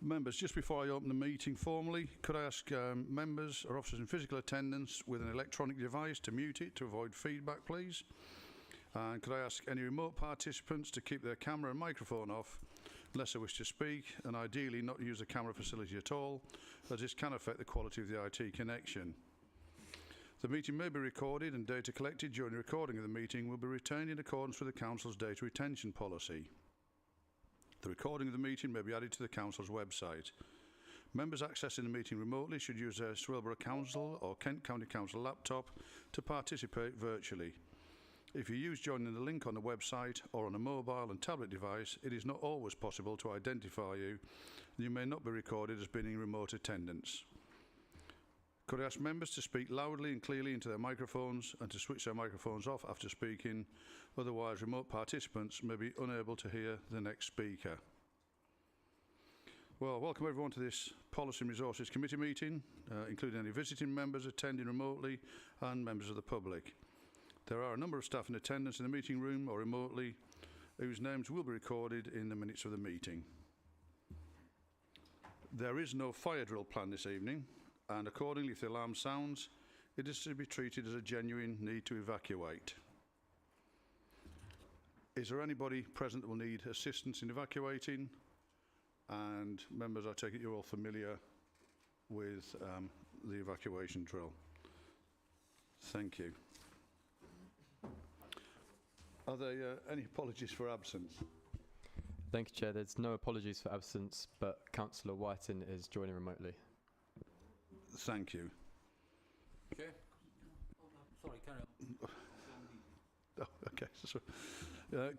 Members, just before I open the meeting formally, could I ask members or officers in physical attendance with an electronic device to mute it to avoid feedback, please? And could I ask any remote participants to keep their camera and microphone off unless they wish to speak, and ideally not use the camera facility at all, as this can affect the quality of the IT connection. The meeting may be recorded, and data collected during the recording of the meeting will be retained in accordance with the Council's data retention policy. The recording of the meeting may be added to the Council's website. Members accessing the meeting remotely should use their Swilborough Council or Kent County Council laptop to participate virtually. If you use joining the link on the website or on a mobile and tablet device, it is not always possible to identify you, and you may not be recorded as being in remote attendance. Could I ask members to speak loudly and clearly into their microphones and to switch their microphones off after speaking, otherwise remote participants may be unable to hear the next speaker. Well, welcome everyone to this Policy and Resources Committee meeting, including any visiting members attending remotely and members of the public. There are a number of staff in attendance in the meeting room or remotely whose names will be recorded in the minutes of the meeting. There is no fire drill planned this evening, and accordingly, if the alarm sounds, it is to be treated as a genuine need to evacuate. Is there anybody present that will need assistance in evacuating? And members, I take it you're all familiar with the evacuation drill. Thank you. Are there any apologies for absence? Thank you, Chair. There's no apologies for absence, but Councillor Whiten is joining remotely. Thank you. Chair? Sorry, carry on. Oh, okay. So,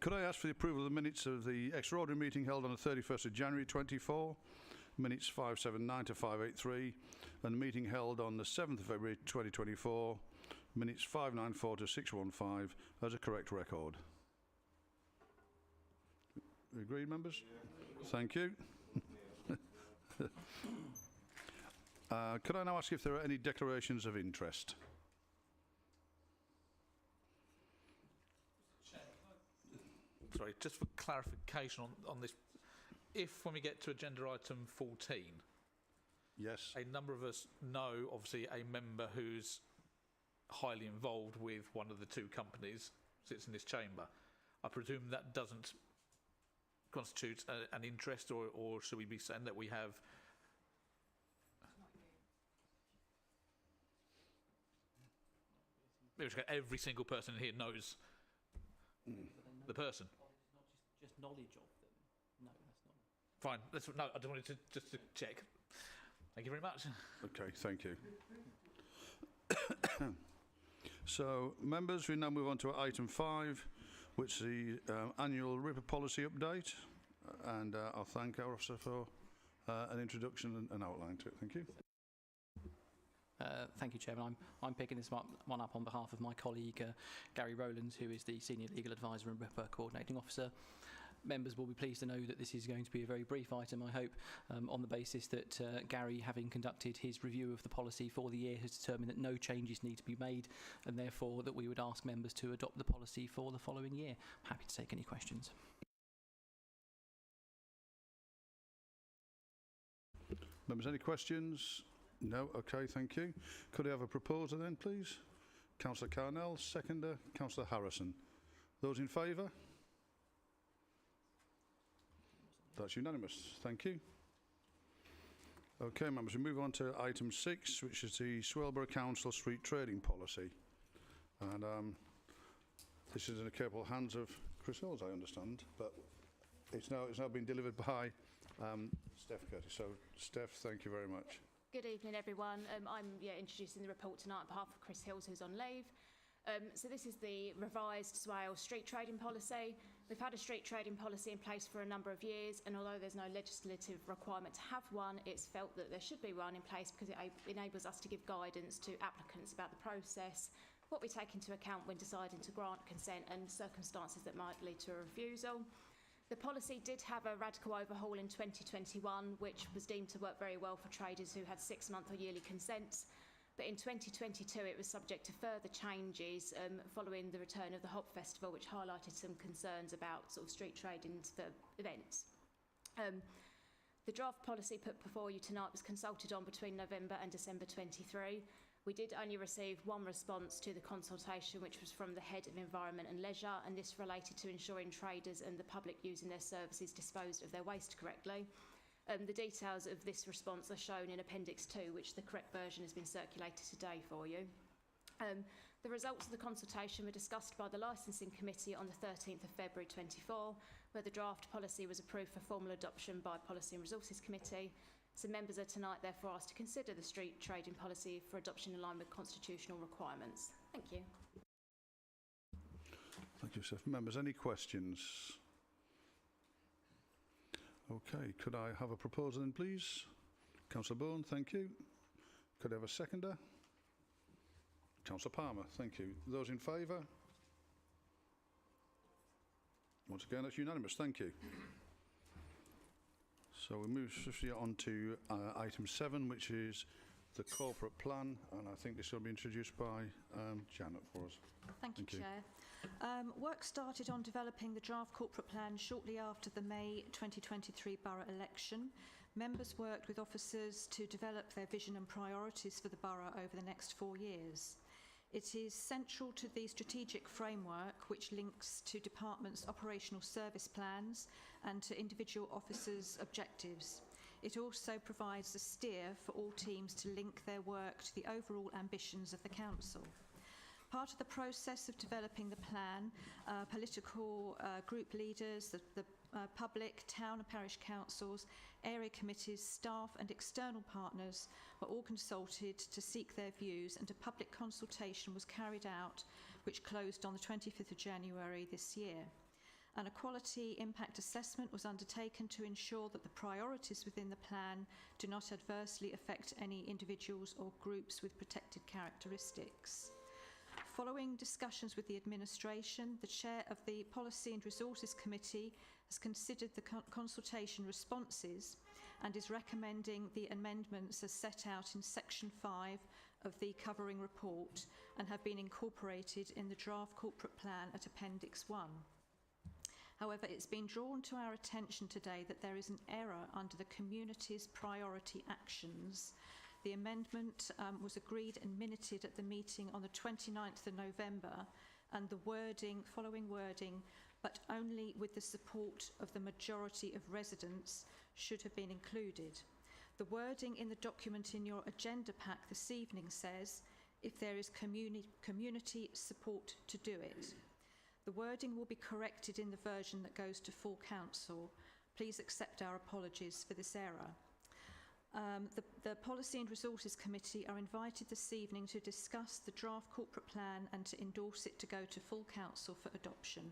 could I ask for the approval of the minutes of the extraordinary meeting held on the 31st of January 24, minutes 579 to 583, and the meeting held on the 7th of February 2024, minutes 594 to 615, as a correct record? Agreed, members? Yeah. Thank you. Could I now ask if there are any declarations of interest? Sorry, just for clarification on this, if when we get to agenda item 14, yes, a number of us know, obviously, a member who's highly involved with one of the two companies sits in this chamber, I presume that doesn't constitute an interest, or should we be saying that we have... Every single person here knows the person. It's not just knowledge of them. No, that's not. Fine. No, I just wanted to just to check. Thank you very much. Okay, thank you. So, members, we now move on to item 5, which is the annual RIPA policy update, and I'll thank our officer for an introduction and outline to it. Thank you. Thank you, Chairman. I'm picking this one up on behalf of my colleague Gary Rowlands, who is the Senior Legal Advisor and RIPA Coordinating Officer. Members will be pleased to know that this is going to be a very brief item, I hope, on the basis that Gary, having conducted his review of the policy for the year, has determined that no changes need to be made, and therefore that we would ask members to adopt the policy for the following year. I'm happy to take any questions. Members, any questions? No? Okay, thank you. Could I have a proposer then, please? Councillor Carnell, seconder, Councillor Harrison. Those in favour? That's unanimous. Thank you. Okay, members, we move on to item 6, which is the Swilborough Council Street Trading Policy. And this is in the capable hands of Chris Hills, I understand, but it's now been delivered by Steph Curtis. So, Steph, thank you very much. Good evening, everyone. I'm introducing the report tonight on behalf of Chris Hills, who's on leave. So this is the revised Swale street trading policy. We've had a street trading policy in place for a number of years, and although there's no legislative requirement to have one, it's felt that there should be one in place because it enables us to give guidance to applicants about the process, what we take into account when deciding to grant consent, and circumstances that might lead to a refusal. The policy did have a radical overhaul in 2021, which was deemed to work very well for traders who had 6-month or yearly consents. But in 2022, it was subject to further changes following the return of the Hop Festival, which highlighted some concerns about sort of street trading for events. The draft policy put before you tonight was consulted on between November and December 23. We did only receive one response to the consultation, which was from the Head of Environment and Leisure, and this related to ensuring traders and the public using their services disposed of their waste correctly. The details of this response are shown in Appendix 2, which the correct version has been circulated today for you. The results of the consultation were discussed by the Licensing Committee on the 13th of February 24, where the draft policy was approved for formal adoption by Policy and Resources Committee. So members are tonight therefore asked to consider the street trading policy for adoption in line with constitutional requirements. Thank you. Thank you, sir. Members, any questions? Okay, could I have a proposal then, please? Councillor Bourne, thank you. Could I have a seconder? Councillor Palmer, thank you. Those in favour? Once again, that's unanimous. Thank you. So we move swiftly on to item 7, which is the corporate plan, and I think this will be introduced by Janet for us. Thank you, Thank you. Chair. Work started on developing the draft corporate plan shortly after the May 2023 borough election. Members worked with officers to develop their vision and priorities for the borough over the next 4 years. It is central to the strategic framework, which links to departments' operational service plans and to individual officers' objectives. It also provides a steer for all teams to link their work to the overall ambitions of the council. Part of the process of developing the plan, political group leaders, the public, town and parish councils, area committees, staff and external partners were all consulted to seek their views, and a public consultation was carried out which closed on the 25th of January this year. And a quality impact assessment was undertaken to ensure that the priorities within the plan do not adversely affect any individuals or groups with protected characteristics. Following discussions with the administration, the chair of the Policy and Resources Committee has considered the consultation responses and is recommending the amendments as set out in section 5 of the covering report and have been incorporated in the draft corporate plan at Appendix 1. However, it's been drawn to our attention today that there is an error under the community's priority actions. The amendment was agreed and minuted at the meeting on the 29th of November, and the following wording, but only with the support of the majority of residents, should have been included. The wording in the document in your agenda pack this evening says, if there is community support to do it. The wording will be corrected in the version that goes to full council. Please accept our apologies for this error. The Policy and Resources Committee are invited this evening to discuss the draft corporate plan and to endorse it to go to full council for adoption.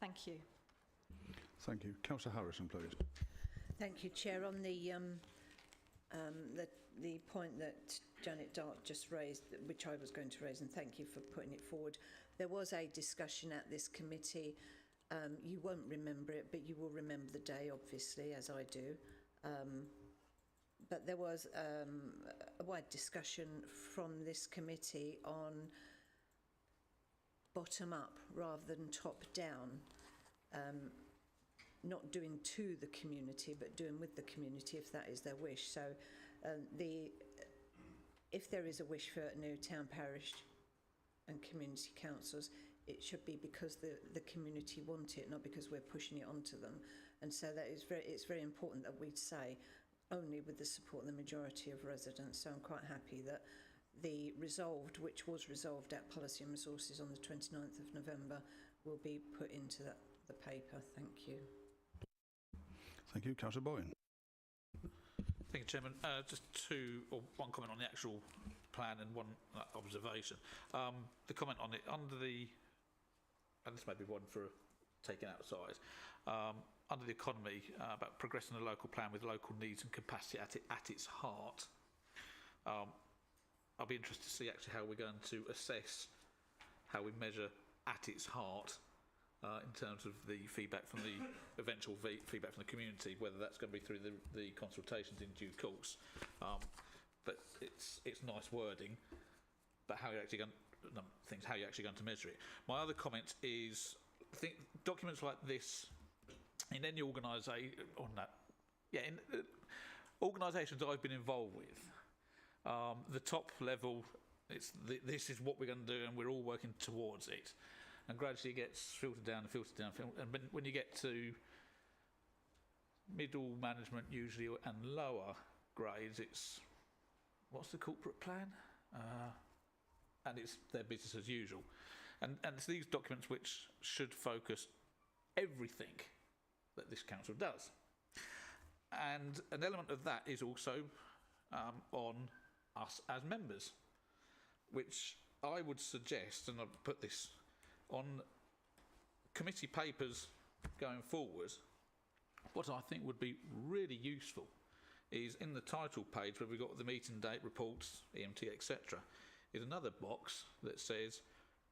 Thank you. Thank you. Councillor Harrison, please. Thank you, Chair. On the point that Janet Dart just raised, which I was going to raise, and thank you for putting it forward, there was a discussion at this committee. You won't remember it, but you will remember the day, obviously, as I do. But there was a wide discussion from this committee on bottom up rather than top down, not doing to the community but doing with the community if that is their wish. So if there is a wish for new town, parish and community councils, it should be because the community want it, not because we're pushing it onto them. And so it's very important that we say only with the support of the majority of residents. So I'm quite happy that the resolved, which was resolved at Policy and Resources on the 29th of November, will be put into the paper. Thank you. Thank you. Councillor Boyne. Thank you, Chairman. Just one comment on the actual plan and one observation. The comment on it, under the, and this may be one for taken outside, under the economy, about progressing the local plan with local needs and capacity at its heart. I'll be interested to see actually how we're going to assess how we measure at its heart in terms of the feedback from the eventual feedback from the community, whether that's going to be through the consultations in due course. But it's nice wording, but how you're actually going how you're actually going to measure it. My other comment is, I think documents like this in any organisation, in organisations I've been involved with, the top level, this is what we're going to do, and we're all working towards it. And gradually it gets filtered down and filtered down. And when you get to middle management usually and lower grades, it's what's the corporate plan? And it's their business as usual. And it's these documents which should focus everything that this council does. And an element of that is also on us as members, which I would suggest, and I'll put this on committee papers going forward, what I think would be really useful is in the title page where we've got the meeting date, reports, EMT, etc., is another box that says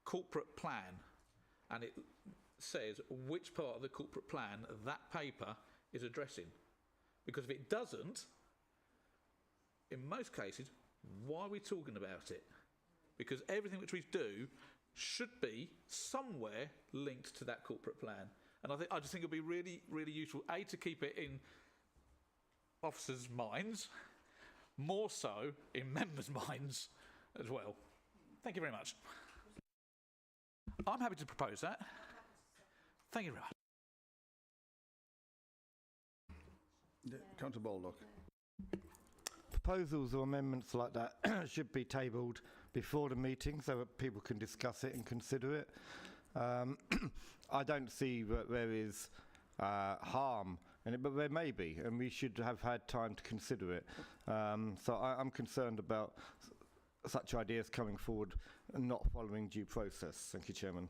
corporate plan, and it says which part of the corporate plan that paper is addressing. Because if it doesn't, in most cases, why are we talking about it? Because everything which we do should be somewhere linked to that corporate plan. And I just think it would be really, really useful, A, to keep it in officers' minds, more so in members' minds as well. Thank you very much. I'm happy to propose that. Thank you very much. Yeah, Councillor Baldock. Proposals or amendments like that should be tabled before the meeting so that people can discuss it and consider it. I don't see that there is harm in it, but there may be, and we should have had time to consider it. So I'm concerned about such ideas coming forward and not following due process. Thank you, Chairman.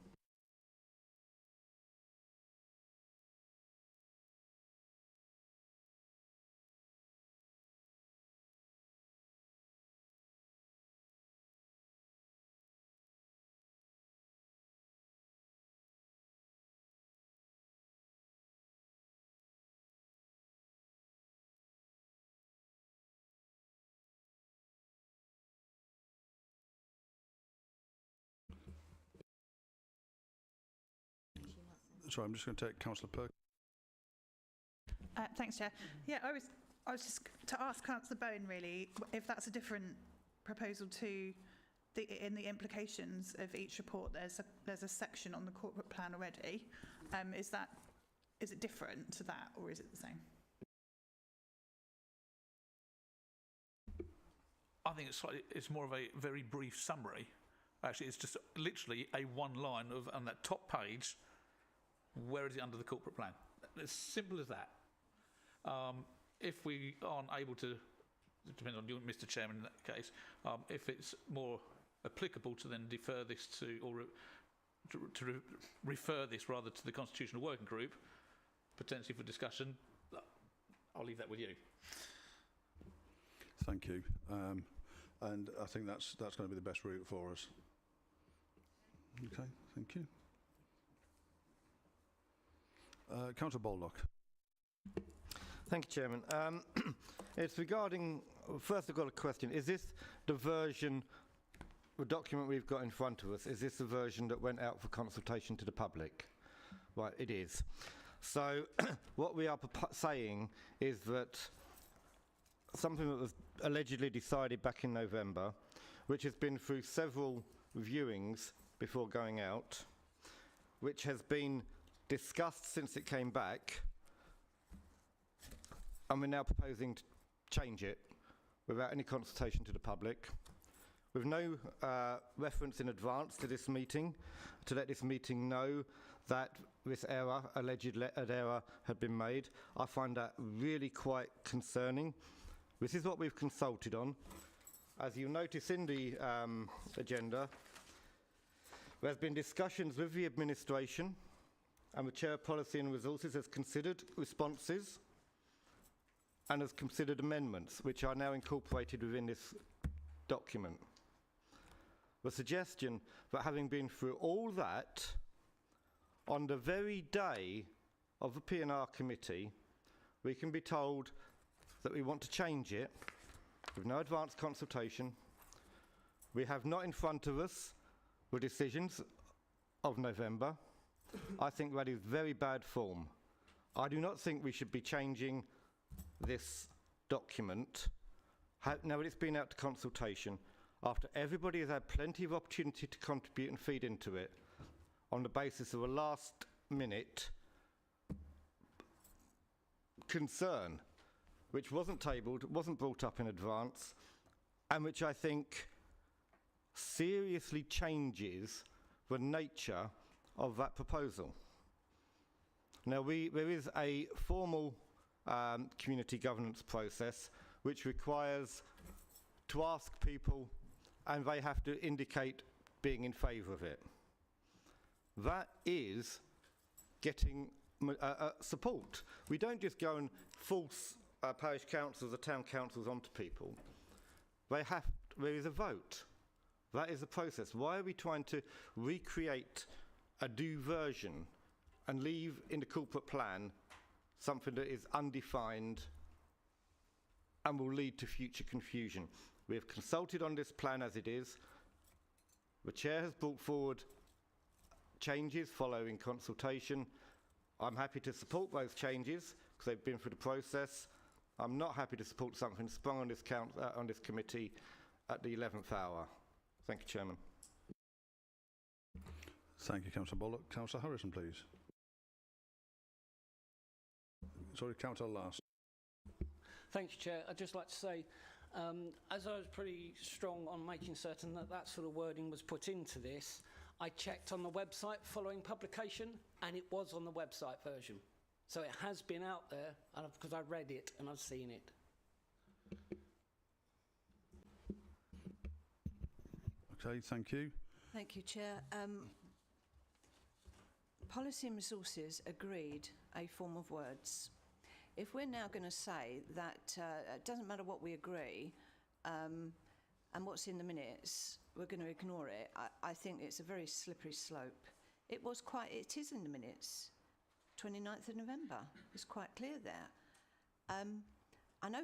Sorry, I'm just going to take Councillor Perkins. Thanks, Chair. Yeah, I was just to ask Councillor Bowen really if that's a different proposal to in the implications of each report. There's a section on the corporate plan already. Is it different to that, or is it the same? I think it's more of a very brief summary. Actually, it's just literally a one line of on that top page. Where is it under the corporate plan? As simple as that. If we aren't able to, it depends on you, Mr. Chairman, in that case, if it's more applicable to then defer this to, or refer this rather to the Constitutional Working Group, potentially for discussion, I'll leave that with you. Thank you. And I think that's going to be the best route for us. Okay, thank you. Councillor Baldock. Thank you, Chairman. It's regarding, first I've got a question. Is this the version, the document we've got in front of us, is this the version that went out for consultation to the public? Right, it is. So what we are saying is that something that was allegedly decided back in November, which has been through several viewings before going out, which has been discussed since it came back, and we're now proposing to change it without any consultation to the public, with no reference in advance to this meeting, to let this meeting know that this error, alleged error, had been made. I find that really quite concerning. This is what we've consulted on. As you'll notice in the agenda, there's been discussions with the administration, and the Chair of Policy and Resources has considered responses and has considered amendments, which are now incorporated within this document. The suggestion that having been through all that, on the very day of the P&R committee, we can be told that we want to change it with no advance consultation. We have not in front of us the decisions of November. I think that is very bad form. I do not think we should be changing this document, now that it's been out to consultation, after everybody has had plenty of opportunity to contribute and feed into it, on the basis of a last-minute concern, which wasn't tabled, wasn't brought up in advance, and which I think seriously changes the nature of that proposal. Now, there is a formal community governance process which requires to ask people, and they have to indicate being in favour of it. That is getting support. We don't just go and force parish councils or town councils onto people. There is a vote. That is the process. Why are we trying to recreate a new version and leave in the corporate plan something that is undefined and will lead to future confusion? We have consulted on this plan as it is. The chair has brought forward changes following consultation. I'm happy to support those changes because they've been through the process. I'm not happy to support something sprung on this committee at the 11th hour. Thank you, Chairman. Thank you, Councillor Bullock. Councillor Harrison, please. Sorry, Councillor Last. Thank you, Chair. I'd just like to say, as I was pretty strong on making certain that that sort of wording was put into this, I checked on the website following publication, and it was on the website version. So it has been out there, because I read it and I've seen it. Okay, thank you. Thank you, Chair. Policy and Resources agreed a form of words. If we're now going to say that it doesn't matter what we agree and what's in the minutes, we're going to ignore it, I think it's a very slippery slope. It is in the minutes. 29th of November. It's quite clear there. I know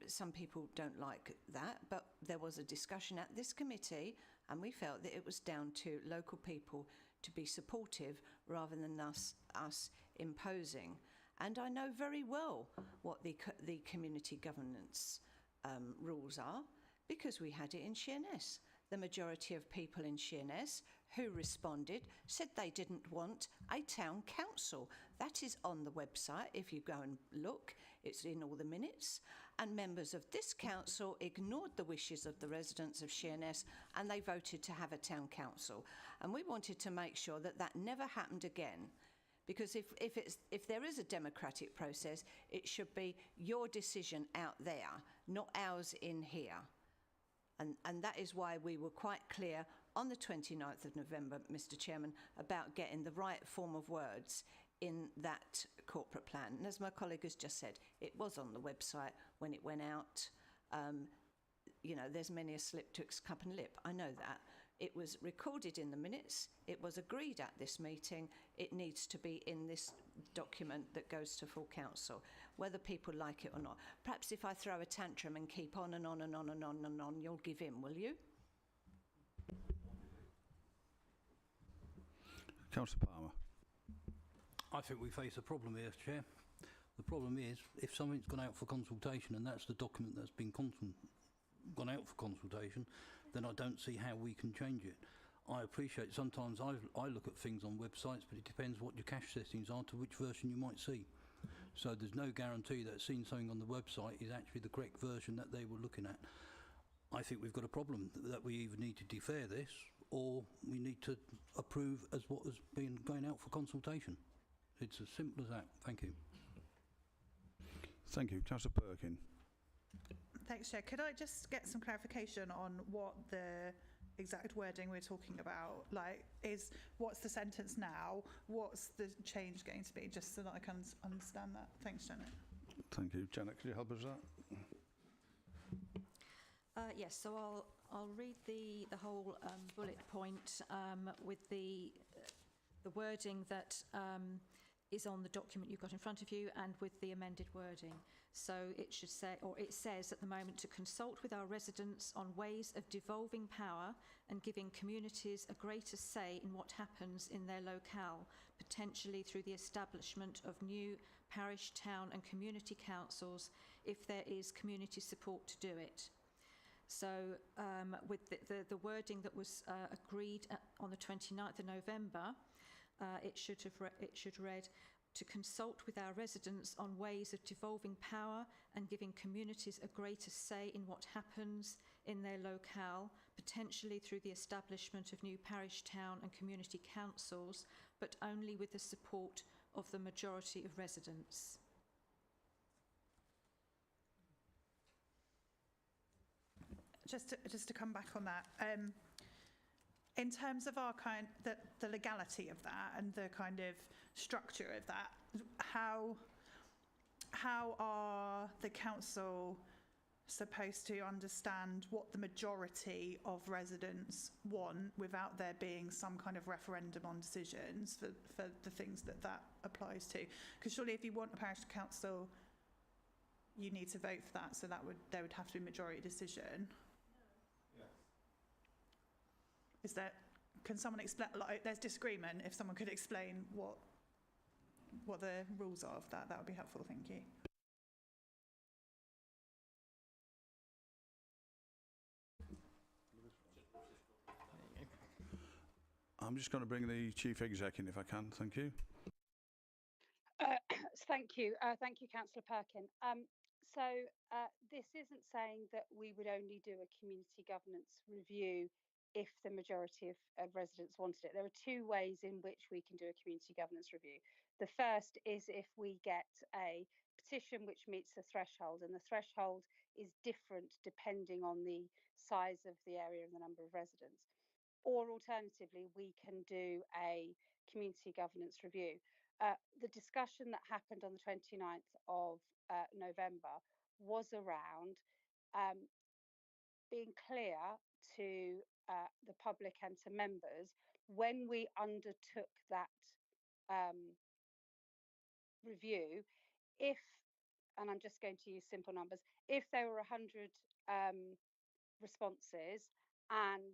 some people don't like that, but there was a discussion at this committee and we felt that it was down to local people to be supportive rather than us imposing. And I know very well what the community governance rules are because we had it in Sheerness. The majority of people in Sheerness who responded said they didn't want a town council. That is on the website. If you go and look, it's in all the minutes. And members of this council ignored the wishes of the residents of Sheerness and they voted to have a town council. And we wanted to make sure that that never happened again. Because if there is a democratic process, it should be your decision out there, not ours in here. And that is why we were quite clear on the 29th of November, Mr. Chairman, about getting the right form of words in that corporate plan. And as my colleague has just said, it was on the website when it went out. There's many a slip twixt cup and lip. I know that. It was recorded in the minutes. It was agreed at this meeting. It needs to be in this document that goes to full council, whether people like it or not. Perhaps if I throw a tantrum and keep on and on and on and on and on, you'll give in, will you? Councillor Palmer. I think we face a problem here, Chair. The problem is, if something's gone out for consultation and that's the document that's been gone out for consultation, then I don't see how we can change it. I appreciate sometimes I look at things on websites, but it depends what your cache settings are to which version you might see. So there's no guarantee that seeing something on the website is actually the correct version that they were looking at. I think we've got a problem that we either need to defer this or we need to approve as what has been going out for consultation. It's as simple as that. Thank you. Thank you. Councillor Perkin. Thanks, Chair. Could I just get some clarification on what the exact wording we're talking about? What's the sentence now? What's the change going to be? Just so that I can understand that. Thanks, Janet. Thank you. Janet, could you help us with that? Yes, so I'll read the whole bullet point with the wording that is on the document you've got in front of you and with the amended wording. So it should say, or it says at the moment, to consult with our residents on ways of devolving power and giving communities a greater say in what happens in their locale, potentially through the establishment of new parish, town and community councils if there is community support to do it. So with the wording that was agreed on the 29th of November, it should read, to consult with our residents on ways of devolving power and giving communities a greater say in what happens in their locale, potentially through the establishment of new parish, town and community councils, but only with the support of the majority of residents. Just to come back on that, in terms of our the legality of that and the kind of structure of that, how are the council supposed to understand what the majority of residents want without there being some kind of referendum on decisions for the things that applies to? Because surely if you want a parish council, you need to vote for that, so there would have to be a majority decision. Can someone explain, like, there's disagreement, if someone could explain what the rules are of that would be helpful, thank you. I'm just going to bring the Chief Exec in if I can, thank you. Thank you. Thank you, Councillor Perkin. This isn't saying that we would only do a community governance review if the majority of residents wanted it. There are two ways in which we can do a community governance review. The first is if we get a petition which meets the threshold, and the threshold is different depending on the size of the area and the number of residents. Or alternatively, we can do a community governance review. The discussion that happened on the 29th of November was around being clear to the public and to members when we undertook that review, if, and I'm just going to use simple numbers, if there were 100 responses and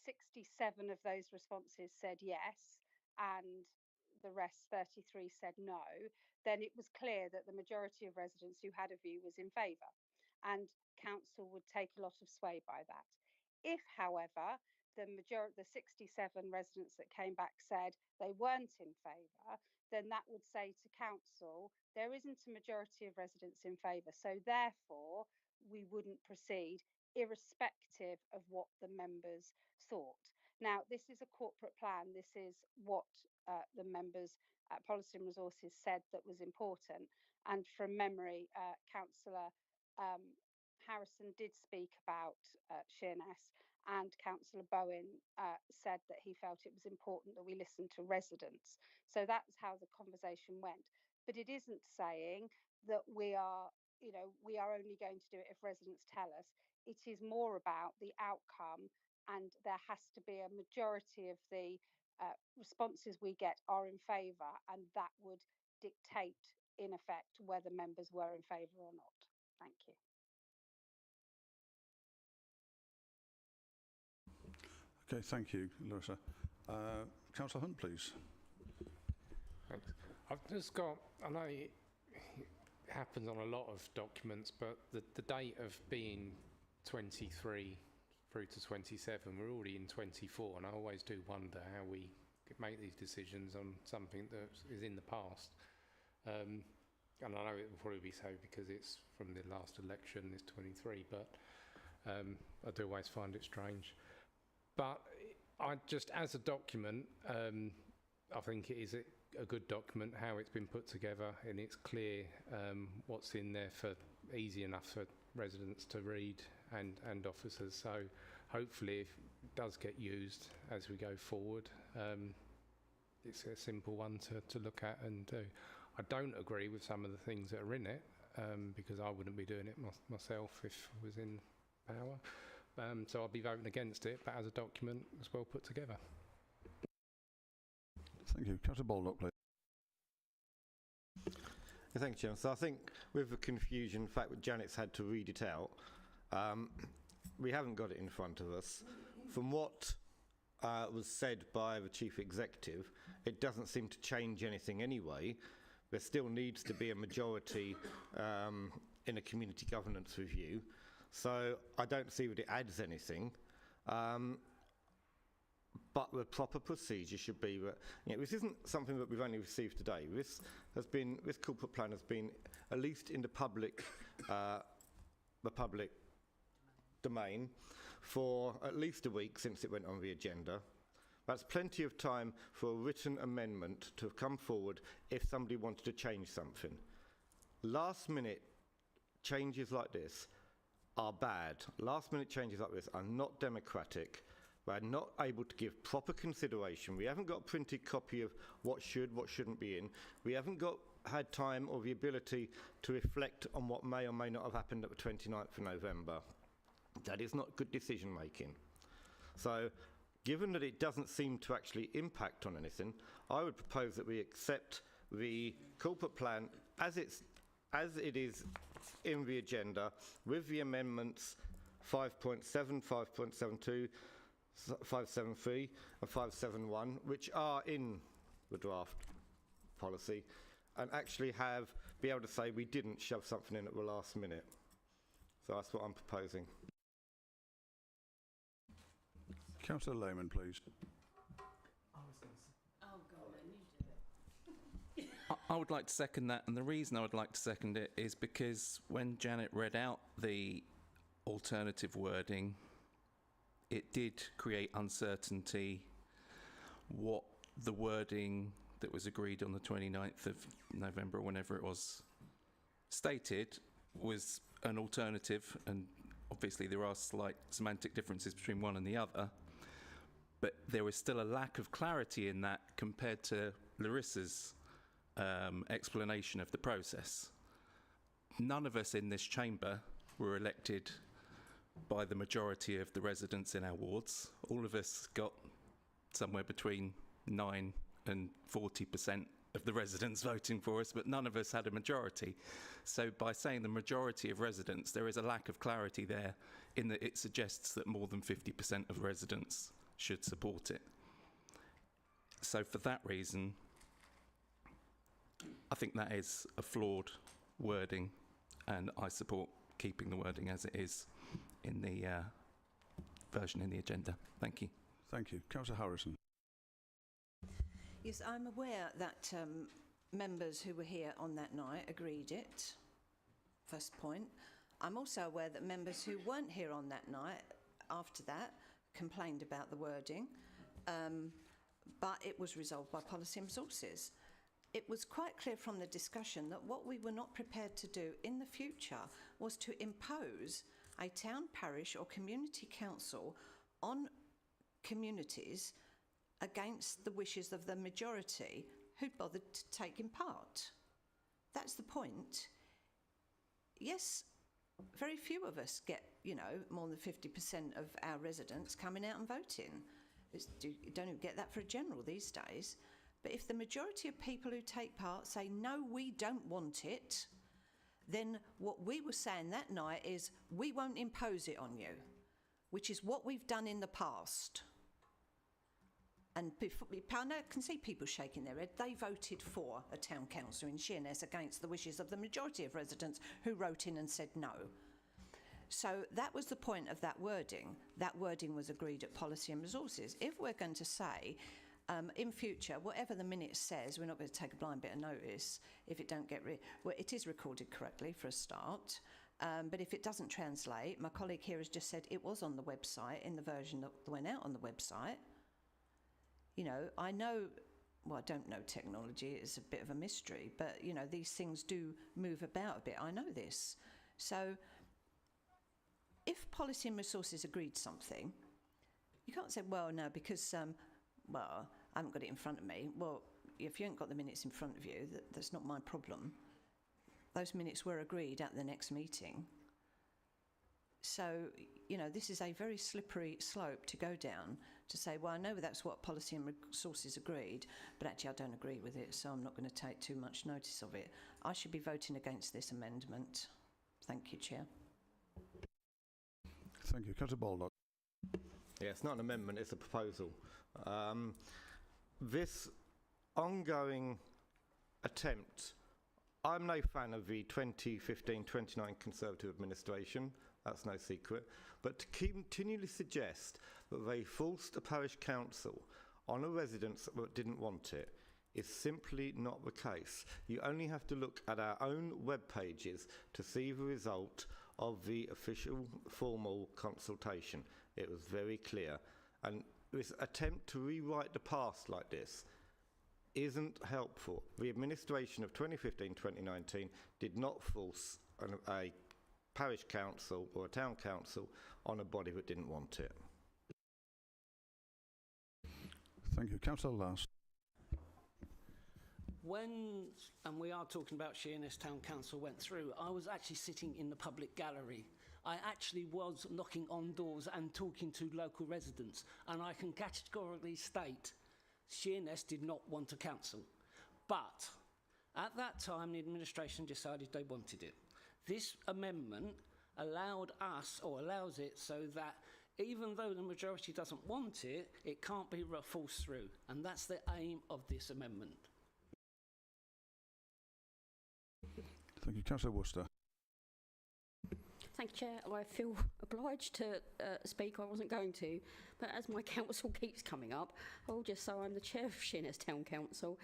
67 of those responses said yes and the rest 33 said no, then it was clear that the majority of residents who had a view was in favour, and council would take a lot of sway by that. If, however, the 67 residents that came back said they weren't in favour, then that would say to council, there isn't a majority of residents in favour, so therefore we wouldn't proceed, irrespective of what the members thought. Now, this is a corporate plan. This is what the members at Policy and Resources said that was important. And from memory, Councillor Harrison did speak about Sheerness, and Councillor Bowen said that he felt it was important that we listen to residents. So that's how the conversation went. But it isn't saying that we are only going to do it if residents tell us. It is more about the outcome, and there has to be a majority of the responses we get are in favour, and that would dictate, in effect, whether members were in favour or not. Thank you. Okay, thank you, Larissa. Councillor Hunt, please. Thanks. I've just got, I know it happens on a lot of documents, but the date of being 23 through to 27, we're already in 24, and I always do wonder how we make these decisions on something that is in the past. And I know it will probably be so because it's from the last election, it's 23, but I do always find it strange. But I just, as a document, I think it is a good document, how it's been put together, and it's clear what's in there for easy enough for residents to read and officers. So hopefully if it does get used as we go forward, it's a simple one to look at and do. I don't agree with some of the things that are in it, because I wouldn't be doing it myself if I was in power. So I'll be voting against it, but as a document, it's well put together. Thank you. Councillor Baldock, please. Thank you, Chairman. So I think with the confusion, the fact that Janet's had to read it out, we haven't got it in front of us. From what was said by the Chief Executive, it doesn't seem to change anything anyway. There still needs to be a majority in a community governance review. So I don't see that it adds anything. But the proper procedure should be that, this isn't something that we've only received today. This corporate plan has been at least in the public domain for at least a week since it went on the agenda. That's plenty of time for a written amendment to have come forward if somebody wanted to change something. Last minute changes like this are bad. Last minute changes like this are not democratic. We're not able to give proper consideration. We haven't got a printed copy of what should, what shouldn't be in. We haven't had time or the ability to reflect on what may or may not have happened at the 29th of November. That is not good decision making. So, given that it doesn't seem to actually impact on anything, I would propose that we accept the corporate plan as it is in the agenda with the amendments 5.7, 5.72, 573 and 571, which are in the draft policy, and actually be able to say we didn't shove something in at the last minute. So that's what I'm proposing. Councillor Lehman, please. I would like to second that, and the reason I would like to second it is because when Janet read out the alternative wording, it did create uncertainty what the wording that was agreed on the 29th of November, or whenever it was, stated was an alternative, and obviously there are slight semantic differences between one and the other, but there was still a lack of clarity in that compared to Larissa's explanation of the process. None of us in this chamber were elected by the majority of the residents in our wards. All of us got somewhere between 9 and 40% of the residents voting for us, but none of us had a majority. So by saying the majority of residents, there is a lack of clarity there in that it suggests that more than 50% of residents should support it. So for that reason, I think that is a flawed wording, and I support keeping the wording as it is in the version in the agenda. Thank you. Thank you. Councillor Harrison. Yes, I'm aware that members who were here on that night agreed it, first point. I'm also aware that members who weren't here on that night after that complained about the wording, but it was resolved by Policy and Resources. It was quite clear from the discussion that what we were not prepared to do in the future was to impose a town, parish or community council on communities against the wishes of the majority who'd bothered to take in part. That's the point. Yes, very few of us get, more than 50% of our residents coming out and voting. You don't even get that for a general these days. But if the majority of people who take part say, no, we don't want it, then what we were saying that night is, we won't impose it on you, which is what we've done in the past. And I can see people shaking their head. They voted for a town council in Sheerness against the wishes of the majority of residents who wrote in and said no. So that was the point of that wording. That wording was agreed at Policy and Resources. If we're going to say, in future, whatever the minute says, we're not going to take a blind bit of notice if it don't get... well, it is recorded correctly for a start, but if it doesn't translate, my colleague here has just said it was on the website, in the version that went out on the website. I know, well, I don't know technology, it's a bit of a mystery, but, these things do move about a bit. I know this. So if Policy and Resources agreed something, you can't say, well, no, because, well, I haven't got it in front of me. Well, if you haven't got the minutes in front of you, that's not my problem. Those minutes were agreed at the next meeting. So, this is a very slippery slope to go down to say, well, I know that's what Policy and Resources agreed, but actually I don't agree with it, so I'm not going to take too much notice of it. I should be voting against this amendment. Thank you, Chair. Thank you. Councillor Baldock. Yeah, it's not an amendment, it's a proposal. This ongoing attempt, I'm no fan of the 2015-29 Conservative administration, that's no secret, but to continually suggest that they forced a parish council on a residence that didn't want it is simply not the case. You only have to look at our own web pages to see the result of the official formal consultation. It was very clear. And this attempt to rewrite the past like this isn't helpful. The administration of 2015-2019 did not force a parish council or a town council on a body that didn't want it. Thank you. Councillor Last. When, and we are talking about Sheerness Town Council went through, I was actually sitting in the public gallery. I actually was knocking on doors and talking to local residents, and I can categorically state Sheerness did not want a council. But at that time, the administration decided they wanted it. This amendment allowed us, or allows it, so that even though the majority doesn't want it, it can't be forced through. And that's the aim of this amendment. Thank you. Councillor Worcester. Thank you, Chair. I feel obliged to speak. I wasn't going to, but as my council keeps coming up, I'll just say I'm the chair of Sheerness Town Council,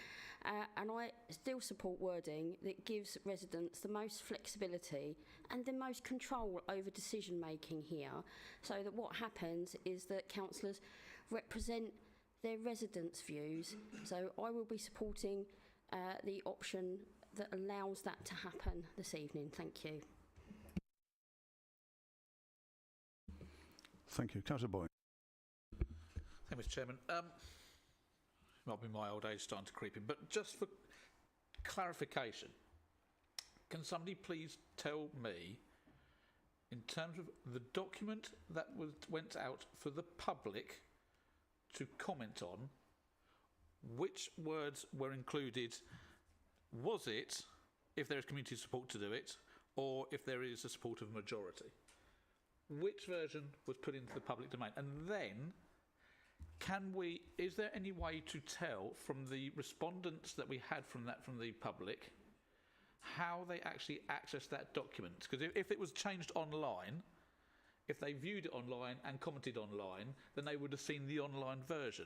and I still support wording that gives residents the most flexibility and the most control over decision making here, so that what happens is that councillors represent their residents' views. So I will be supporting the option that allows that to happen this evening. Thank you. Thank you. Councillor Boyd. Thank you, Mr. Chairman. Might be my old age starting to creep in, but just for clarification, can somebody please tell me, in terms of the document that went out for the public to comment on, which words were included? Was it if there is community support to do it, or if there is a support of a majority? Which version was put into the public domain? And then, is there any way to tell from the respondents that we had from the public how they actually accessed that document? Because if it was changed online, if they viewed it online and commented online, then they would have seen the online version.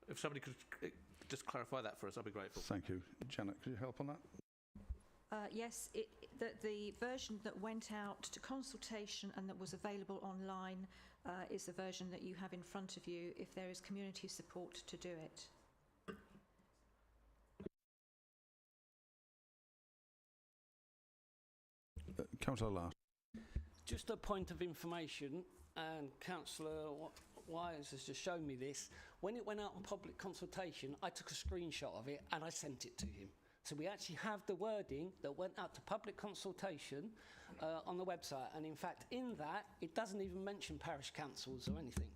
If somebody could just clarify that for us, I'd be grateful. Thank you. Janet, could you help on that? Yes, the version that went out to consultation and that was available online is the version that you have in front of you if there is community support to do it. Councillor Last. Just a point of information, and Councillor Wise has just shown me this. When it went out on public consultation, I took a screenshot of it and I sent it to him. So we actually have the wording that went out to public consultation on the website. And in fact, in that, it doesn't even mention parish councils or anything.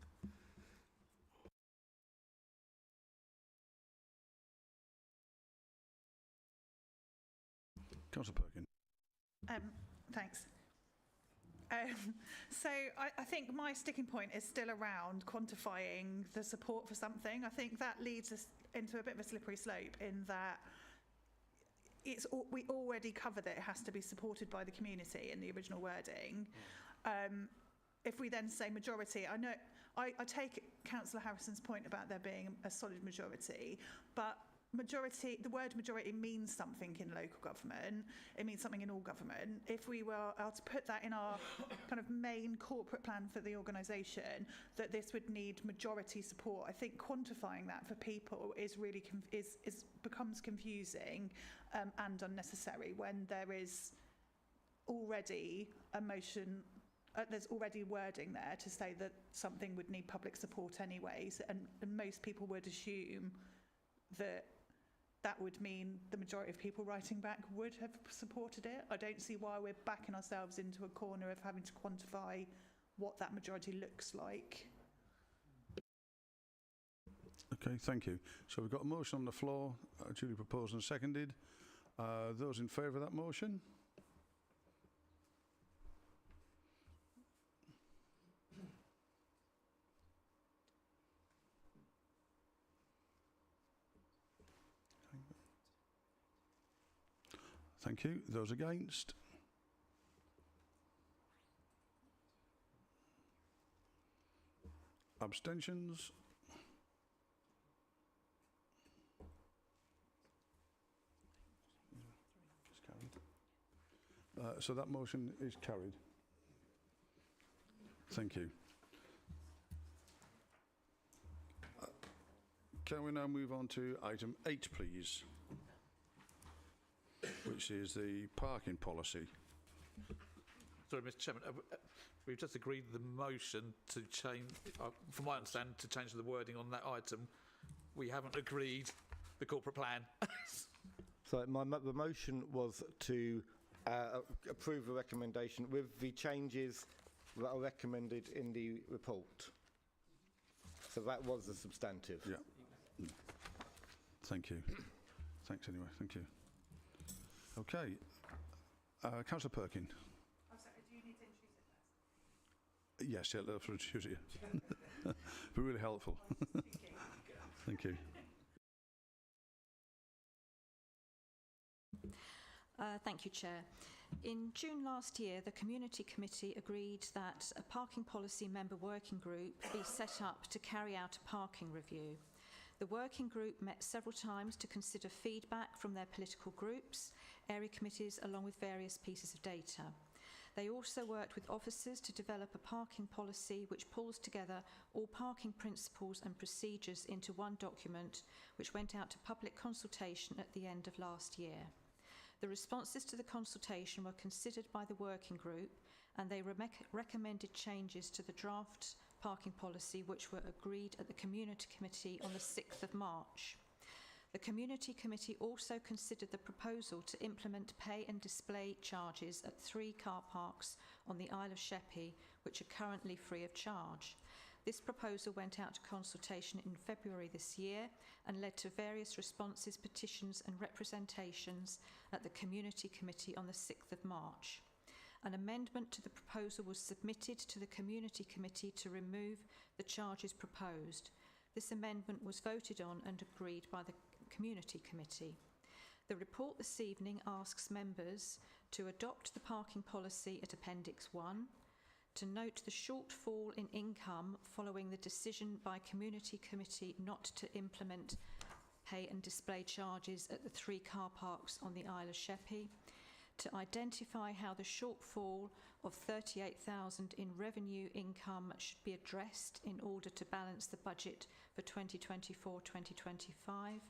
Councillor Perkin. Thanks. So I think my sticking point is still around quantifying the support for something. I think that leads us into a bit of a slippery slope in that we already cover that it has to be supported by the community in the original wording. If we then say majority, I know I take Councillor Harrison's point about there being a solid majority, but majority, the word majority means something in local government. It means something in all government. If we were to put that in our kind of main corporate plan for the organisation, that this would need majority support, I think quantifying that for people is really becomes confusing and unnecessary when there is already a motion. There's already wording there to say that something would need public support anyways, and most people would assume that would mean the majority of people writing back would have supported it. I don't see why we're backing ourselves into a corner of having to quantify what that majority looks like. Okay, thank you. So we've got a motion on the floor, duly proposed and seconded. Those in favour of that motion? Thank you. Those against? Abstentions? So that motion is carried. Thank you. Can we now move on to item 8, please? Which is the parking policy. Sorry, Mr. Chairman, we've just agreed the motion to change, from my understanding, to change the wording on that item. We haven't agreed the corporate plan. So the motion was to approve the recommendation with the changes that are recommended in the report. So that was the substantive. Yeah. Thank you. Thanks anyway. Thank you. Okay. Councillor Perkin. Oh, sorry, do you need to introduce it first? Yes, yeah, let's introduce it. Be really helpful. Thank you. Thank you, Chair. In June last year, the Community Committee agreed that a parking policy member working group be set up to carry out a parking review. The working group met several times to consider feedback from their political groups, area committees, along with various pieces of data. They also worked with officers to develop a parking policy which pulls together all parking principles and procedures into one document, which went out to public consultation at the end of last year. The responses to the consultation were considered by the working group, and they recommended changes to the draft parking policy which were agreed at the Community Committee on the 6th of March. The Community Committee also considered the proposal to implement pay and display charges at 3 car parks on the Isle of Sheppey, which are currently free of charge. This proposal went out to consultation in February this year and led to various responses, petitions and representations at the Community Committee on the 6th of March. An amendment to the proposal was submitted to the Community Committee to remove the charges proposed. This amendment was voted on and agreed by the Community Committee. The report this evening asks members to adopt the parking policy at Appendix 1, to note the shortfall in income following the decision by Community Committee not to implement pay and display charges at the 3 car parks on the Isle of Sheppey, to identify how the shortfall of 38,000 in revenue income should be addressed in order to balance the budget for 2024-2025,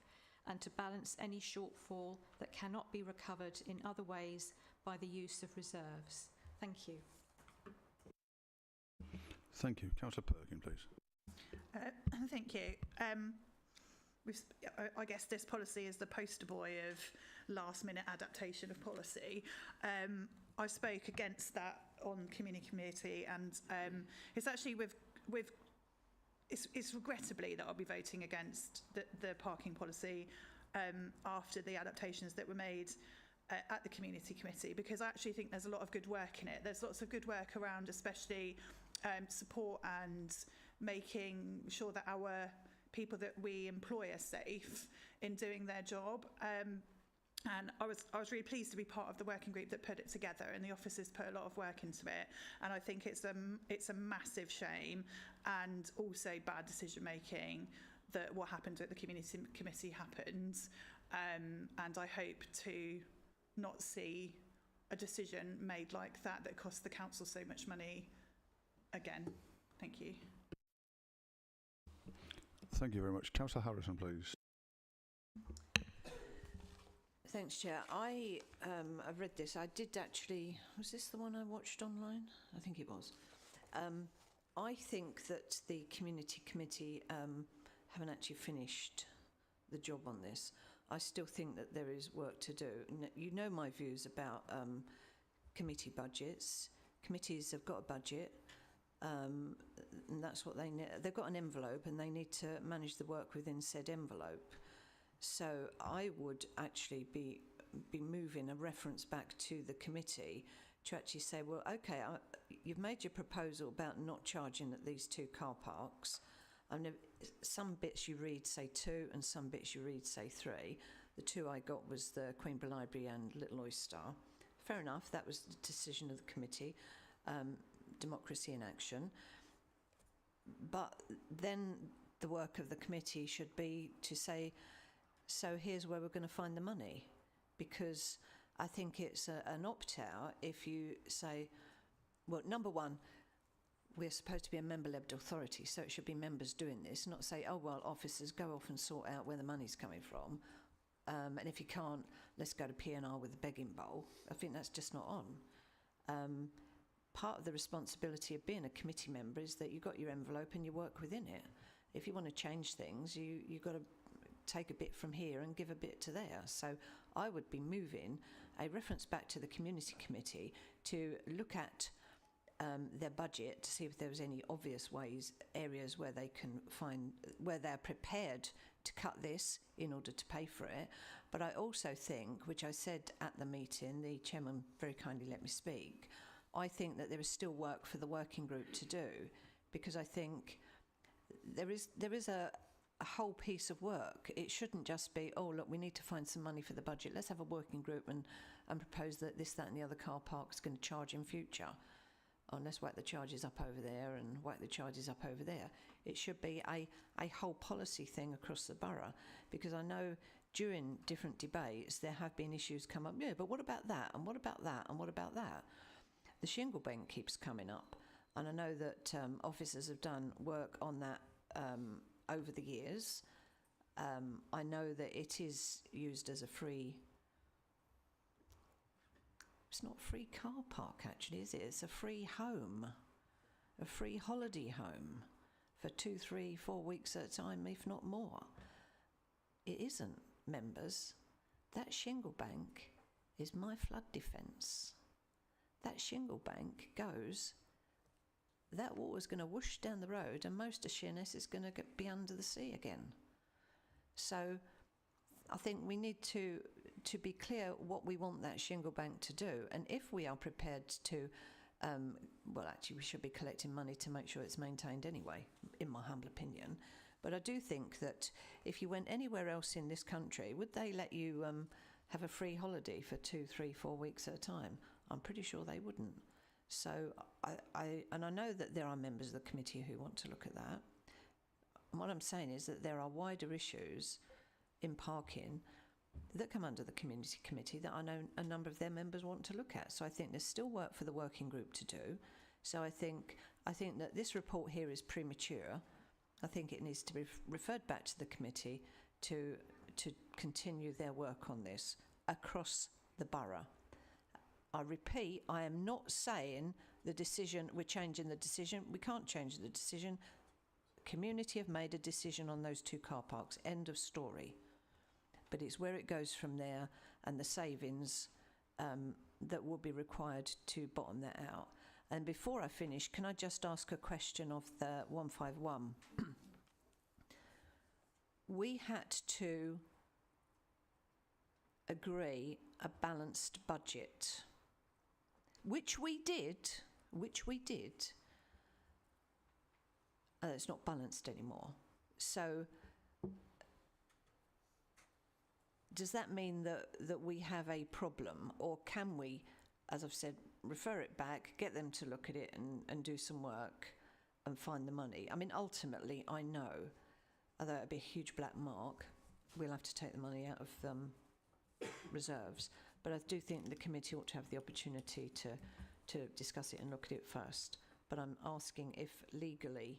and to balance any shortfall that cannot be recovered in other ways by the use of reserves. Thank you. Thank you. Councillor Perkin, please. Thank you. I guess this policy is the poster boy of last-minute adaptation of policy. I spoke against that on Community Committee, and it's actually it's regrettably that I'll be voting against the parking policy after the adaptations that were made at the Community Committee, because I actually think there's a lot of good work in it. There's lots of good work around, especially support and making sure that our people that we employ are safe in doing their job. And I was really pleased to be part of the working group that put it together, and the officers put a lot of work into it. And I think it's a massive shame and also bad decision making that what happened at the Community Committee happened. And I hope to not see a decision made like that cost the council so much money again. Thank you. Thank you very much. Councillor Harrison, please. Thanks, Chair. I've read this. I did actually, was this the one I watched online? I think it was. I think that the Community Committee haven't actually finished the job on this. I still think that there is work to do. You know my views about committee budgets. Committees have got a budget. And that's what they need. They've got an envelope and they need to manage the work within said envelope. So I would actually be moving a reference back to the committee to actually say, well, okay, you've made your proposal about not charging at these 2 car parks. Some bits you read say 2 and some bits you read say 3. The 2 I got was the Queenborough Library and Little Oyster. Fair enough, that was the decision of the committee. Democracy in action. But then the work of the committee should be to say, so here's where we're going to find the money. Because I think it's an opt-out if you say, well, number one, we're supposed to be a member-led authority, so it should be members doing this, not say, oh, well, officers, go off and sort out where the money's coming from. And if you can't, let's go to P&R with a begging bowl. I think that's just not on. Part of the responsibility of being a committee member is that you've got your envelope and you work within it. If you want to change things, you've got to take a bit from here and give a bit to there. So I would be moving a reference back to the community committee to look at their budget to see if there was any obvious areas where they can find, where they're prepared to cut this in order to pay for it. But I also think, which I said at the meeting, the chairman very kindly let me speak, I think that there is still work for the working group to do, because I think there is a whole piece of work. It shouldn't just be, oh, look, we need to find some money for the budget. Let's have a working group and propose that this, that and the other car park is going to charge in future. Oh, let's whack the charges up over there and whack the charges up over there. It should be a whole policy thing across the borough, because I know during different debates there have been issues come up, yeah, but what about that, and what about that, and what about that? The shingle bank keeps coming up, and I know that officers have done work on that over the years. I know that it is used as a free... It's not a free car park, actually, is it? It's a free home, a free holiday home for 2, 3, 4 weeks at a time, if not more. It isn't, members. That shingle bank is my flood defence. That shingle bank goes, that water's going to whoosh down the road and most of Sheerness is going to be under the sea again. So I think we need to be clear what we want that shingle bank to do, and if we are prepared to, well, actually we should be collecting money to make sure it's maintained anyway, in my humble opinion. But I do think that if you went anywhere else in this country, would they let you have a free holiday for 2, 3, 4 weeks at a time? I'm pretty sure they wouldn't. So I know that there are members of the committee who want to look at that. And what I'm saying is that there are wider issues in parking that come under the community committee that I know a number of their members want to look at. So I think there's still work for the working group to do. So I think that this report here is premature. I think it needs to be referred back to the committee to continue their work on this across the borough. I repeat, I am not saying the decision, we're changing the decision. We can't change the decision. The community have made a decision on those 2 car parks. End of story. But it's where it goes from there and the savings that will be required to bottom that out. And before I finish, can I just ask a question of the 151? We had to agree a balanced budget, which we did. It's not balanced anymore. So does that mean that we have a problem, or can we, as I've said, refer it back, get them to look at it and do some work and find the money? I mean, ultimately, I know, although it'd be a huge black mark, we'll have to take the money out of reserves. But I do think the committee ought to have the opportunity to discuss it and look at it first. But I'm asking if legally,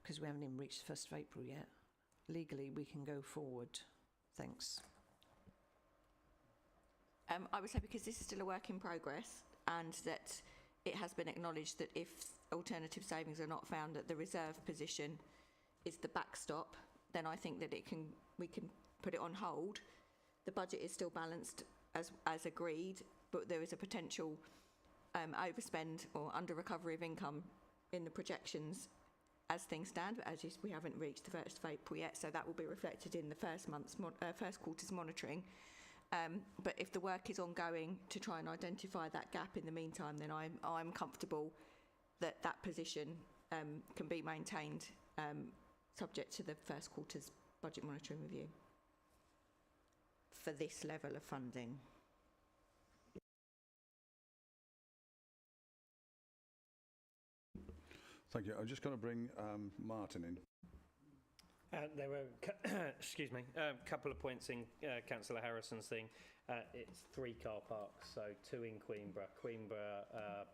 because we haven't even reached the 1st of April yet, legally we can go forward. Thanks. I would say, because this is still a work in progress, and that it has been acknowledged that if alternative savings are not found, that the reserve position is the backstop, then I think that we can put it on hold. The budget is still balanced as agreed, but there is a potential overspend or under recovery of income in the projections as things stand, but as we haven't reached the 1st of April yet, so that will be reflected in the first quarter's monitoring. But if the work is ongoing to try and identify that gap in the meantime, then I'm comfortable that that position can be maintained subject to the first quarter's budget monitoring review for this level of funding. Thank you. I'm just going to bring Martin in. There were, excuse me, a couple of points in Councillor Harrison's thing. It's 3 car parks, so 2 in Queenborough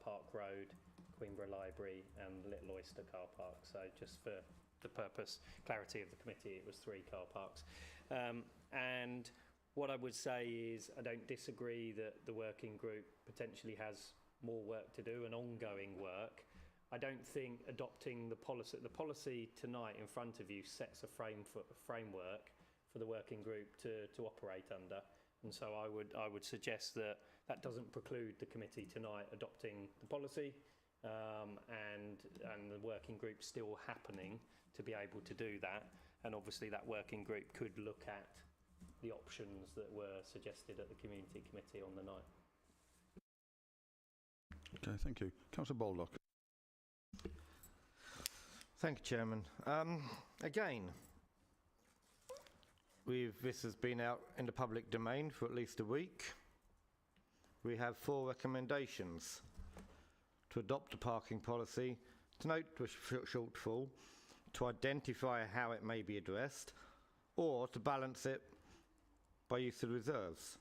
Park Road, Queenborough Library and Little Oyster Car Park. So just for the clarity of the committee, it was 3 car parks. And what I would say is I don't disagree that the working group potentially has more work to do and ongoing work. I don't think adopting the policy tonight in front of you sets a framework for the working group to operate under, and so I would suggest that that doesn't preclude the committee tonight adopting the policy, and the working group still happening to be able to do that, and obviously that working group could look at the options that were suggested at the community committee on the night. Okay, thank you. Councillor Baldock. Thank you, Chairman. Again, this has been out in the public domain for at least a week. We have 4 recommendations: to adopt a parking policy, to note the shortfall, to identify how it may be addressed, or to balance it by use of reserves.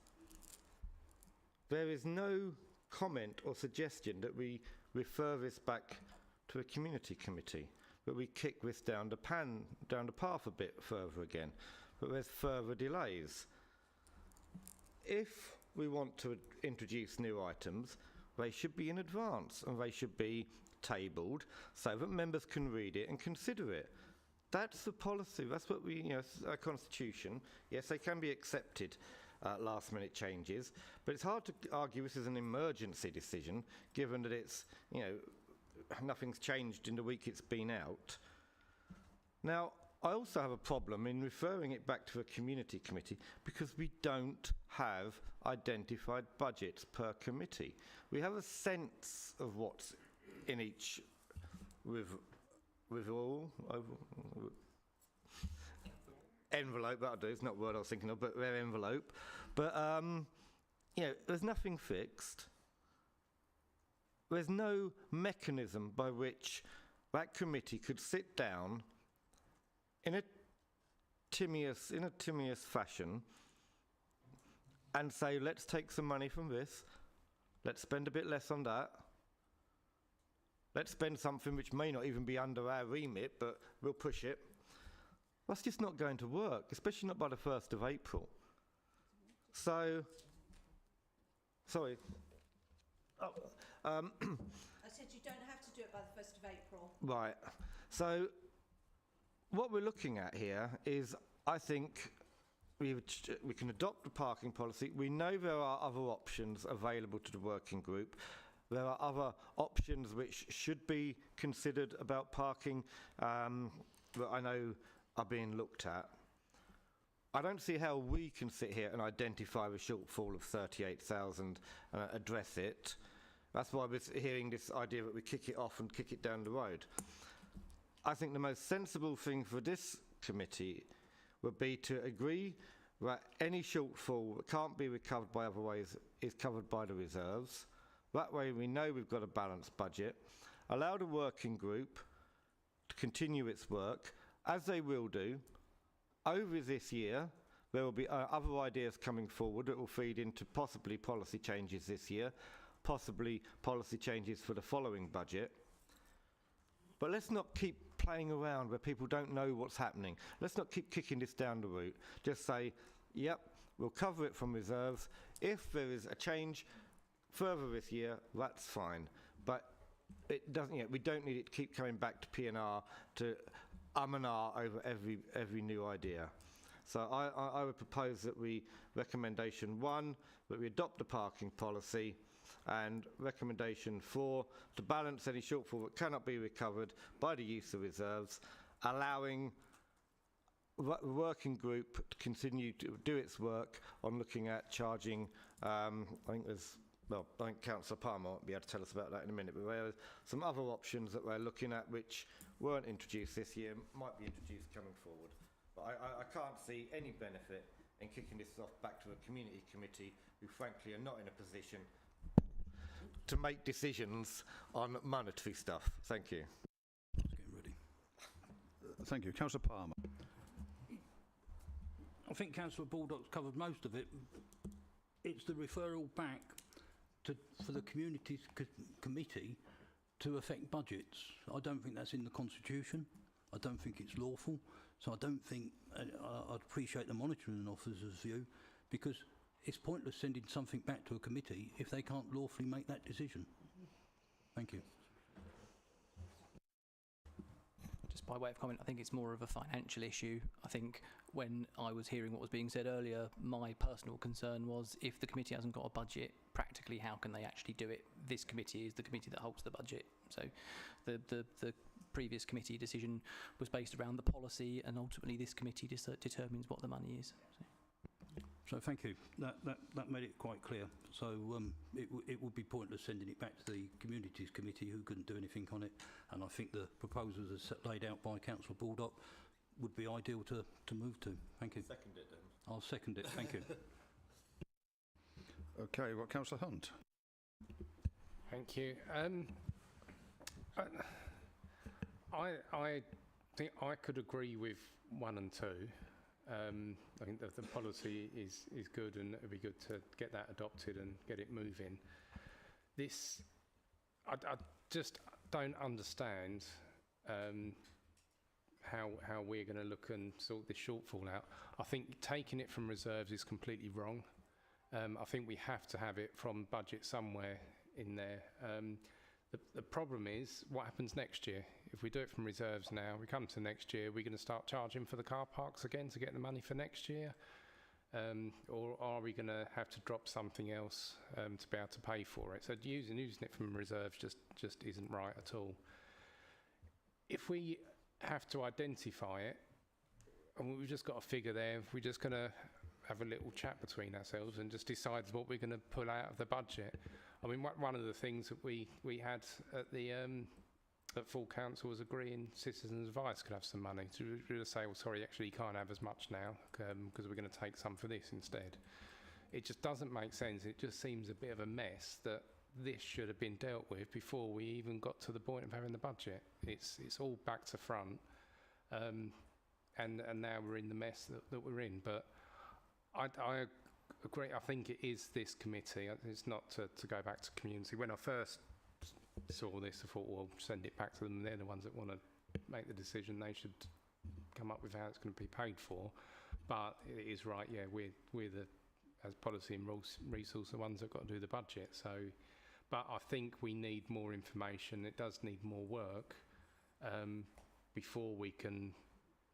There is no comment or suggestion that we refer this back to a community committee, but we kick this down the path a bit further again, but there's further delays. If we want to introduce new items, they should be in advance and they should be tabled so that members can read it and consider it. That's the policy. That's what we, our constitution. Yes, they can be accepted, last minute changes, but it's hard to argue this is an emergency decision given that it's, nothing's changed in the week it's been out. Now, I also have a problem in referring it back to a community committee because we don't have identified budgets per committee. We have a sense of what's in each envelope, that'll do, it's not the word I was thinking of, but their envelope. But, there's nothing fixed. There's no mechanism by which that committee could sit down in a timious fashion and say, let's take some money from this, let's spend a bit less on that, let's spend something which may not even be under our remit, but we'll push it. That's just not going to work, especially not by the 1st of April. So, sorry. I said you don't have to do it by the 1st of April. Right. So, what we're looking at here is, I think, we can adopt the parking policy. We know there are other options available to the working group. There are other options which should be considered about parking that I know are being looked at. I don't see how we can sit here and identify the shortfall of 38,000 and address it. That's why we're hearing this idea that we kick it off and kick it down the road. I think the most sensible thing for this committee would be to agree that any shortfall that can't be recovered by other ways is covered by the reserves. That way we know we've got a balanced budget. Allow the working group to continue its work, as they will do. Over this year, there will be other ideas coming forward that will feed into possibly policy changes this year, possibly policy changes for the following budget. But let's not keep playing around where people don't know what's happening. Let's not keep kicking this down the route. Just say, yep, we'll cover it from reserves. If there is a change further this year, that's fine. But it doesn't. We don't need it to keep coming back to P&R to and ah over every new idea. So I would propose that recommendation 1, that we adopt the parking policy, And recommendation 4, to balance any shortfall that cannot be recovered by the use of reserves, allowing the working group to continue to do its work on looking at charging, I think Councillor Palmer will be able to tell us about that in a minute, but there are some other options that we're looking at which weren't introduced this year, might be introduced coming forward. But I can't see any benefit in kicking this off back to the community committee, who frankly are not in a position to make decisions on monetary stuff. Thank you. Let's get ready. Thank you. Councillor Palmer. I think Councillor Baldock's covered most of it. It's the referral back for the community committee to affect budgets. I don't think that's in the Constitution. I don't think it's lawful. So I don't think, I'd appreciate the monitoring officer's view, because it's pointless sending something back to a committee if they can't lawfully make that decision. Thank you. Just by way of comment, I think it's more of a financial issue. I think when I was hearing what was being said earlier, my personal concern was if the committee hasn't got a budget, practically how can they actually do it? This committee is the committee that holds the budget. So the previous committee decision was based around the policy, and ultimately this committee determines what the money is. So thank you. That made it quite clear. So it would be pointless sending it back to the Communities Committee, who couldn't do anything on it. And I think the proposals as laid out by Councillor Baldock would be ideal to move to. Thank you. Second it then. I'll second it. Thank you. Okay, well, Councillor Hunt. Thank you. I think I could agree with 1 and 2. I think that the policy is good, and it would be good to get that adopted and get it moving. This, I just don't understand how we're going to look and sort this shortfall out. I think taking it from reserves is completely wrong. I think we have to have it from budget somewhere in there. The problem is what happens next year. If we do it from reserves now, we come to next year, we're going to start charging for the car parks again to get the money for next year? Or are we going to have to drop something else to be able to pay for it? So using it from reserves just isn't right at all. If we have to identify it, and we've just got a figure there, we're just going to have a little chat between ourselves and just decide what we're going to pull out of the budget. I mean, one of the things that we had at the at full council was agreeing Citizens Advice could have some money to just say, well, sorry, actually you can't have as much now because we're going to take some for this instead. It just doesn't make sense. It just seems a bit of a mess that this should have been dealt with before we even got to the point of having the budget. It's all back to front, and now we're in the mess that we're in. But I agree. I think it is this committee. It's not to go back to community. When I first saw this, I thought, well, send it back to them. They're the ones that want to make the decision. They should come up with how it's going to be paid for. But it is right. Yeah, we're the, as policy and resource, the ones that got to do the budget. So, but I think we need more information. It does need more work before we can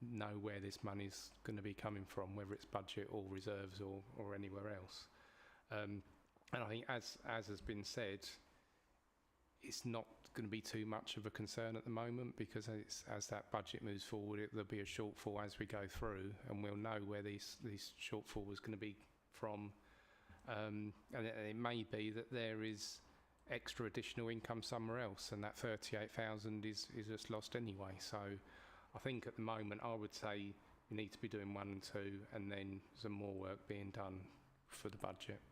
know where this money's going to be coming from, whether it's budget or reserves or anywhere else. And I think as has been said, it's not going to be too much of a concern at the moment, because as that budget moves forward, there'll be a shortfall as we go through, and we'll know where these shortfall was going to be from. And it may be that there is extra additional income somewhere else, and that 38,000 is just lost anyway. So I think at the moment I would say we need to be doing 1 and 2, and then some more work being done for the budget.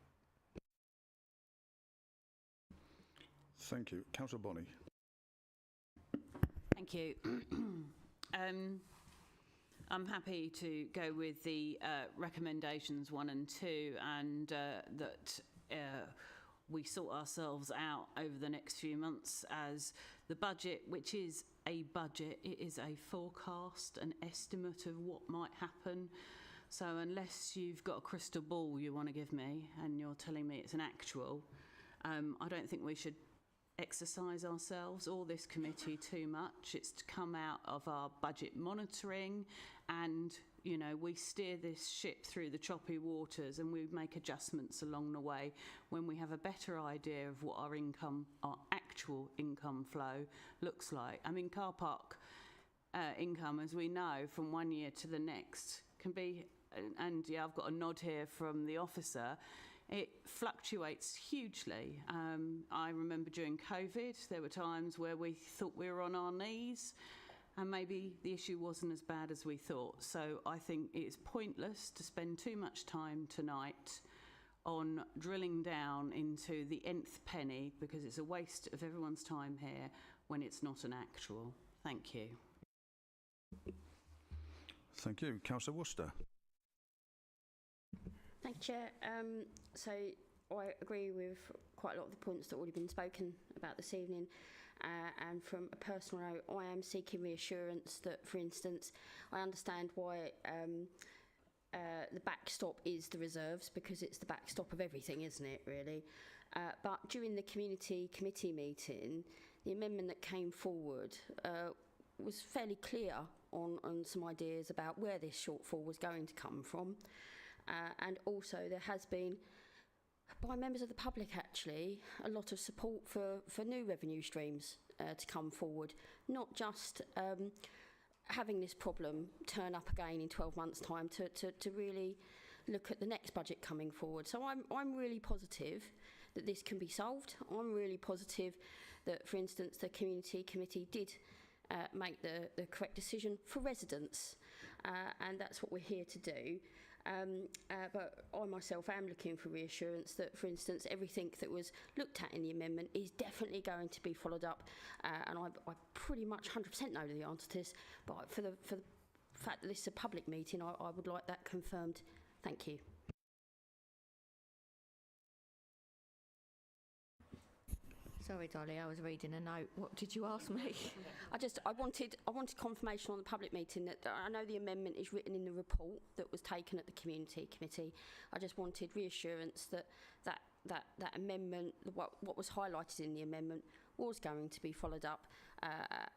Thank you. Councillor Bonney. Thank you. I'm happy to go with the recommendations 1 and 2, and that we sort ourselves out over the next few months, as the budget, which is a budget, it is a forecast, an estimate of what might happen. So unless you've got a crystal ball you want to give me and you're telling me it's an actual, I don't think we should exercise ourselves or this committee too much. It's to come out of our budget monitoring and You know, we steer this ship through the choppy waters and we make adjustments along the way when we have a better idea of what our actual income flow looks like. I mean, car park income, as we know, from one year to the next can be, and yeah, I've got a nod here from the officer, it fluctuates hugely. I remember during COVID, there were times where we thought we were on our knees and maybe the issue wasn't as bad as we thought. So I think it's pointless to spend too much time tonight on drilling down into the nth penny, because it's a waste of everyone's time here when it's not an actual. Thank you. Thank you. Councillor Worcester. Thank you, Chair. So I agree with quite a lot of the points that have already been spoken about this evening. And from a personal note, I am seeking reassurance that, for instance, I understand why the backstop is the reserves, because it's the backstop of everything, isn't it, really? But during the community committee meeting, the amendment that came forward was fairly clear on some ideas about where this shortfall was going to come from. And also there has been, by members of the public actually, a lot of support for new revenue streams to come forward, not just having this problem turn up again in 12 months' time, to really look at the next budget coming forward. So I'm really positive that this can be solved. I'm really positive that, for instance, the community committee did make the correct decision for residents, and that's what we're here to do. But I myself am looking for reassurance that, for instance, everything that was looked at in the amendment is definitely going to be followed up, and I pretty much 100% know the answer to this, but for the fact that this is a public meeting, I would like that confirmed. Thank you. Sorry, Dolly, I was reading a note. What did you ask me? I wanted confirmation on the public meeting that I know the amendment is written in the report that was taken at the community committee. I just wanted reassurance that amendment, what was highlighted in the amendment, was going to be followed up at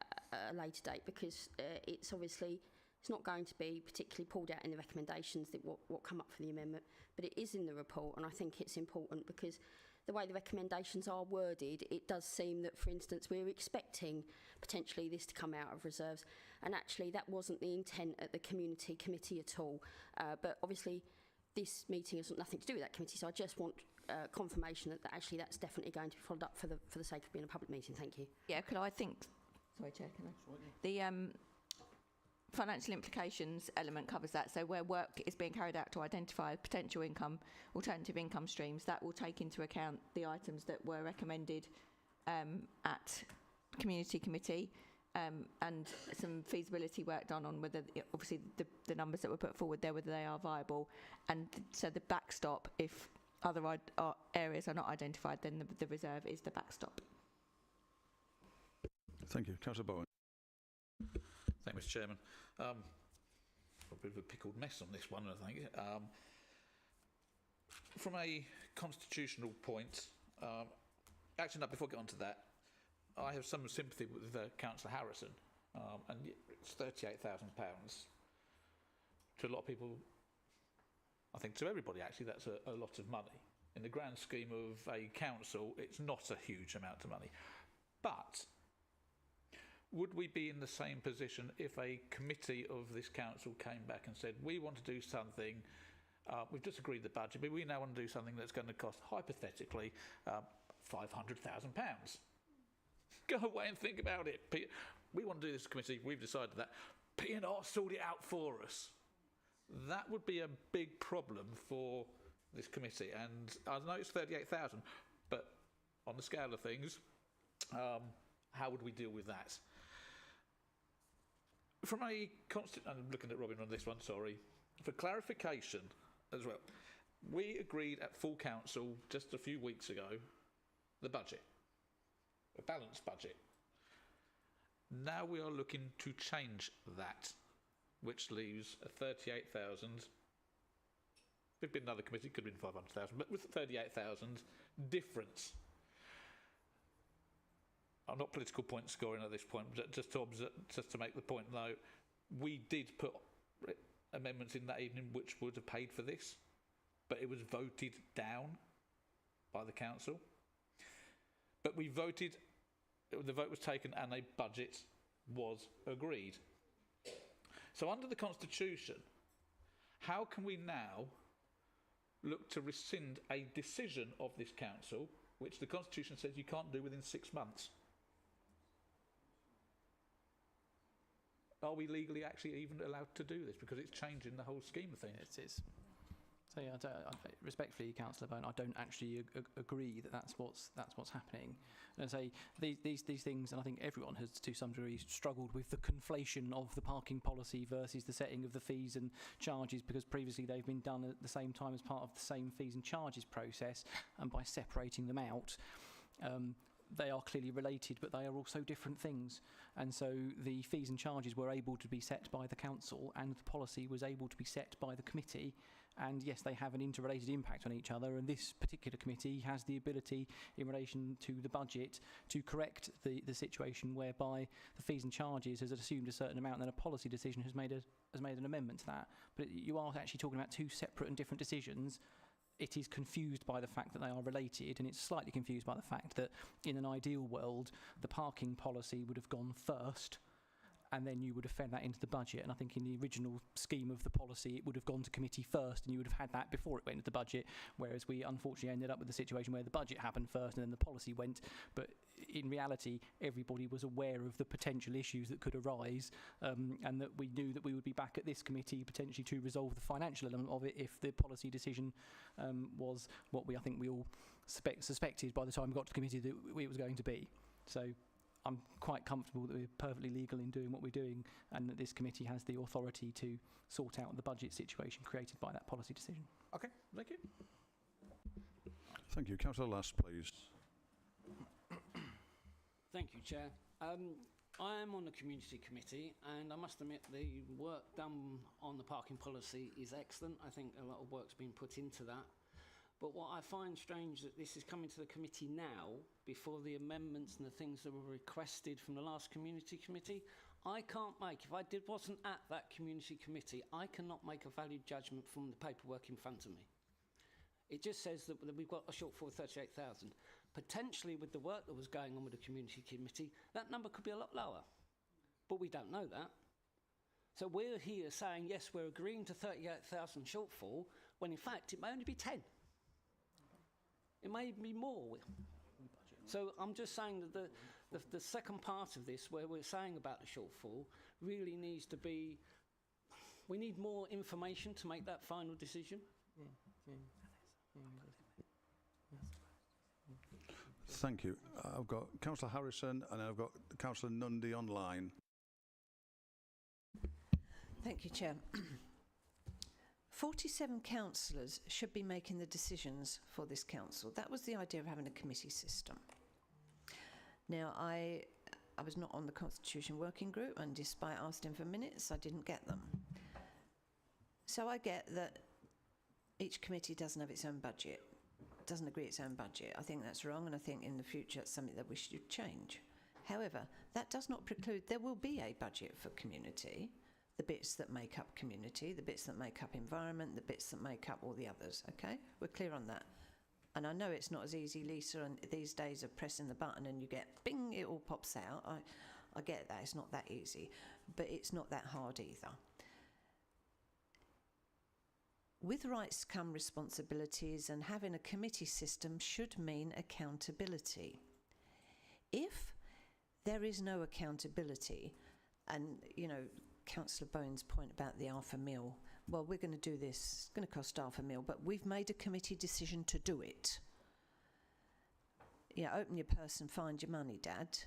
a later date, because it's obviously it's not going to be particularly pulled out in the recommendations that what come up for the amendment, but it is in the report, and I think it's important because the way the recommendations are worded, it does seem that, for instance, we're expecting potentially this to come out of reserves, and actually that wasn't the intent at the community committee at all. But obviously this meeting has nothing to do with that committee, so I just want confirmation that actually that's definitely going to be followed up for the sake of being a public meeting. Thank you. Yeah, could I think... Sorry, Chair, can I? The financial implications element covers that. So where work is being carried out to identify potential alternative income streams, that will take into account the items that were recommended at community committee, and some feasibility work done on whether, obviously, the numbers that were put forward there, whether they are viable. And so the backstop, if other areas are not identified, then the reserve is the backstop. Thank you. Councillor Bowen. Thank you, Mr. Chairman. A bit of a pickled mess on this one, I think. From a constitutional point, actually, no, before I get on to that, I have some sympathy with Councillor Harrison, and it's £38,000. To a lot of people, I think to everybody actually, that's a lot of money. In the grand scheme of a council, it's not a huge amount of money. But would we be in the same position if a committee of this council came back and said, we want to do something, we've just agreed the budget, but we now want to do something that's going to cost, hypothetically, £500,000. Go away and think about it. We want to do this committee, we've decided that. P&R sort it out for us. That would be a big problem for this committee. And I know it's 38,000, but on the scale of things, how would we deal with that? From a I'm looking at Robin on this one, sorry. For clarification as well, we agreed at full council just a few weeks ago the budget, a balanced budget. Now we are looking to change that, which leaves a 38,000. If it'd been another committee, it could have been 500,000, but with 38,000 difference. I'm not political point scoring at this point, but just to make the point, though, we did put amendments in that evening which would have paid for this, but it was voted down by the council. But we voted, the vote was taken and a budget was agreed. So under the Constitution, how can we now look to rescind a decision of this council, which the Constitution says you can't do within 6 months? Are we legally actually even allowed to do this? Because it's changing the whole scheme of things. It's so yeah, respectfully, Councillor Bone, I don't actually agree that that's what's happening. And I say these things, and I think everyone has to some degree struggled with the conflation of the parking policy versus the setting of the fees and charges, because previously they've been done at the same time as part of the same fees and charges process, and by separating them out, they are clearly related, but they are also different things. And so the fees and charges were able to be set by the council, and the policy was able to be set by the committee. And yes, they have an interrelated impact on each other, and this particular committee has the ability in relation to the budget to correct the situation whereby the fees and charges has assumed a certain amount, and then a policy decision has made an amendment to that. But you are actually talking about two separate and different decisions. It is confused by the fact that they are related, and it's slightly confused by the fact that in an ideal world, the parking policy would have gone first, and then you would have fed that into the budget. And I think in the original scheme of the policy, it would have gone to committee first, and you would have had that before it went into the budget, whereas we unfortunately ended up with the situation where the budget happened first and then the policy went. But in reality, everybody was aware of the potential issues that could arise, and that we knew that we would be back at this committee potentially to resolve the financial element of it if the policy decision was what I think we all suspected by the time we got to committee that it was going to be. So I'm quite comfortable that we're perfectly legal in doing what we're doing, and that this committee has the authority to sort out the budget situation created by that policy decision. Okay, thank you. Thank you. Councillor Last, please. Thank you, Chair. I am on the community committee, and I must admit the work done on the parking policy is excellent. I think a lot of work's been put into that. But what I find strange that this is coming to the committee now, before the amendments and the things that were requested from the last community committee. I can't make, if I wasn't at that community committee, I cannot make a valid judgment from the paperwork in front of me. It just says that we've got a shortfall of 38,000. Potentially, with the work that was going on with the community committee, that number could be a lot lower. But we don't know that. So we're here saying, yes, we're agreeing to 38,000 shortfall, when in fact it may only be 10. It may be more. So I'm just saying that the second part of this, where we're saying about the shortfall, really needs to be, we need more information to make that final decision. Thank you. I've got Councillor Harrison, and I've got Councillor Nundy online. Thank you, Chair. 47 councillors should be making the decisions for this council. That was the idea of having a committee system. Now, I was not on the Constitution Working Group, and despite asking for minutes, I didn't get them. So I get that each committee doesn't have its own budget, doesn't agree its own budget. I think that's wrong, and I think in the future it's something that we should change. However, that does not preclude there will be a budget for community, the bits that make up community, the bits that make up environment, the bits that make up all the others, okay? We're clear on that. And I know it's not as easy, Lisa, and these days of pressing the button and you get, bing, it all pops out. I get that, it's not that easy, but it's not that hard either. With rights come responsibilities, and having a committee system should mean accountability. If there is no accountability, and, you know, Councillor Bowen's point about the £500,000, well, we're going to do this, it's going to cost £500,000, but we've made a committee decision to do it. Yeah, open your purse and find your money, Dad.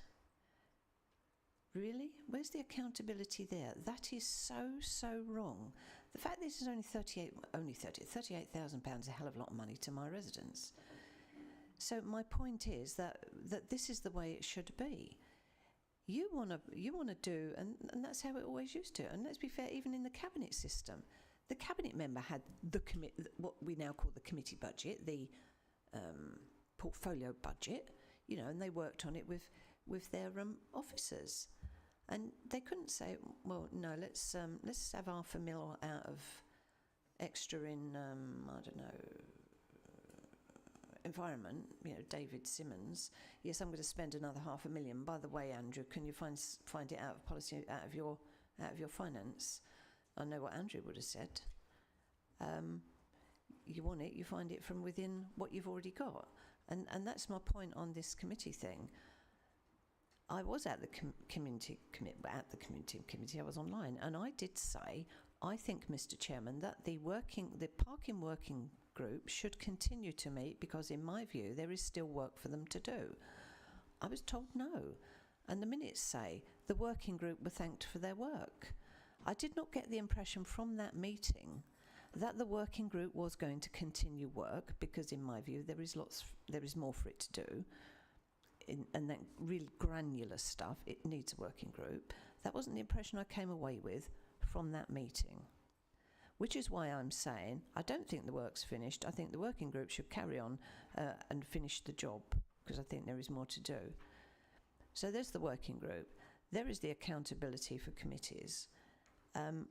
Really? Where's the accountability there? That is so wrong. The fact that this is only £38,000 is a hell of a lot of money to my residents. So my point is that this is the way it should be. You want to do, and that's how it always used to. And let's be fair, even in the cabinet system, the cabinet member had what we now call the committee budget, the portfolio budget, you know, and they worked on it with their officers. And they couldn't say, well, no, let's have $500,000 out of extra in, I don't know, environment, you know, David Simmons. Yes, I'm going to spend another $500,000. By the way, Andrew, can you find it out of policy, out of your finance? I know what Andrew would have said. You want it, you find it from within what you've already got. And that's my point on this committee thing. I was at the community committee, I was online, and I did say, I think, Mr. Chairman, that the parking working group should continue to meet because, in my view, there is still work for them to do. I was told no, and the minutes say the working group were thanked for their work. I did not get the impression from that meeting that the working group was going to continue work because, in my view, there is more for it to do. And that real granular stuff, it needs a working group. That wasn't the impression I came away with from that meeting. Which is why I'm saying I don't think the work's finished. I think the working group should carry on and finish the job because I think there is more to do. So there's the working group. There is the accountability for committees. And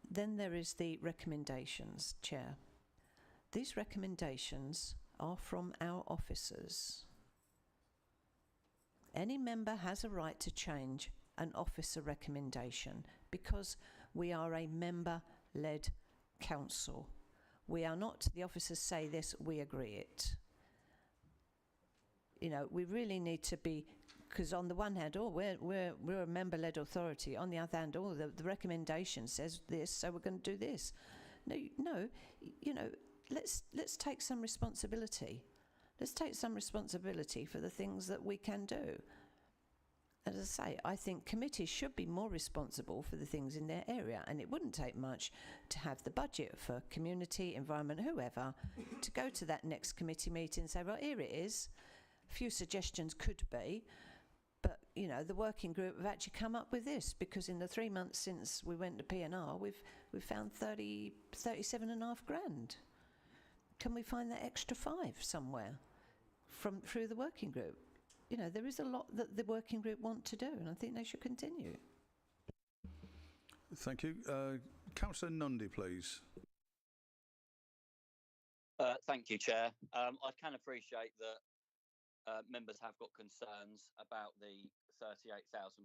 then there is the recommendations, Chair. These recommendations are from our officers. Any member has a right to change an officer recommendation because we are a member-led council. We are not, the officers say this, we agree it. You know, we really need to be, because on the one hand, we're a member-led authority. On the other hand, the recommendation says this, so we're going to do this. No, you know, let's take some responsibility. Let's take some responsibility for the things that we can do. As I say, I think committees should be more responsible for the things in their area, and it wouldn't take much to have the budget for community, environment, whoever, to go to that next committee meeting and say, well, here it is. A few suggestions could be, but, you know, the working group have actually come up with this, because in the 3 months since we went to P&R, we've found 37.5 grand. Can we find that extra 5 somewhere through the working group? You know, there is a lot that the working group want to do, and I think they should continue. Thank you. Councillor Nundy, please. Thank you, Chair. I can appreciate that members have got concerns about the £38,000.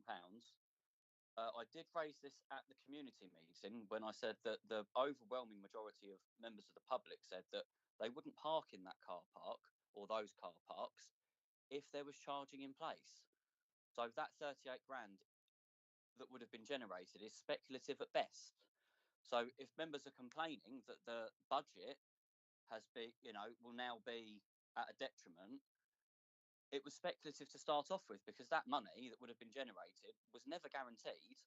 I did raise this at the community meeting when I said that the overwhelming majority of members of the public said that they wouldn't park in that car park or those car parks if there was charging in place. So that 38 grand that would have been generated is speculative at best. So if members are complaining that the budget has been, you know, will now be at a detriment, it was speculative to start off with, because that money that would have been generated was never guaranteed.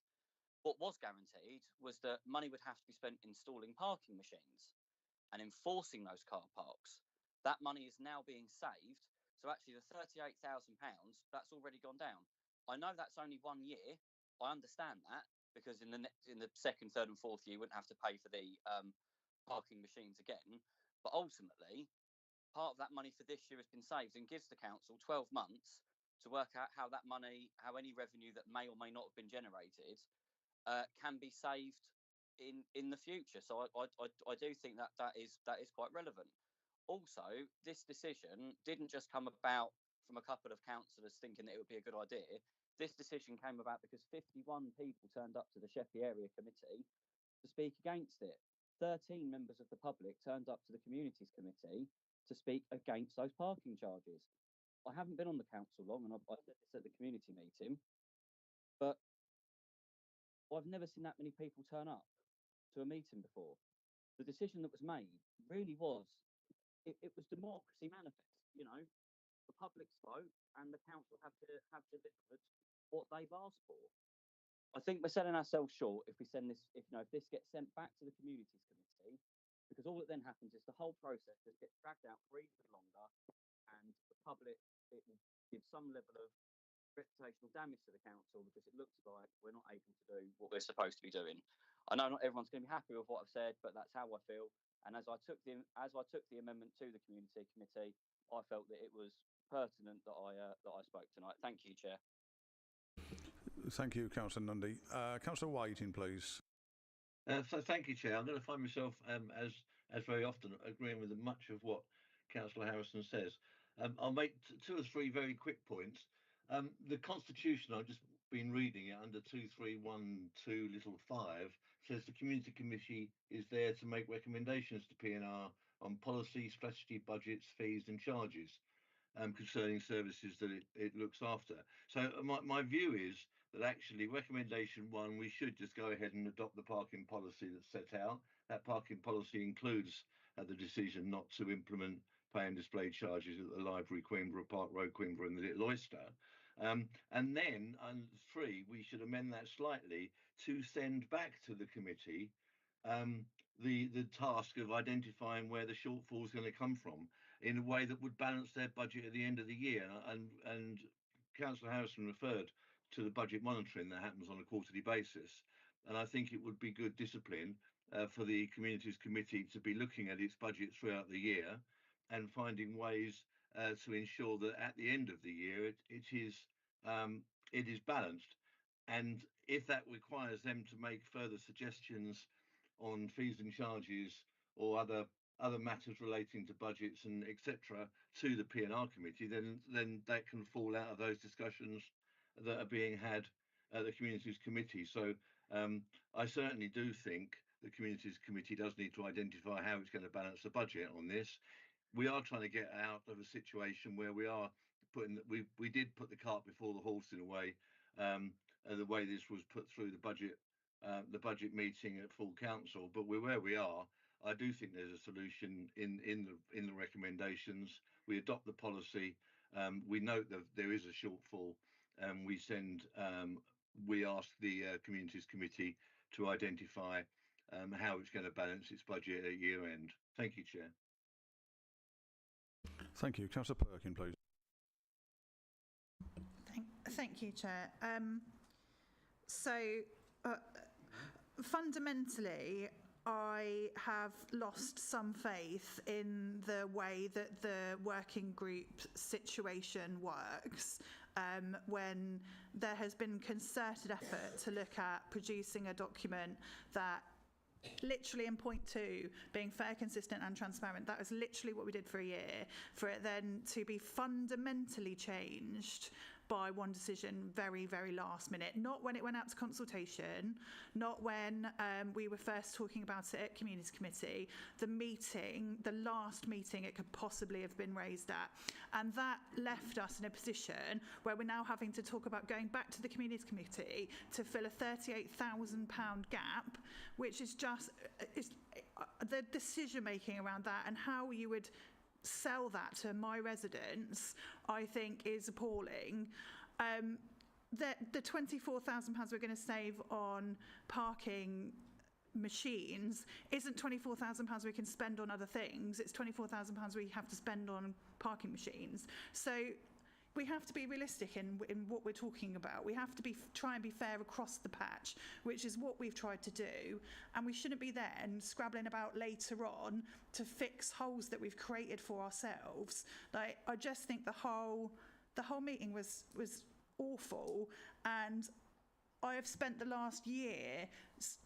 What was guaranteed was that money would have to be spent installing parking machines and enforcing those car parks. That money is now being saved. So actually the £38,000, that's already gone down. I know that's only 1 year. I understand that, because in the second, third and fourth year you wouldn't have to pay for the parking machines again. But ultimately, part of that money for this year has been saved and gives the council 12 months to work out how that money, how any revenue that may or may not have been generated can be saved in the future. So I do think that is quite relevant. Also, this decision didn't just come about from a couple of councillors thinking that it would be a good idea. This decision came about because 51 people turned up to the Sheppey Area Committee to speak against it. 13 members of the public turned up to the Communities Committee to speak against those parking charges. I haven't been on the council long, and I said this at the community meeting, but I've never seen that many people turn up to a meeting before. The decision that was made really was, it was democracy manifest. You know, the public's vote and the council have delivered what they've asked for. I think we're selling ourselves short if we send this, if this gets sent back to the Communities Committee, because all that then happens is the whole process just gets dragged out for even longer, and the public, it will give some level of reputational damage to the council, because it looks like we're not able to do what we're supposed to be doing. I know not everyone's going to be happy with what I've said, but that's how I feel. And as I took the amendment to the Community Committee, I felt that it was pertinent that I spoke tonight. Thank you, Chair. Thank you, Councillor Nundy. Councillor Whiting, please. Thank you, Chair. I'm going to find myself, as very often, agreeing with much of what Councillor Harrison says. I'll make two or three very quick points. The Constitution, I've just been reading it under 2312(5) says the Community Committee is there to make recommendations to PNR on policy, strategy, budgets, fees and charges concerning services that it looks after. So my view is that actually recommendation 1, we should just go ahead and adopt the parking policy that's set out. That parking policy includes the decision not to implement pay and display charges at the Library, Queenborough, Park Road, Queenborough and the Little Oyster. And then, 3, we should amend that slightly to send back to the committee the task of identifying where the shortfall is going to come from in a way that would balance their budget at the end of the year. And Councillor Harrison referred to the budget monitoring that happens on a quarterly basis. And I think it would be good discipline for the Communities Committee to be looking at its budget throughout the year and finding ways to ensure that at the end of the year it is balanced. And if that requires them to make further suggestions on fees and charges or other matters relating to budgets and etc. to the P&R committee, then that can fall out of those discussions that are being had at the Communities Committee. So I certainly do think the Communities Committee does need to identify how it's going to balance the budget on this. We are trying to get out of a situation where we are putting we did put the cart before the horse in a way, the way this was put through the budget meeting at full council. But we're where we are. I do think there's a solution in the recommendations. We adopt the policy. We note that there is a shortfall, and we ask the Communities Committee to identify how it's going to balance its budget at year end. Thank you, Chair. Thank you. Councillor Perkin, please. Thank you, Chair. Fundamentally, I have lost some faith in the way that the working group situation works when there has been concerted effort to look at producing a document that literally in point 2 being fair, consistent and transparent. That was literally what we did for a year, for it then to be fundamentally changed by one decision very, very last minute. Not when it went out to consultation, not when we were first talking about it at Communities Committee, the last meeting it could possibly have been raised at. And that left us in a position where we're now having to talk about going back to the Communities Committee to fill a £38,000 gap, which is just the decision making around that and how you would sell that to my residents, I think is appalling. The £24,000 we're going to save on parking machines isn't £24,000 we can spend on other things. It's £24,000 we have to spend on parking machines. So we have to be realistic in what we're talking about. We have to try and be fair across the patch, which is what we've tried to do. And we shouldn't be then scrabbling about later on to fix holes that we've created for ourselves. Like, I just think the whole meeting was awful, and I have spent the last year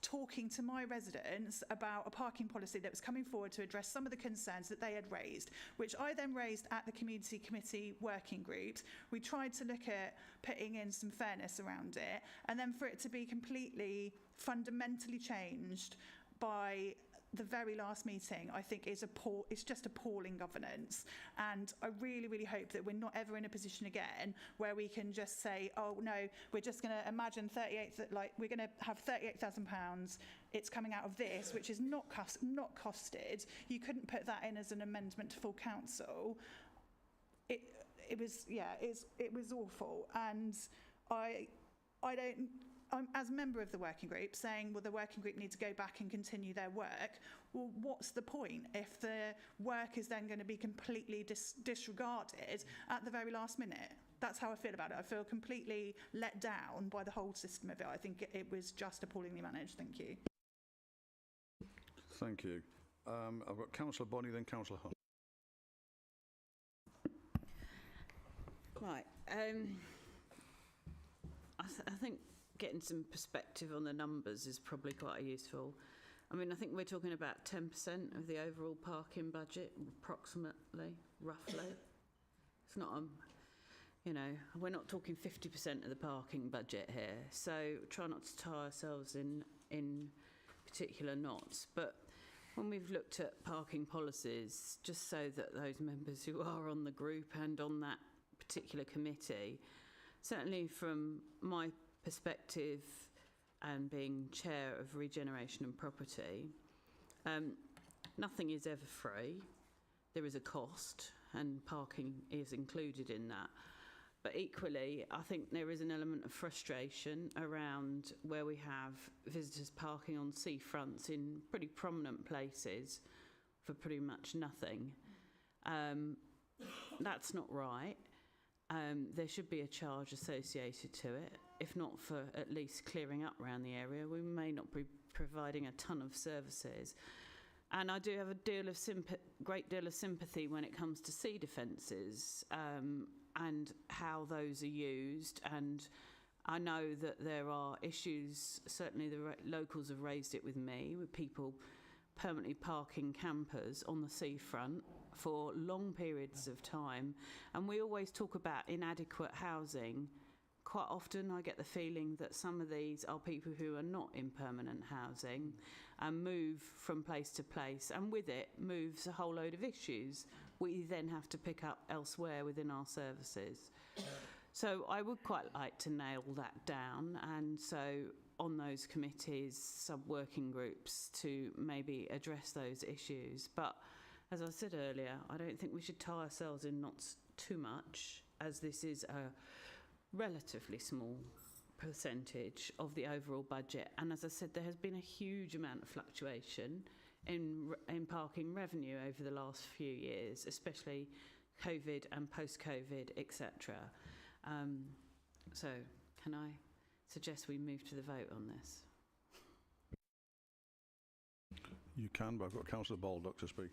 talking to my residents about a parking policy that was coming forward to address some of the concerns that they had raised, which I then raised at the Community Committee working groups. We tried to look at putting in some fairness around it, and then for it to be completely fundamentally changed by the very last meeting, I think it's just appalling governance. And I really, really hope that we're not ever in a position again where we can just say, oh no, we're just going to imagine we're going to have £38,000. It's coming out of this, which is not costed. You couldn't put that in as an amendment to full council. It was awful, and I'm, as a member of the working group, saying, well, the working group need to go back and continue their work. Well, what's the point if the work is then going to be completely disregarded at the very last minute? That's how I feel about it. I feel completely let down by the whole system of it. I think it was just appallingly managed. Thank you. Thank you. I've got Councillor Bonney, then Councillor Hunt. Right. I I think getting some perspective on the numbers is probably quite useful. I mean, I think we're talking about 10% of the overall parking budget, approximately, roughly. It's not, you know, we're not talking 50% of the parking budget here. So try not to tie ourselves in particular knots. But when we've looked at parking policies, just so that those members who are on the group and on that particular committee, certainly from my perspective and being chair of regeneration and property, nothing is ever free. There is a cost, and parking is included in that. But equally, I think there is an element of frustration around where we have visitors parking on seafronts in pretty prominent places for pretty much nothing. That's not right. There should be a charge associated to it, if not for at least clearing up around the area. We may not be providing a ton of services. And I do have a great deal of sympathy when it comes to sea defences and how those are used. And I know that there are issues, certainly the locals have raised it with me, with people permanently parking campers on the seafront for long periods of time. And we always talk about inadequate housing. Quite often I get the feeling that some of these are people who are not in permanent housing and move from place to place, and with it moves a whole load of issues we then have to pick up elsewhere within our services. So I would quite like to nail that down, and so on those committees, sub-working groups, to maybe address those issues. But as I said earlier, I don't think we should tie ourselves in knots too much, as this is a relatively small percentage of the overall budget. And as I said, there has been a huge amount of fluctuation in parking revenue over the last few years, especially COVID and post-COVID, etc. So can I suggest we move to the vote on this? You can, but I've got Councillor Baldock to speak.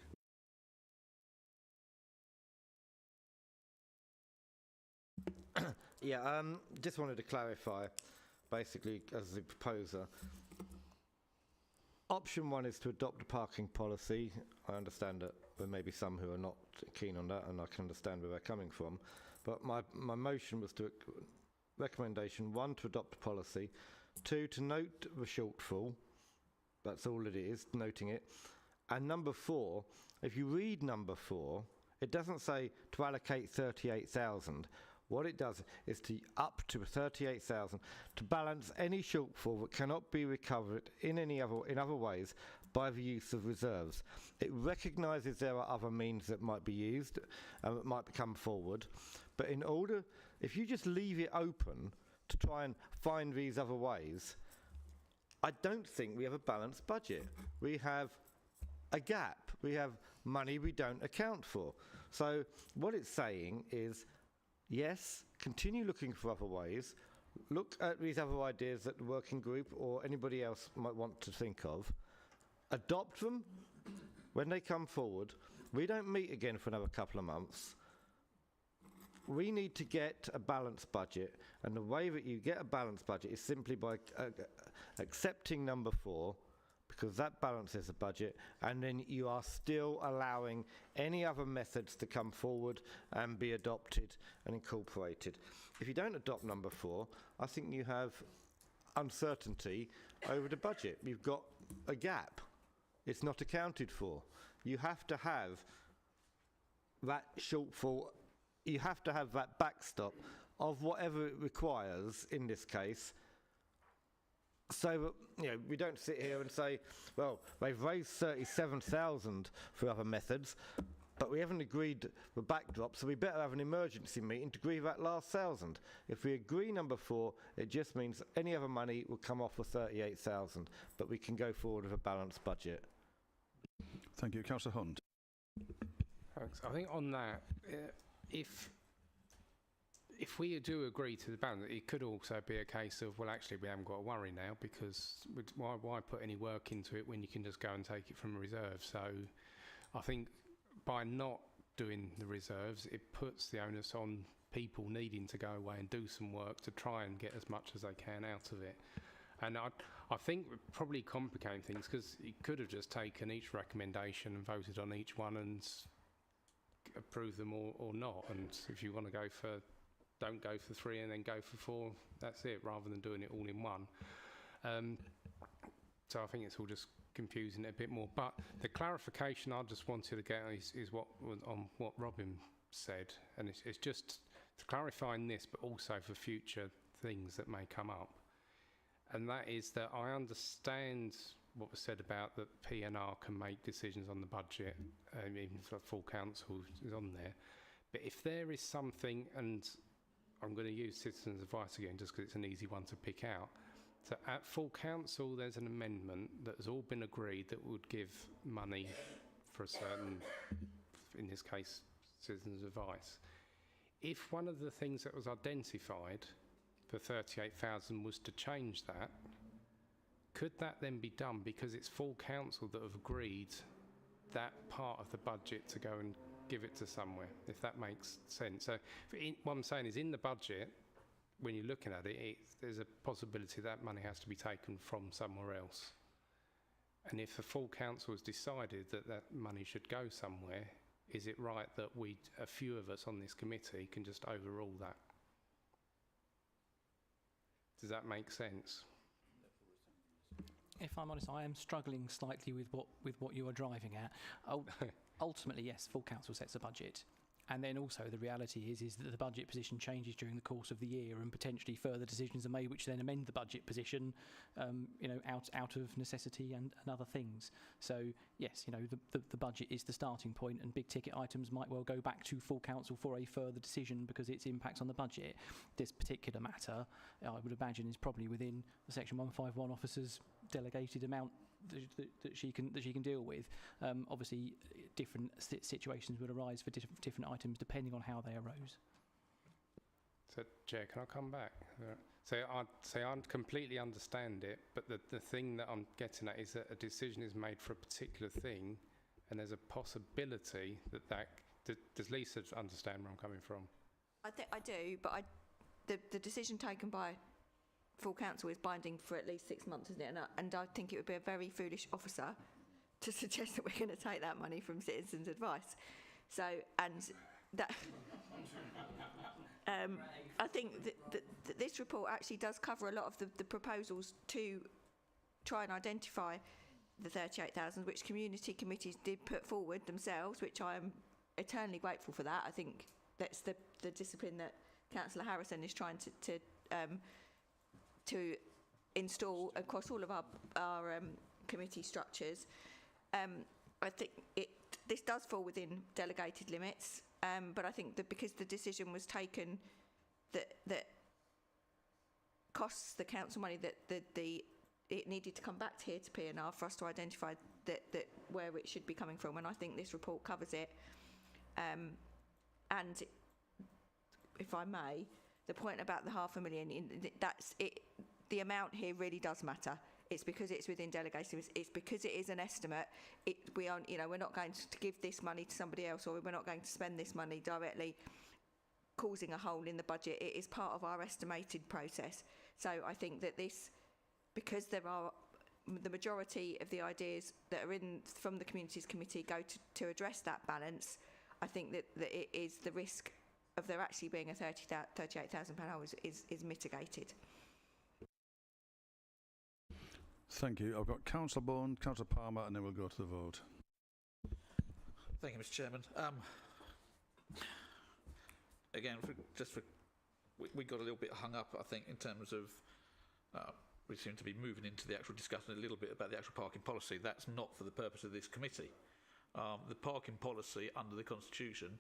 Yeah, just wanted to clarify, basically, as the proposer. Option one is to adopt a parking policy. I understand that there may be some who are not keen on that, and I can understand where they're coming from. But my motion was to recommendation one, to adopt a policy, two, to note the shortfall. That's all it is, noting it. And number four, if you read number four, it doesn't say to allocate 38,000. What it does is to up to 38,000 to balance any shortfall that cannot be recovered in other ways by the use of reserves. It recognises there are other means that might be used and that might come forward, but if you just leave it open to try and find these other ways, I don't think we have a balanced budget. We have a gap. We have money we don't account for. So what it's saying is, yes, continue looking for other ways. Look at these other ideas that the working group or anybody else might want to think of. Adopt them when they come forward. We don't meet again for another couple of months. We need to get a balanced budget, and the way that you get a balanced budget is simply by accepting number four, because that balances the budget, and then you are still allowing any other methods to come forward and be adopted and incorporated. If you don't adopt number four, I think you have uncertainty over the budget. You've got a gap. It's not accounted for. You have to have that shortfall. You have to have that backstop of whatever it requires in this case, so that we don't sit here and say, well, they've raised 37,000 for other methods, but we haven't agreed the backdrop, so we better have an emergency meeting to agree that last 1,000. If we agree number four, it just means any other money will come off for 38,000, but we can go forward with a balanced budget. Thank you. Councillor Hunt. Thanks. I think on that, if we do agree to the balance, it could also be a case of, well, actually, we haven't got to worry now, because why put any work into it when you can just go and take it from reserve? So I think by not doing the reserves, it puts the onus on people needing to go away and do some work to try and get as much as they can out of it. And I think we're probably complicating things, because you could have just taken each recommendation and voted on each one and approve them or not. And if you want to go for, don't go for 3 and then go for 4, that's it, rather than doing it all in one. So I think it's all just confusing it a bit more. But the clarification I just wanted to get is what on what Robin said, and it's just to clarifying this, but also for future things that may come up. And that is that I understand what was said about that PNR can make decisions on the budget, even if the full council is on there. But if there is something, and I'm going to use citizens' advice again just because it's an easy one to pick out. So at full council, there's an amendment that has all been agreed that would give money for a certain, in this case, citizens' advice. If one of the things that was identified for 38,000 was to change that, could that then be done because it's full council that have agreed that part of the budget to go and give it to somewhere, if that makes sense? So what I'm saying is, in the budget, when you're looking at it, there's a possibility that money has to be taken from somewhere else. And if the full council has decided that that money should go somewhere, is it right that a few of us on this committee can just overrule that? Does that make sense? If I'm honest, I am struggling slightly with what you are driving at. Ultimately, yes, full council sets a budget. And then also the reality is that the budget position changes during the course of the year, and potentially further decisions are made which then amend the budget position, out of necessity and other things. So yes, the budget is the starting point, and big ticket items might well go back to full council for a further decision because its impacts on the budget. This particular matter, I would imagine, is probably within the Section 151 officer's delegated amount that she can deal with. Obviously, different situations will arise for different items depending on how they arose. So, Chair, can I come back? So I completely understand it, but the thing that I'm getting at is that a decision is made for a particular thing, and there's a possibility that does Lisa understand where I'm coming from? I do, but the decision taken by full council is binding for at least 6 months, isn't it? And I think it would be a very foolish officer to suggest that we're going to take that money from citizens' advice. So, and that I think that this report actually does cover a lot of the proposals to try and identify the 38,000, which community committees did put forward themselves, which I am eternally grateful for that. I think that's the discipline that Councillor Harrison is trying to install across all of our committee structures. I think this does fall within delegated limits, but I think that because the decision was taken that costs the council money, that it needed to come back here to PNR for us to identify that where it should be coming from, and I think this report covers it. And if I may, the point about the £500,000, that's it. The amount here really does matter. It's because it's within delegated. It's because it is an estimate. We're not going to give this money to somebody else, or we're not going to spend this money directly, causing a hole in the budget. It is part of our estimated process. So I think that this, because there are the majority of the ideas that are in from the Communities Committee go to address that balance, I think that it is the risk of there actually being a £38,000 hole is mitigated. Thank you. I've got Councillor Bourne, Councillor Palmer, and then we'll go to the vote. Thank you, Mr. Chairman. Again, we got a little bit hung up, I think, in terms of we seem to be moving into the actual discussion a little bit about the actual parking policy. That's not for the purpose of this committee. The parking policy under the Constitution,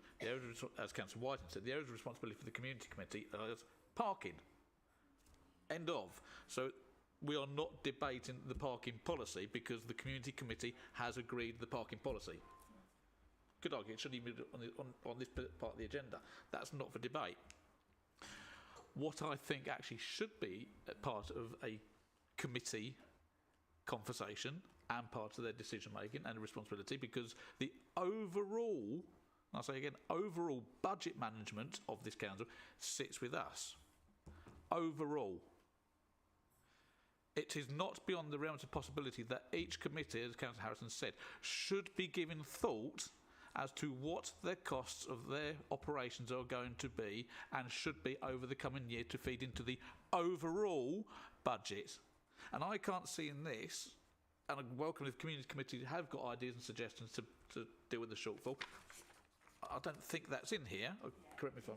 as Councillor Whiten said, the area of responsibility for the Community Committee is parking. End of. So we are not debating the parking policy because the Community Committee has agreed the parking policy. Could argue it shouldn't even be on this part of the agenda. That's not for debate. What I think actually should be a part of a committee conversation and part of their decision making and responsibility, because the overall and I say again, overall budget management of this council sits with us. Overall. It is not beyond the realms of possibility that each committee, as Councillor Harrison said, should be given thought as to what the costs of their operations are going to be and should be over the coming year to feed into the overall budget. And I can't see in this, and I welcome if the Community Committee have got ideas and suggestions to deal with the shortfall. I don't think that's in here. Correct me if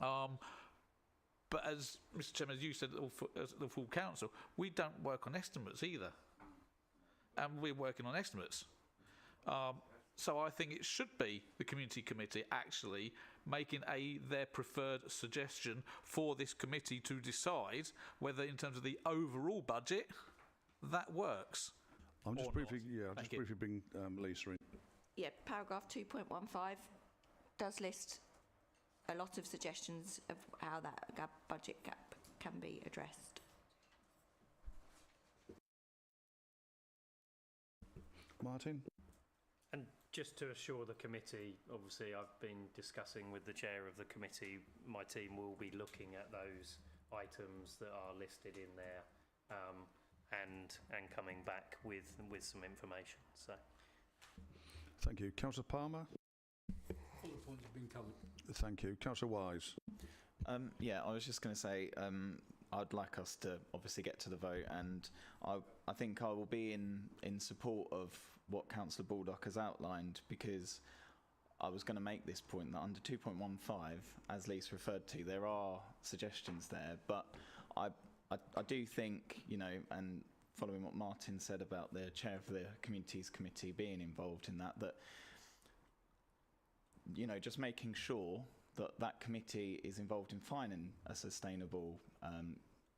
I'm... But as Mr Chairman, as you said, as the full council, we don't work on estimates either. And we're working on estimates. So I think it should be the Community Committee actually making their preferred suggestion for this committee to decide whether in terms of the overall budget that works. I'm just briefly, briefly bring Lisa in. Yeah, paragraph 2.15 does list a lot of suggestions of how that budget gap can be addressed. Martin? And just to assure the committee, obviously I've been discussing with the chair of the committee, my team will be looking at those items that are listed in there and coming back with some information. So, thank you. Councillor Palmer? All the points have been covered. Thank you. Councillor Wise? Yeah, I was just going to say I'd like us to obviously get to the vote, and I think I will be in support of what Councillor Baldock has outlined, because I was going to make this point that under 2.15, as Lisa referred to, there are suggestions there, but I do think, you know, and following what Martin said about the chair of the Communities Committee being involved in that, you know, just making sure that that committee is involved in finding a sustainable,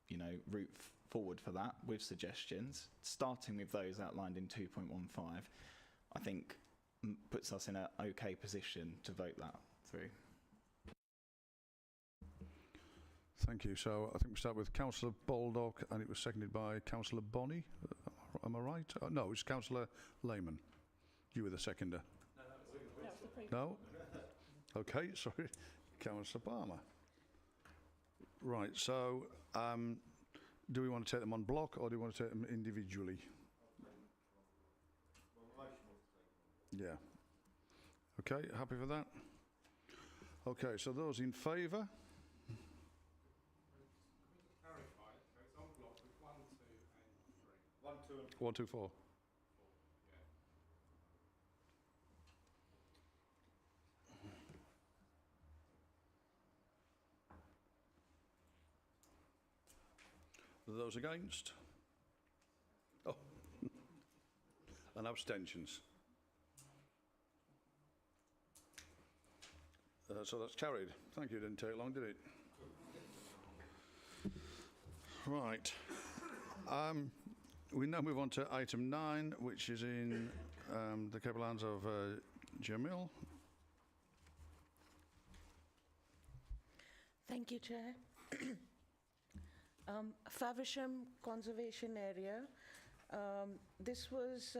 you know, route forward for that with suggestions, starting with those outlined in 2.15, I think puts us in an okay position to vote that through. Thank you. So I think we start with Councillor Baldock, and it was seconded by Councillor Bonney. Am I right? No, it's Councillor Lehman. You were the seconder. No? Okay, sorry. Councillor Palmer. Right, so do we want to take them on block, or do we want to take them individually? Yeah. Okay, happy for that? Okay, so those in favour? One, two, four. Those against? Oh. And abstentions? So that's carried. Thank you. Didn't take long, did it? Right. We now move on to item 9, which is in the capable hands of Jamil. Thank you, Chair. Faversham Conservation Area. This was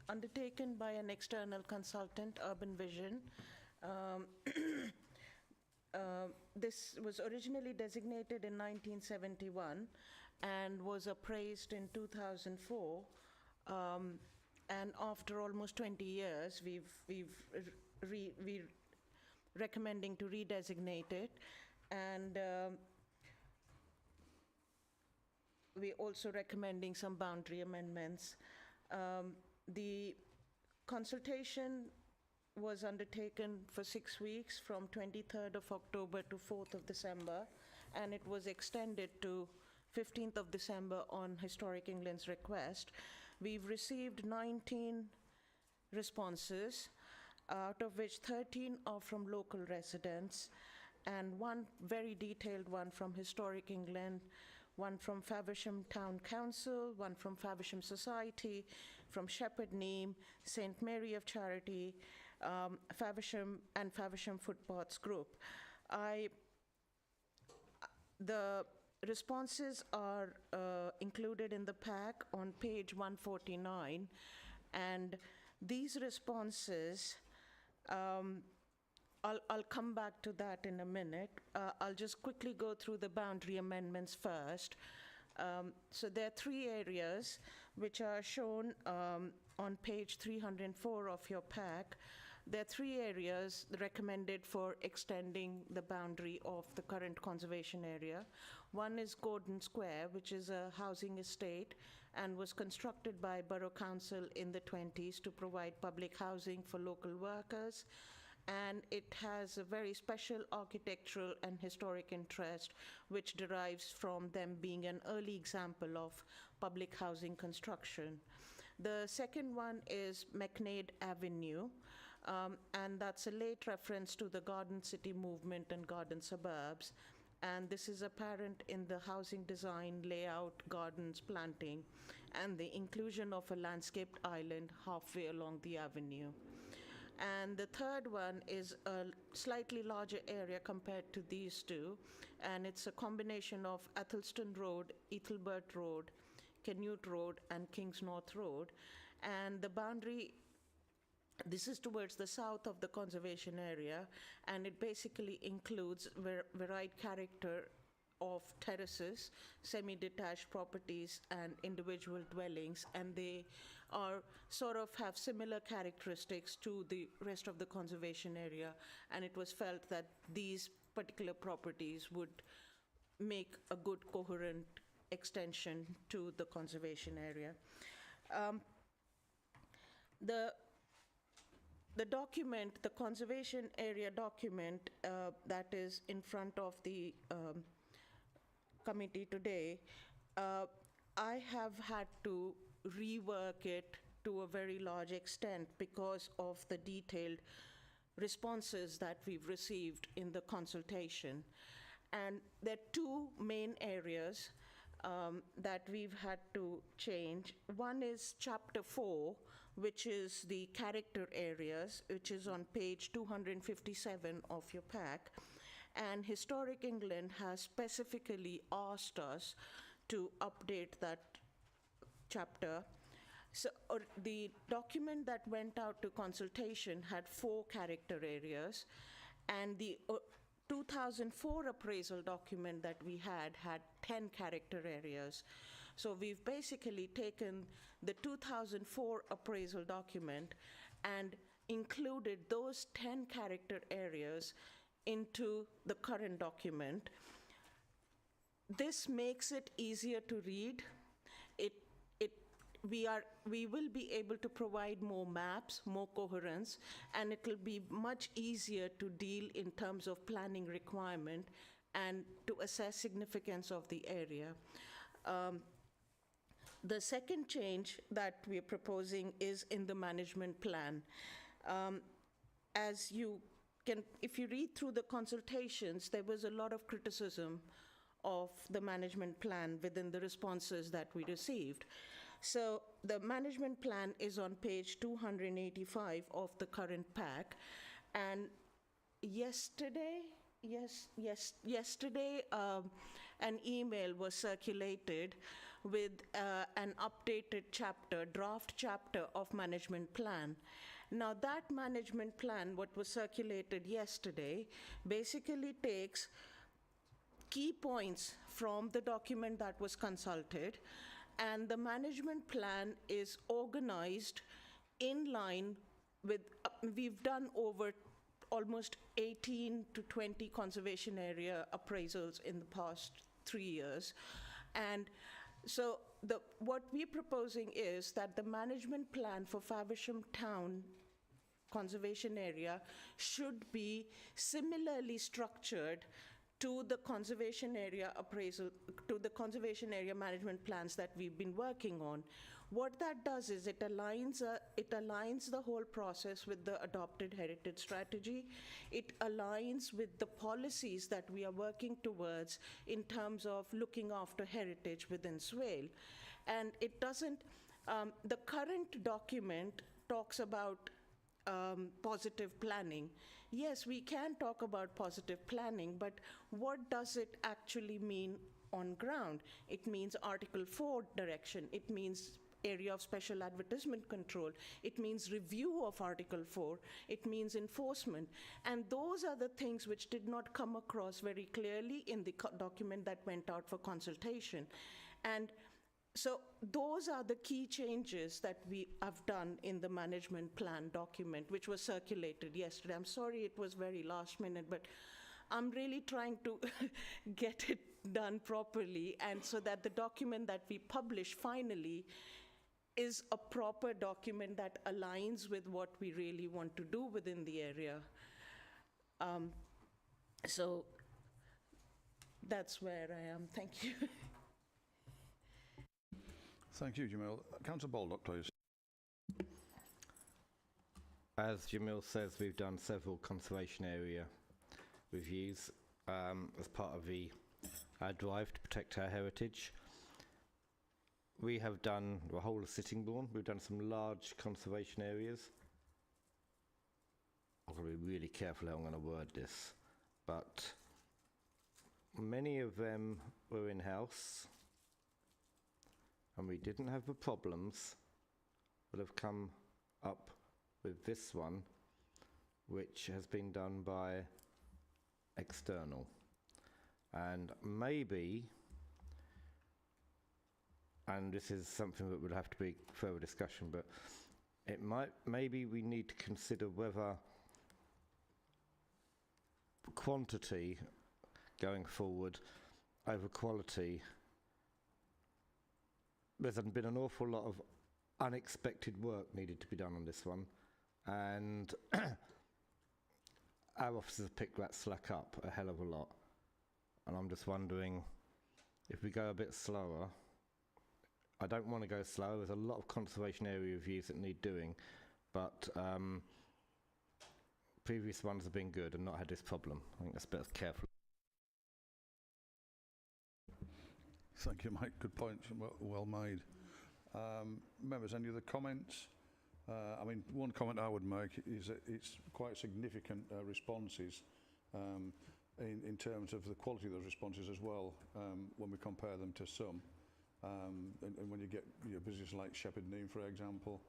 undertaken by an external consultant, Urban Vision. This was originally designated in 1971 and was appraised in 2004. And after almost 20 years, we're recommending to redesignate it. And we're also recommending some boundary amendments. The consultation was undertaken for 6 weeks from 23rd of October to 4th of December, and it was extended to 15th of December on Historic England's request. We've received 19 responses, out of which 13 are from local residents, and one very detailed one from Historic England, one from Faversham Town Council, one from Faversham Society, from Shepherd Neame, St Mary of Charity, Faversham and Faversham Footpaths Group. The responses are included in the pack on page 149, and these responses I'll come back to that in a minute. I'll just quickly go through the boundary amendments first. So there are 3 areas which are shown on page 304 of your pack. There are 3 areas recommended for extending the boundary of the current conservation area. One is Gordon Square, which is a housing estate and was constructed by Borough Council in the 20s to provide public housing for local workers. And it has a very special architectural and historic interest, which derives from them being an early example of public housing construction. The second one is McNaid Avenue, and that's a late reference to the Garden City movement and garden suburbs. And this is apparent in the housing design, layout, gardens, planting, and the inclusion of a landscaped island halfway along the avenue. And the third one is a slightly larger area compared to these two, and it's a combination of Athelston Road, Ethelbert Road, Canute Road, and Kings North Road. And the boundary, this is towards the south of the conservation area, and it basically includes varied character of terraces, semi-detached properties, and individual dwellings, and they are sort of have similar characteristics to the rest of the conservation area, and it was felt that these particular properties would make a good coherent extension to the conservation area. The document, the conservation area document that is in front of the committee today, I have had to rework it to a very large extent because of the detailed responses that we've received in the consultation. And there are 2 main areas that we've had to change. One is chapter 4, which is the character areas, which is on page 257 of your pack. And Historic England has specifically asked us to update that chapter. So the document that went out to consultation had 4 character areas, and the 2004 appraisal document that we had 10 character areas. So we've basically taken the 2004 appraisal document and included those 10 character areas into the current document. This makes it easier to read. We will be able to provide more maps, more coherence, and it will be much easier to deal in terms of planning requirement and to assess significance of the area. The second change that we are proposing is in the management plan. As you can, if you read through the consultations, there was a lot of criticism of the management plan within the responses that we received. So the management plan is on page 285 of the current pack. And yesterday, an email was circulated with an updated chapter, draft chapter of management plan. Now that management plan, what was circulated yesterday, basically takes key points from the document that was consulted, and the management plan is organized in line with, we've done over almost 18 to 20 conservation area appraisals in the past 3 years. And so what we're proposing is that the management plan for Faversham Town conservation area should be similarly structured to the conservation area appraisal, to the conservation area management plans that we've been working on. What that does is it aligns the whole process with the adopted heritage strategy. It aligns with the policies that we are working towards in terms of looking after heritage within Swale. And it doesn't, the current document talks about positive planning. Yes, we can talk about positive planning, but what does it actually mean on ground? It means Article 4 direction. It means area of special advertisement control. It means review of Article 4. It means enforcement. And those are the things which did not come across very clearly in the document that went out for consultation. And so those are the key changes that we have done in the management plan document, which was circulated yesterday. I'm sorry it was very last minute, but I'm really trying to get it done properly, and so that the document that we publish finally is a proper document that aligns with what we really want to do within the area. So that's where I am. Thank you. Thank you, Jamil. Councillor Baldock, please. As Jamil says, we've done several conservation area reviews as part of our drive to protect our heritage. We have done the whole of Sittingbourne. We've done some large conservation areas. I've got to be really careful how I'm going to word this, but many of them were in-house, and we didn't have the problems that have come up with this one, which has been done by external. And maybe, and this is something that would have to be further discussion, but maybe we need to consider whether quantity going forward over quality. There's been an awful lot of unexpected work needed to be done on this one, and our officers have picked that slack up a hell of a lot. And I'm just wondering if we go a bit slower. I don't want to go slow. There's a lot of conservation area reviews that need doing, but previous ones have been good and not had this problem. I think that's better careful. Thank you, Mike. Good point. Well made. Members, any other comments? I mean, one comment I would make is that it's quite significant responses in terms of the quality of those responses as well, when we compare them to some. And when you get businesses like Shepherd Neame, for example,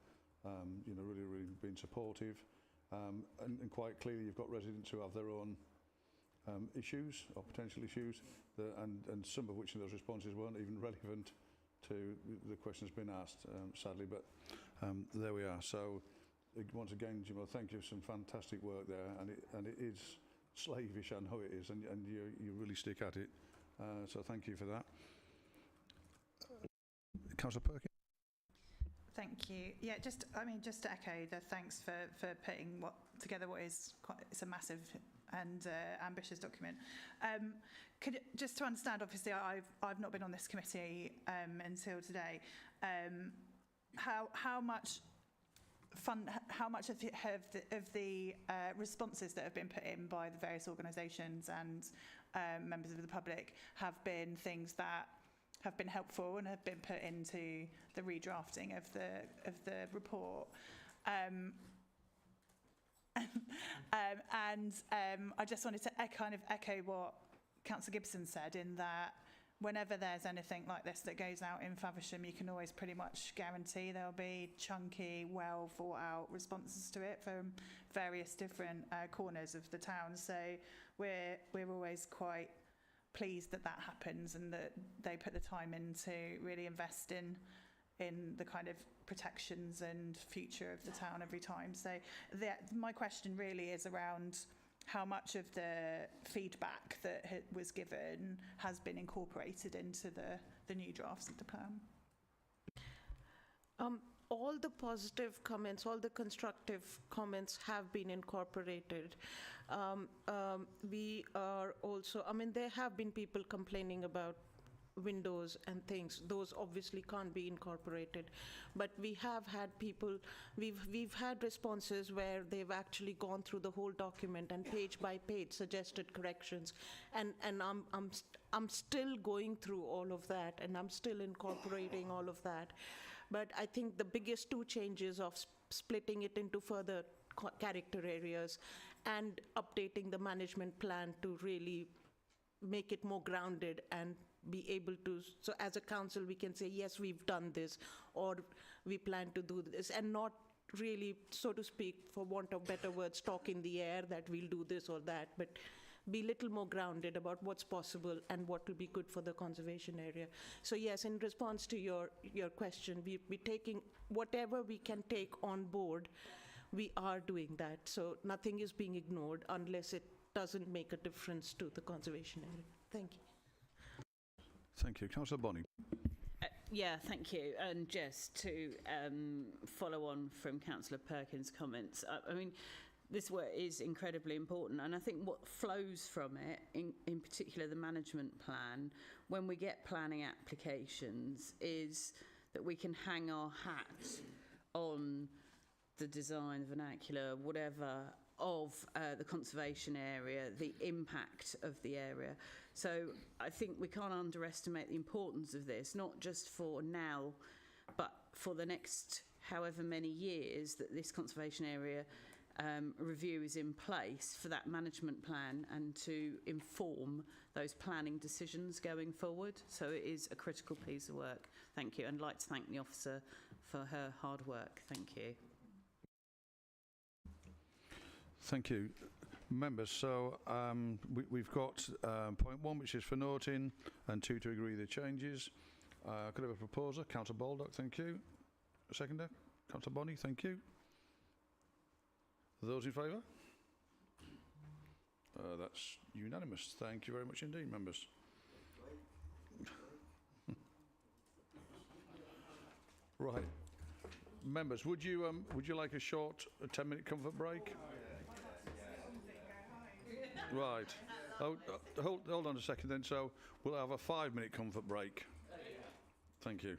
really being supportive. And quite clearly you've got residents who have their own issues or potential issues, and some of which in those responses weren't even relevant to the questions being asked, sadly, but there we are. So once again, Jim, thank you for some fantastic work there, and it is slavish, I know it is, and you really stick at it, so thank you for that. Councillor Perkins. Thank you. Yeah, just to echo the thanks for putting together what is it's a massive and ambitious document. Just to understand, obviously, I've not been on this committee until today. How much of the responses that have been put in by the various organisations and members of the public have been things that have been helpful and have been put into the redrafting of the report? I just wanted to echo what Councillor Gibson said, in that whenever there's anything like this that goes out in Faversham, you can always pretty much guarantee there'll be chunky, well thought out responses to it from various different corners of the town. So we're always quite pleased that happens, and that they put the time in to really invest in the kind of protections and future of the town every time. So my question really is around how much of the feedback that was given has been incorporated into the new drafts of the plan. All the positive comments, all the constructive comments have been incorporated. We are also, there have been people complaining about windows and things. Those obviously can't be incorporated, but we have had people, we've had responses where they've actually gone through the whole document and page by page suggested corrections, and I'm still going through all of that, and I'm still incorporating all of that. But I think the biggest two changes of splitting it into further character areas and updating the management plan to really make it more grounded and be able to, so as a council we can say, yes, we've done this, or we plan to do this, and not really, so to speak, for want of better words, talk in the air that we'll do this or that, but be a little more grounded about what's possible and what will be good for the conservation area. So yes, in response to your question, we're taking whatever we can take on board, we are doing that. So nothing is being ignored unless it doesn't make a difference to the conservation area. Thank you. Thank you. Councillor Bonney. Yeah, thank you. And just to follow on from Councillor Perkins' comments, I mean, this work is incredibly important, and I think what flows from it, in particular the management plan, when we get planning applications, is that we can hang our hat on the design, vernacular, whatever, of the conservation area, the impact of the area. So I think we can't underestimate the importance of this, not just for now, but for the next however many years that this conservation area review is in place, for that management plan and to inform those planning decisions going forward. So it is a critical piece of work. Thank you. And I'd like to thank the officer for her hard work. Thank you. Thank you. Members, so we've got point 1, which is for noting, and 2 to agree the changes. Could I have a proposer? Councillor Baldock, thank you. A seconder? Councillor Bonney, thank you. Those in favour? That's unanimous. Thank you very much indeed, members. Right. Members, would you like a short 10-minute comfort break? Right. Hold on a second then. So we'll have a 5-minute comfort break. Thank you.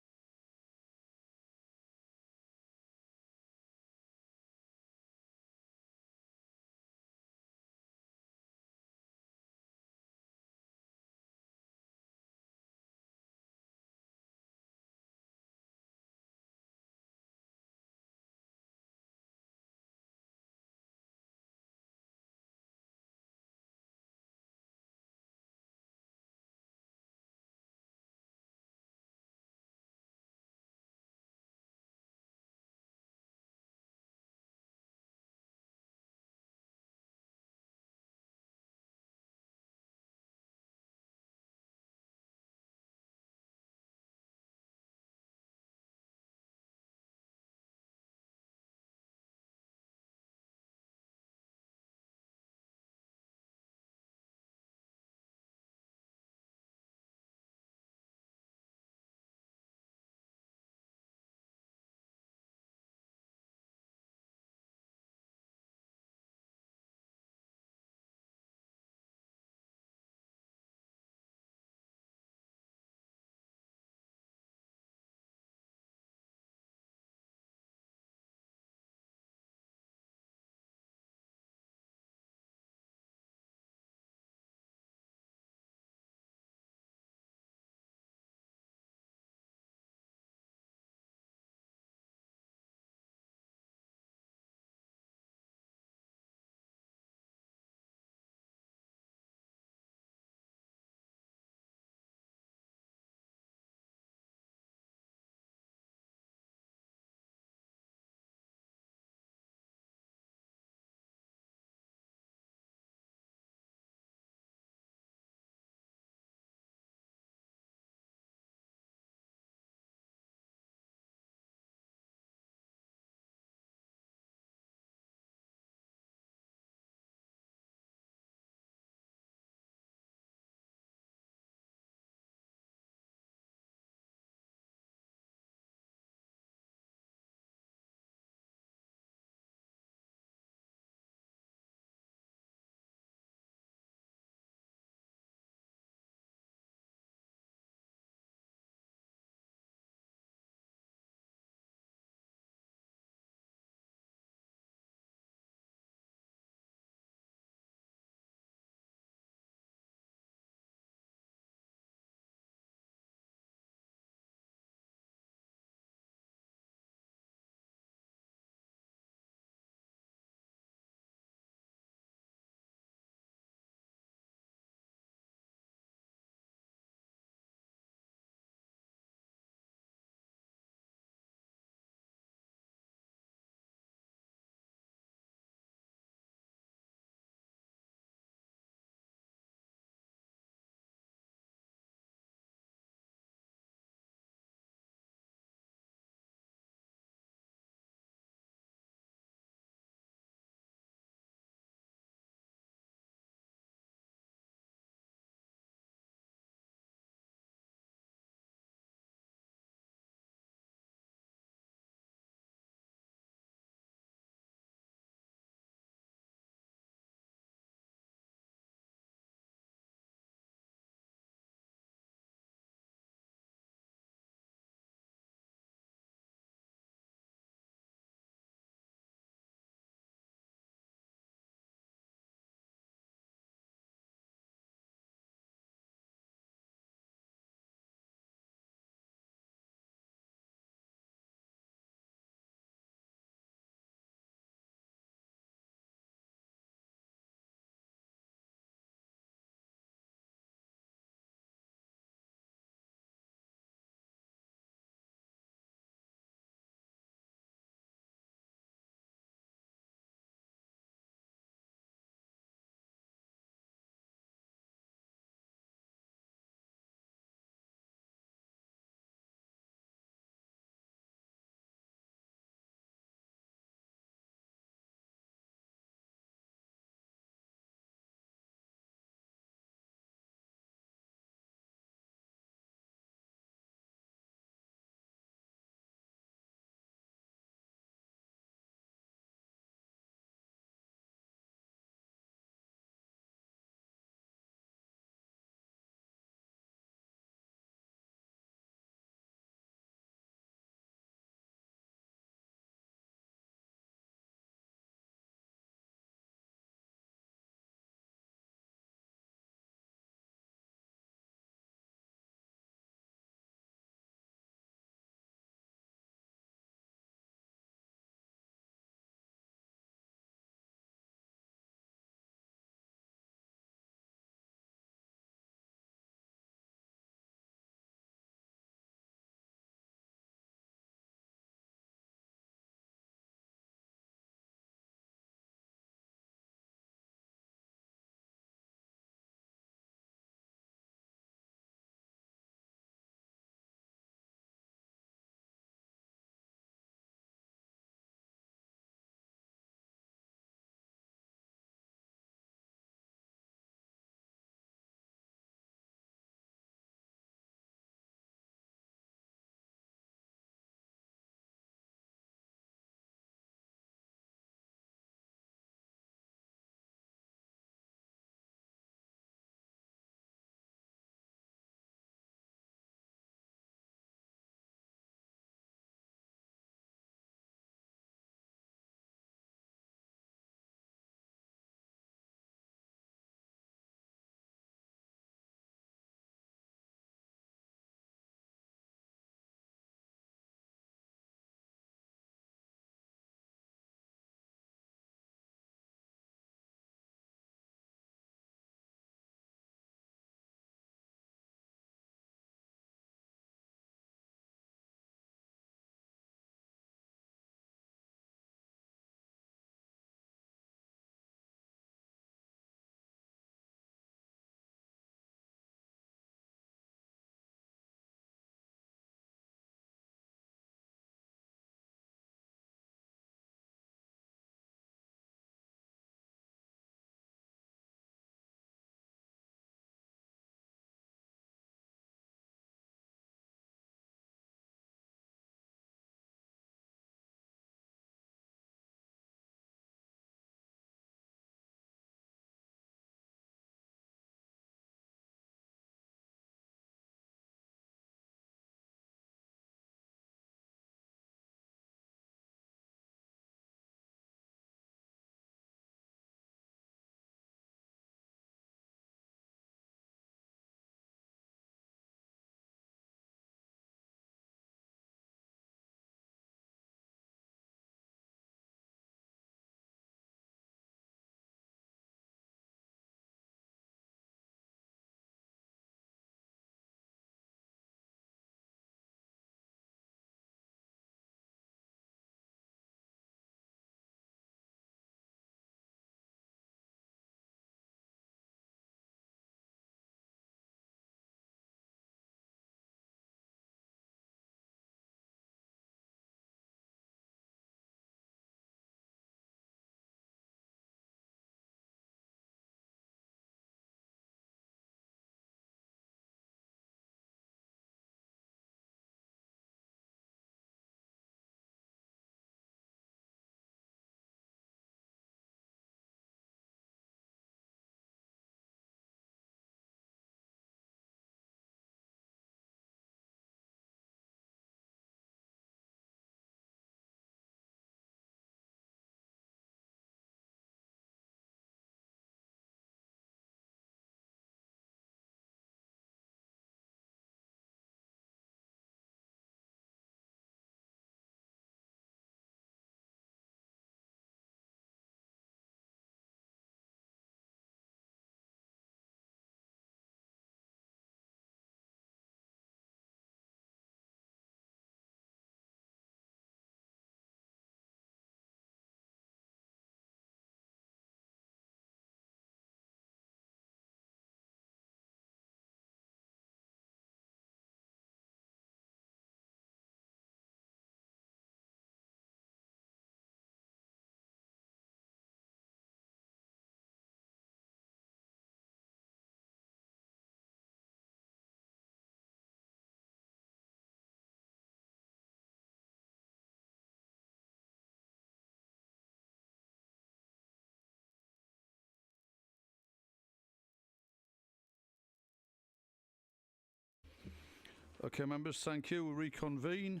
Okay, members, thank you. We'll reconvene.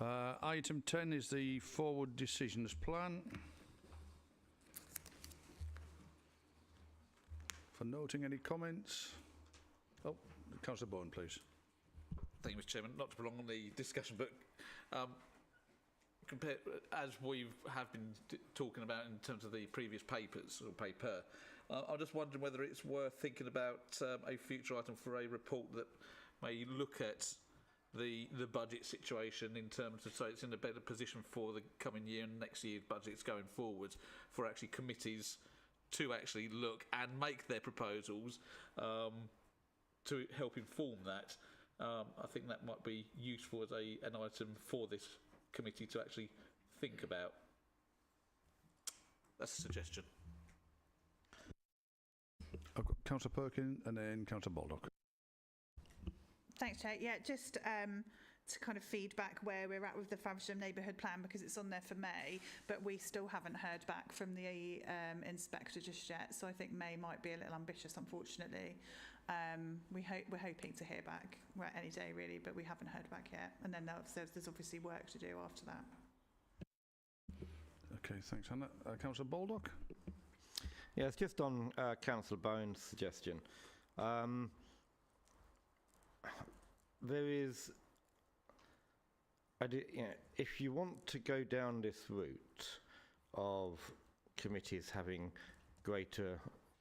Item 10 is the forward decisions plan. For noting, any comments? Oh, Councillor Bowen, please. Thank you, Mr. Chairman. Not to prolong the discussion, but compared, as we have been talking about in terms of the previous papers or paper, I'm just wondering whether it's worth thinking about a future item for a report that may look at the budget situation in terms of, so it's in a better position for the coming year and next year's budgets going forward, for actually committees to actually look and make their proposals to help inform that. I think that might be useful as an item for this committee to actually think about. That's a suggestion. I've got Councillor Perkin and then Councillor Baldock. Thanks, Chair. Yeah, just to kind of feedback where we're at with the Faversham Neighbourhood Plan, because it's on there for May, but we still haven't heard back from the inspector just yet. So I think May might be a little ambitious, unfortunately. We're hoping to hear back any day, really, but we haven't heard back yet. And then there's obviously work to do after that. Okay, thanks, Hannah. Councillor Baldock? Yeah, it's just on Councillor Bowen's suggestion. There is, if you want to go down this route of committees having greater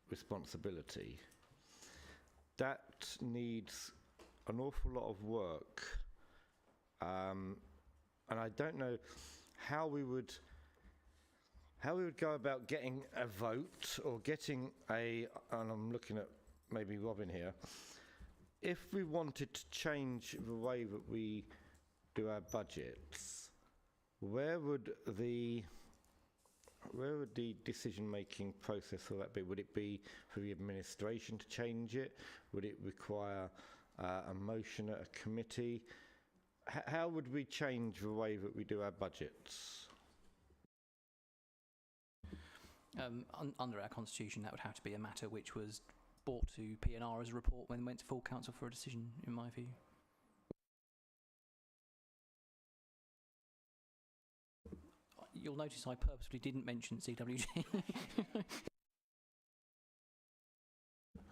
responsibility, that needs an awful lot of work. And I don't know how we would go about getting a vote or getting and I'm looking at maybe Robin here, if we wanted to change the way that we do our budgets, where would the decision-making process for that be? Would it be for the administration to change it? Would it require a motion at a committee? How would we change the way that we do our budgets? Under our constitution, that would have to be a matter which was brought to P&R as a report when it went to full council for a decision, in my view. You'll notice I purposely didn't mention CWG.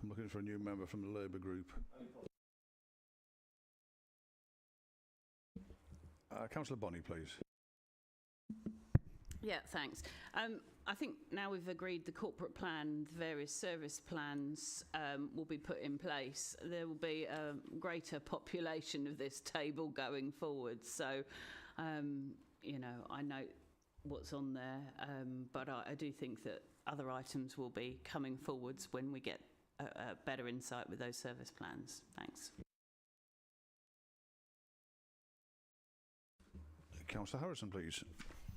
I'm looking for a new member from the Labour group. Councillor Bonney, please. Yeah, thanks. I think now we've agreed the corporate plan, the various service plans will be put in place. There will be a greater population of this table going forward. So, I know what's on there, but I do think that other items will be coming forwards when we get a better insight with those service plans. Thanks. Councillor Harrison, please.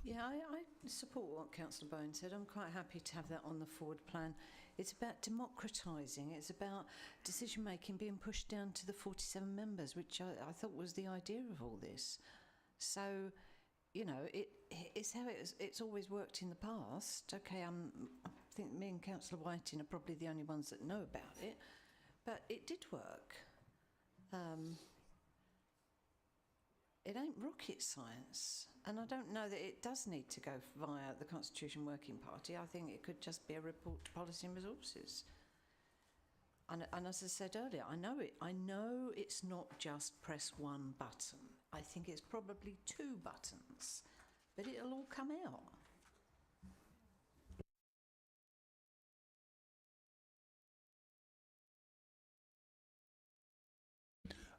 Yeah, I support what Councillor Bowen said. I'm quite happy to have that on the forward plan. It's about democratising. It's about decision-making being pushed down to the 47 members, which I thought was the idea of all this. So, it's how it's always worked in the past. Okay, I think me and Councillor Whiting are probably the only ones that know about it, but it did work. It ain't rocket science. And I don't know that it does need to go via the Constitution Working Party. I think it could just be a report to Policy and Resources. And as I said earlier, I know it's not just press one button. I think it's probably two buttons, but it'll all come out.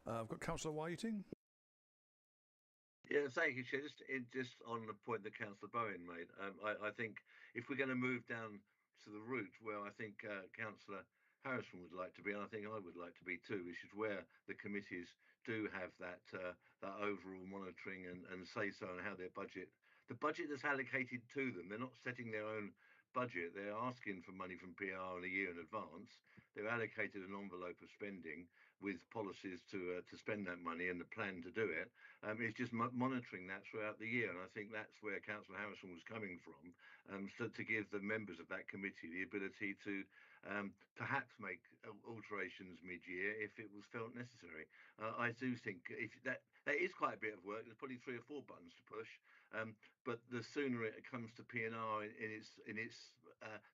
I've got Councillor Whiting. Yeah, thank you, Chair. Just on the point that Councillor Bowen made, I think if we're going to move down to the route where I think Councillor Harrison would like to be, and I think I would like to be too, which is where the committees do have that overall monitoring and say so on how their budget, the budget that's allocated to them, they're not setting their own budget. They're asking for money from PR in a year in advance. they're allocated an envelope of spending with policies to spend that money and the plan to do it. It's just monitoring that throughout the year, and I think that's where Councillor Harrison was coming from, so to give the members of that committee the ability to perhaps make alterations mid-year if it was felt necessary. I do think if that is quite a bit of work. There's probably 3 or 4 buttons to push, but the sooner it comes to P&R in its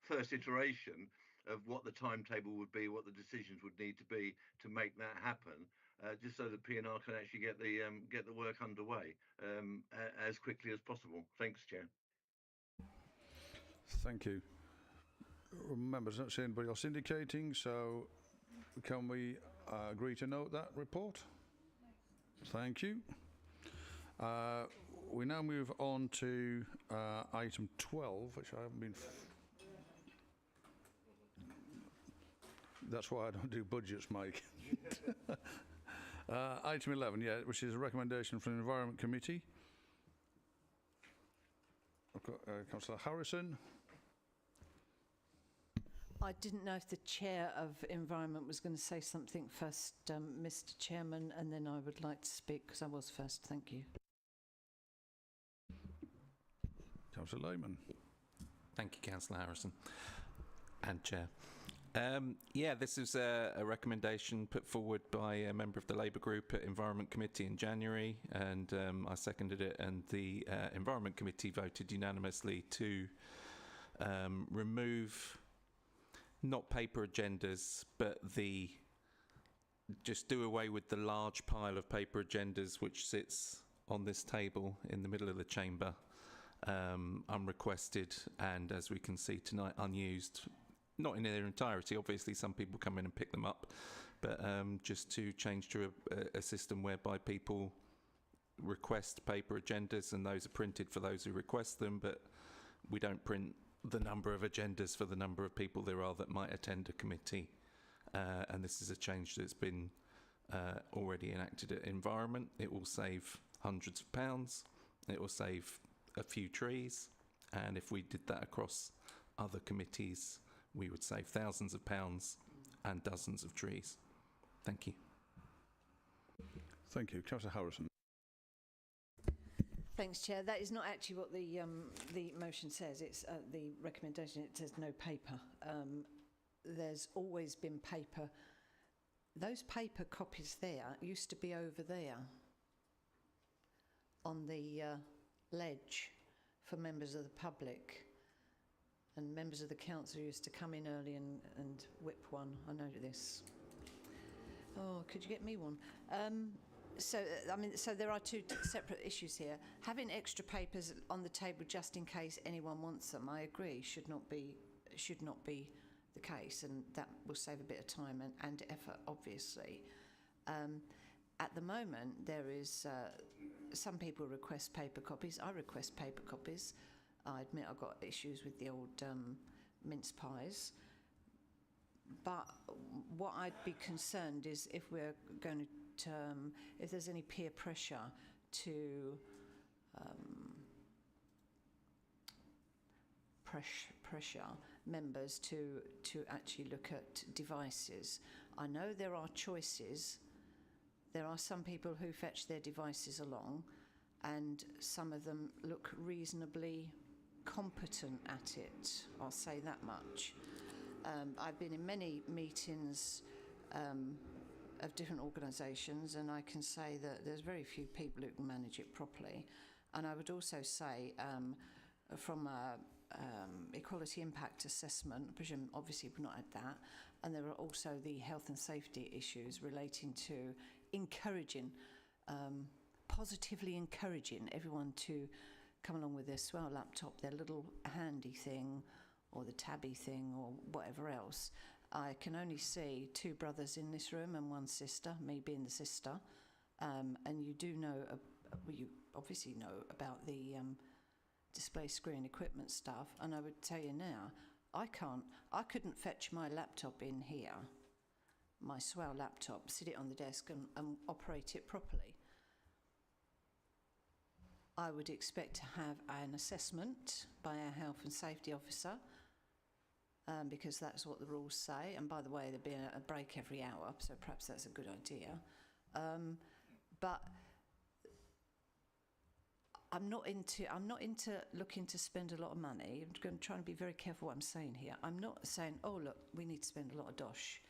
first iteration of what the timetable would be, what the decisions would need to be to make that happen, just so that P&R can actually get the work underway as quickly as possible. Thanks, Chair. Thank you. Members, I don't see anybody else indicating, so can we agree to note that report? Thank you. We now move on to item 12, which I haven't been... That's why I don't do budgets, Mike. Item 11, yeah, which is a recommendation from the Environment Committee. I've got Councillor Harrison. I didn't know if the Chair of Environment was going to say something first, Mr. Chairman, and then I would like to speak because I was first. Thank you. Councillor Lehman. Thank you, Councillor Harrison and Chair. Yeah, this is a recommendation put forward by a member of the Labour Group at Environment Committee in January, and I seconded it, and the Environment Committee voted unanimously to remove not paper agendas, but just do away with the large pile of paper agendas which sits on this table in the middle of the chamber, unrequested, and as we can see tonight, unused. Not in their entirety, obviously some people come in and pick them up, but just to change to a system whereby people request paper agendas and those are printed for those who request them, but we don't print the number of agendas for the number of people there are that might attend a committee. And this is a change that's been already enacted at Environment. It will save hundreds of pounds, it will save a few trees, and if we did that across other committees, we would save thousands of pounds and dozens of trees. Thank you. Thank you. Councillor Harrison. Thanks, Chair. That is not actually what the motion says. It's the recommendation. It says no paper. There's always been paper. Those paper copies there used to be over there on the ledge for members of the public. And members of the council used to come in early and whip one. I know this. Oh, could you get me one? So there are two separate issues here. Having extra papers on the table just in case anyone wants them, I agree, should not be the case, and that will save a bit of time and effort, obviously. At the moment, there is some people request paper copies. I request paper copies. I admit I've got issues with the old mince pies. But what I'd be concerned is if we're going to, if there's any peer pressure to pressure members to actually look at devices. I know there are choices. There are some people who fetch their devices along, and some of them look reasonably competent at it, I'll say that much. I've been in many meetings of different organisations, and I can say that there's very few people who can manage it properly. And I would also say from a equality impact assessment, I presume obviously we've not had that, and there are also the health and safety issues relating to encouraging, positively encouraging everyone to come along with their swell laptop, their little handy thing, or the tabby thing, or whatever else. I can only see 2 brothers in this room and 1 sister, me being the sister. And you do know, you obviously know about the display screen equipment stuff. And I would tell you now, I couldn't fetch my laptop in here, my swell laptop, sit it on the desk and operate it properly. I would expect to have an assessment by our health and safety officer because that's what the rules say. And by the way, there'd be a break every hour, so perhaps that's a good idea. But I'm not into looking to spend a lot of money. I'm going to try and be very careful what I'm saying here. I'm not saying, oh look, we need to spend a lot of dosh.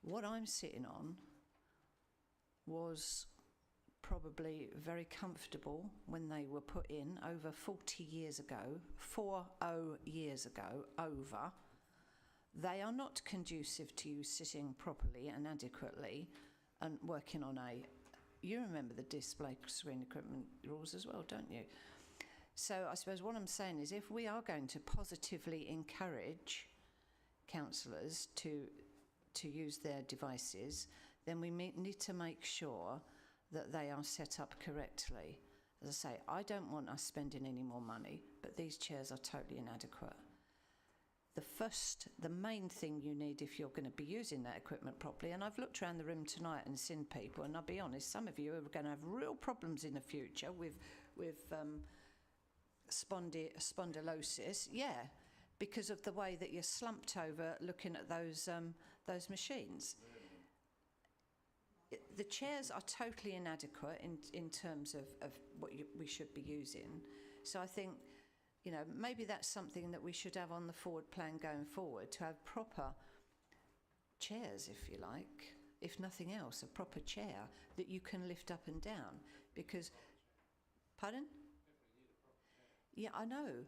What I'm sitting on was probably very comfortable when they were put in over 40 years ago, 40 years ago, over. They are not conducive to you sitting properly and adequately and working on you remember the display screen equipment rules as well, don't you? So I suppose what I'm saying is if we are going to positively encourage councillors to use their devices, then we need to make sure that they are set up correctly. As I say, I don't want us spending any more money, but these chairs are totally inadequate. The main thing you need if you're going to be using that equipment properly, and I've looked around the room tonight and seen people, and I'll be honest, some of you are going to have real problems in the future with spondylosis, because of the way that you're slumped over looking at those machines. The chairs are totally inadequate in terms of what we should be using. So I think, maybe that's something that we should have on the forward plan going forward, to have proper chairs, if you like, if nothing else, a proper chair that you can lift up and down. Because, pardon? Yeah, I know,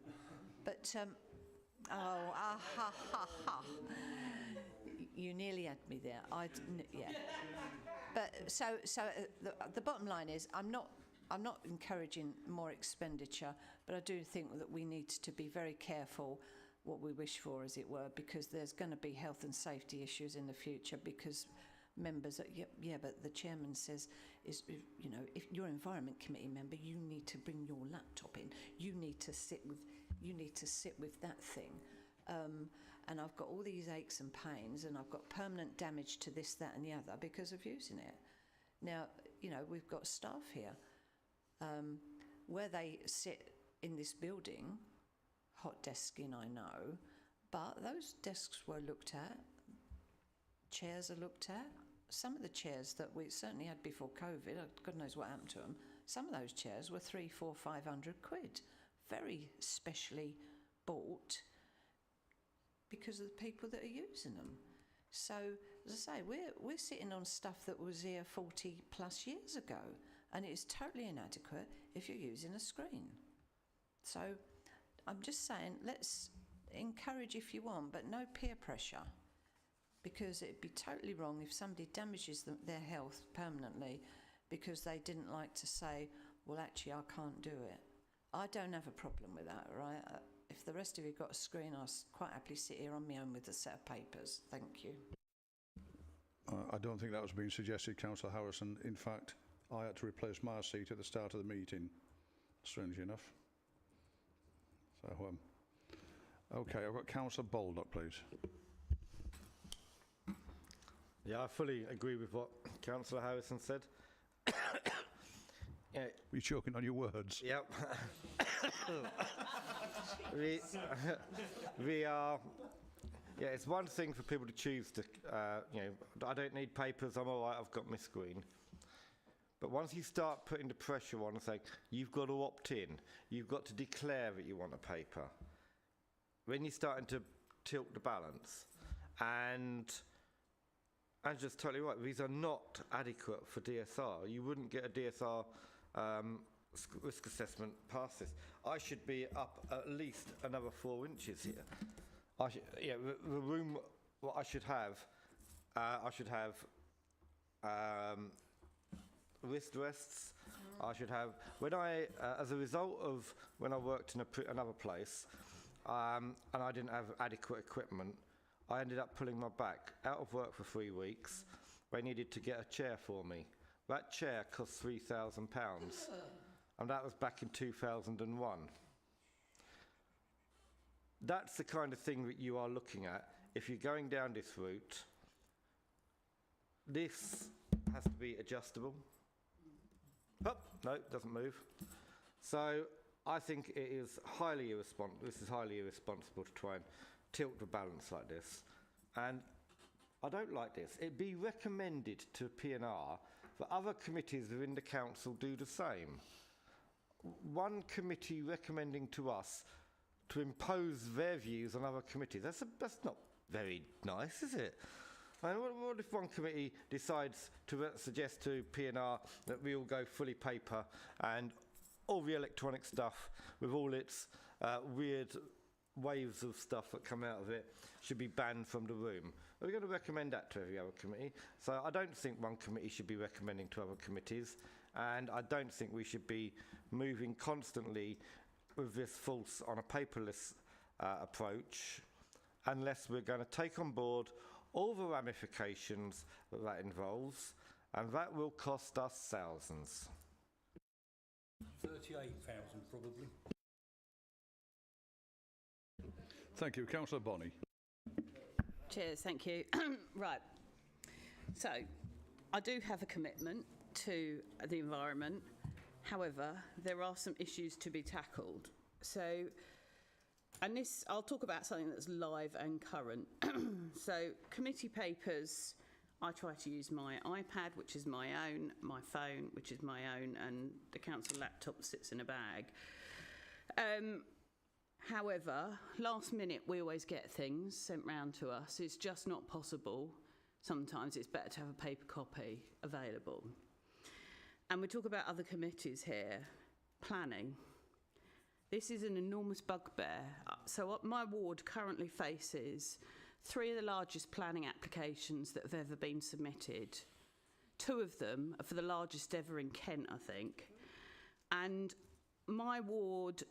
but you nearly had me there. But the bottom line is, I'm not encouraging more expenditure, but I do think that we need to be very careful what we wish for, as it were, because there's going to be health and safety issues in the future, because members, but the chairman says, if you're an environment committee member, you need to bring your laptop in. You need to sit with that thing. And I've got all these aches and pains, and I've got permanent damage to this, that and the other because of using it. Now, we've got staff here where they sit in this building, hot desking, I know, but those desks were looked at, chairs are looked at. Some of the chairs that we certainly had before COVID, God knows what happened to them, some of those chairs were 300, 400, 500 quid, very specially bought because of the people that are using them. So, as I say, we're sitting on stuff that was here 40 plus years ago, and it is totally inadequate if you're using a screen. So, I'm just saying, let's encourage if you want, but no peer pressure, because it'd be totally wrong if somebody damages their health permanently because they didn't like to say, well, actually, I can't do it. I don't have a problem with that, right? If the rest of you got a screen, I'll quite happily sit here on my own with a set of papers. Thank you. I don't think that was being suggested, Councillor Harrison. In fact, I had to replace my seat at the start of the meeting, strangely enough. So, okay, I've got Councillor Baldock, please. Yeah, I fully agree with what Councillor Harrison said. Yeah. You're choking on your words. Yep. we are. Yeah, it's one thing for people to choose to, I don't need papers, I'm all right, I've got my screen. But once you start putting the pressure on and saying, you've got to opt in, you've got to declare that you want a paper, when you're starting to tilt the balance, and Angela's totally right, these are not adequate for DSR. You wouldn't get a DSR risk assessment past this. I should be up at least another 4 inches here. The room, what I should have wrist rests. I should have, when I, as a result of when I worked in another place, and I didn't have adequate equipment, I ended up pulling my back out of work for 3 weeks. They needed to get a chair for me. That chair cost £3,000, and that was back in 2001. That's the kind of thing that you are looking at. If you're going down this route, this has to be adjustable. Oh, no, it doesn't move. So I think it is highly irresponsible. This is highly irresponsible to try and tilt the balance like this. And I don't like this. It be recommended to P&R that other committees within the council do the same. One committee recommending to us to impose their views on other committees. That's not very nice, is it? I mean, what if one committee decides to suggest to P&R that we all go fully paper and all the electronic stuff with all its weird waves of stuff that come out of it should be banned from the room? Are we going to recommend that to every other committee? So I don't think one committee should be recommending to other committees, and I don't think we should be moving constantly with this false on a paperless approach unless we're going to take on board all the ramifications that that involves, and that will cost us thousands. 38,000 probably. Thank you. Councillor Bonney. Cheers, thank you. Right, so I do have a commitment to the environment. However, there are some issues to be tackled. So, and this, I'll talk about something that's live and current. So, committee papers, I try to use my iPad, which is my own, my phone, which is my own, and the council laptop sits in a bag. However, last minute we always get things sent round to us. It's just not possible. Sometimes it's better to have a paper copy available. And we talk about other committees here. Planning. This is an enormous bugbear. So what my ward currently faces 3 of the largest planning applications that have ever been submitted. 2 of them are for the largest ever in Kent, I think. And my ward,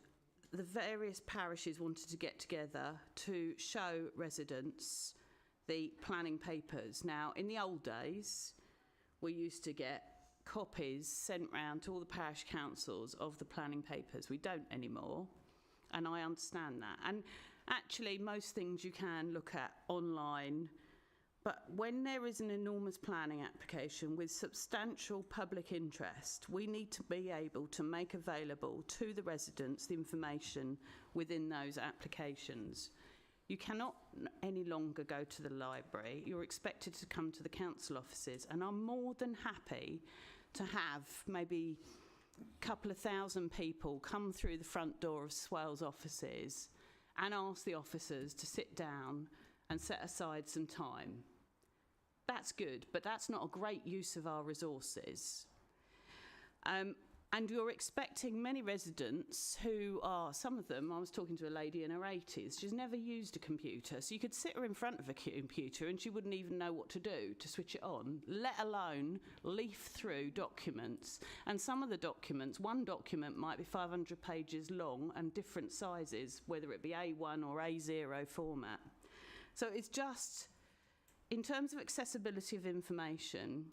the various parishes wanted to get together to show residents the planning papers. Now, in the old days, we used to get copies sent round to all the parish councils of the planning papers. We don't anymore, and I understand that. And actually, most things you can look at online, but when there is an enormous planning application with substantial public interest, we need to be able to make available to the residents the information within those applications. You cannot any longer go to the library. You're expected to come to the council offices, and I'm more than happy to have maybe a couple of thousand people come through the front door of Swales offices and ask the officers to sit down and set aside some time. That's good, but that's not a great use of our resources. And you're expecting many residents who are, some of them, I was talking to a lady in her 80s, she's never used a computer, so you could sit her in front of a computer and she wouldn't even know what to do to switch it on, let alone leaf through documents. And some of the documents, one document might be 500 pages long and different sizes, whether it be A1 or A0 format. So it's just, in terms of accessibility of information,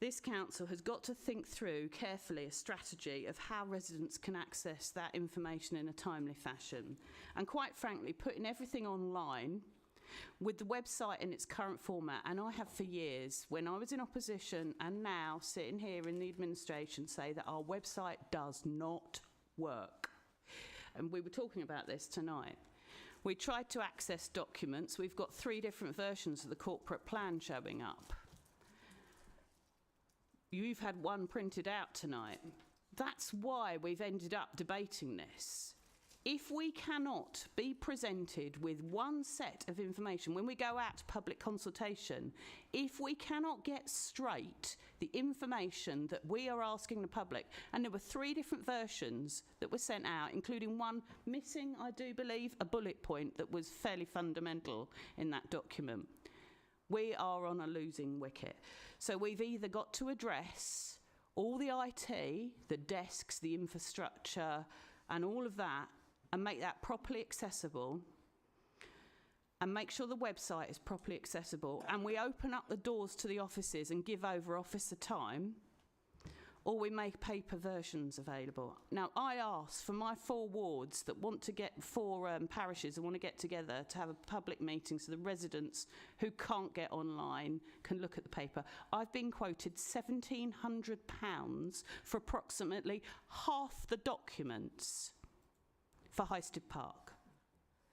this council has got to think through carefully a strategy of how residents can access that information in a timely fashion. And quite frankly, putting everything online with the website in its current format, and I have for years, when I was in opposition and now sitting here in the administration, say that our website does not work. And we were talking about this tonight. We tried to access documents. We've got 3 different versions of the corporate plan showing up. You've had one printed out tonight. That's why we've ended up debating this. If we cannot be presented with one set of information when we go out to public consultation, if we cannot get straight the information that we are asking the public, and there were 3 different versions that were sent out, including one missing, I do believe, a bullet point that was fairly fundamental in that document. We are on a losing wicket. So we've either got to address all the IT, the desks, the infrastructure, and all of that, and make that properly accessible, and make sure the website is properly accessible, and we open up the doors to the offices and give over officer time, or we make paper versions available. Now, I asked for my 4 wards that want to get 4 parishes that want to get together to have a public meeting so the residents who can't get online can look at the paper. I've been quoted £1,700 for approximately half the documents for Highstead Park.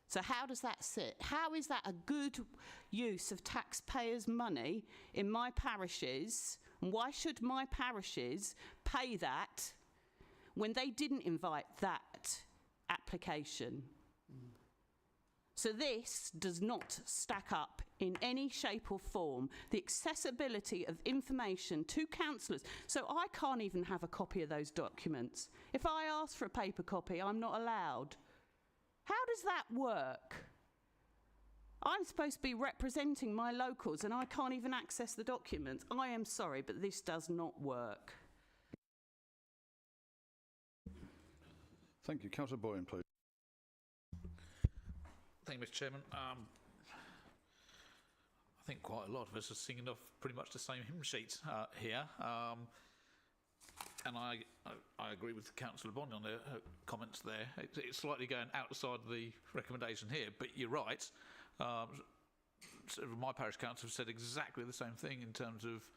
So how does that sit? How is that a good use of taxpayers' money in my parishes? And why should my parishes pay that when they didn't invite that application? So this does not stack up in any shape or form. The accessibility of information to councillors. So I can't even have a copy of those documents. If I ask for a paper copy, I'm not allowed. How does that work? I'm supposed to be representing my locals and I can't even access the documents. I am sorry, but this does not work. Thank you. Councillor Boyne, please. Thank you, Mr. Chairman. I think quite a lot of us are singing off pretty much the same hymn sheet here. And I agree with Councillor Bond on her comments there. It's slightly going outside the recommendation here, but you're right. My parish council have said exactly the same thing in terms of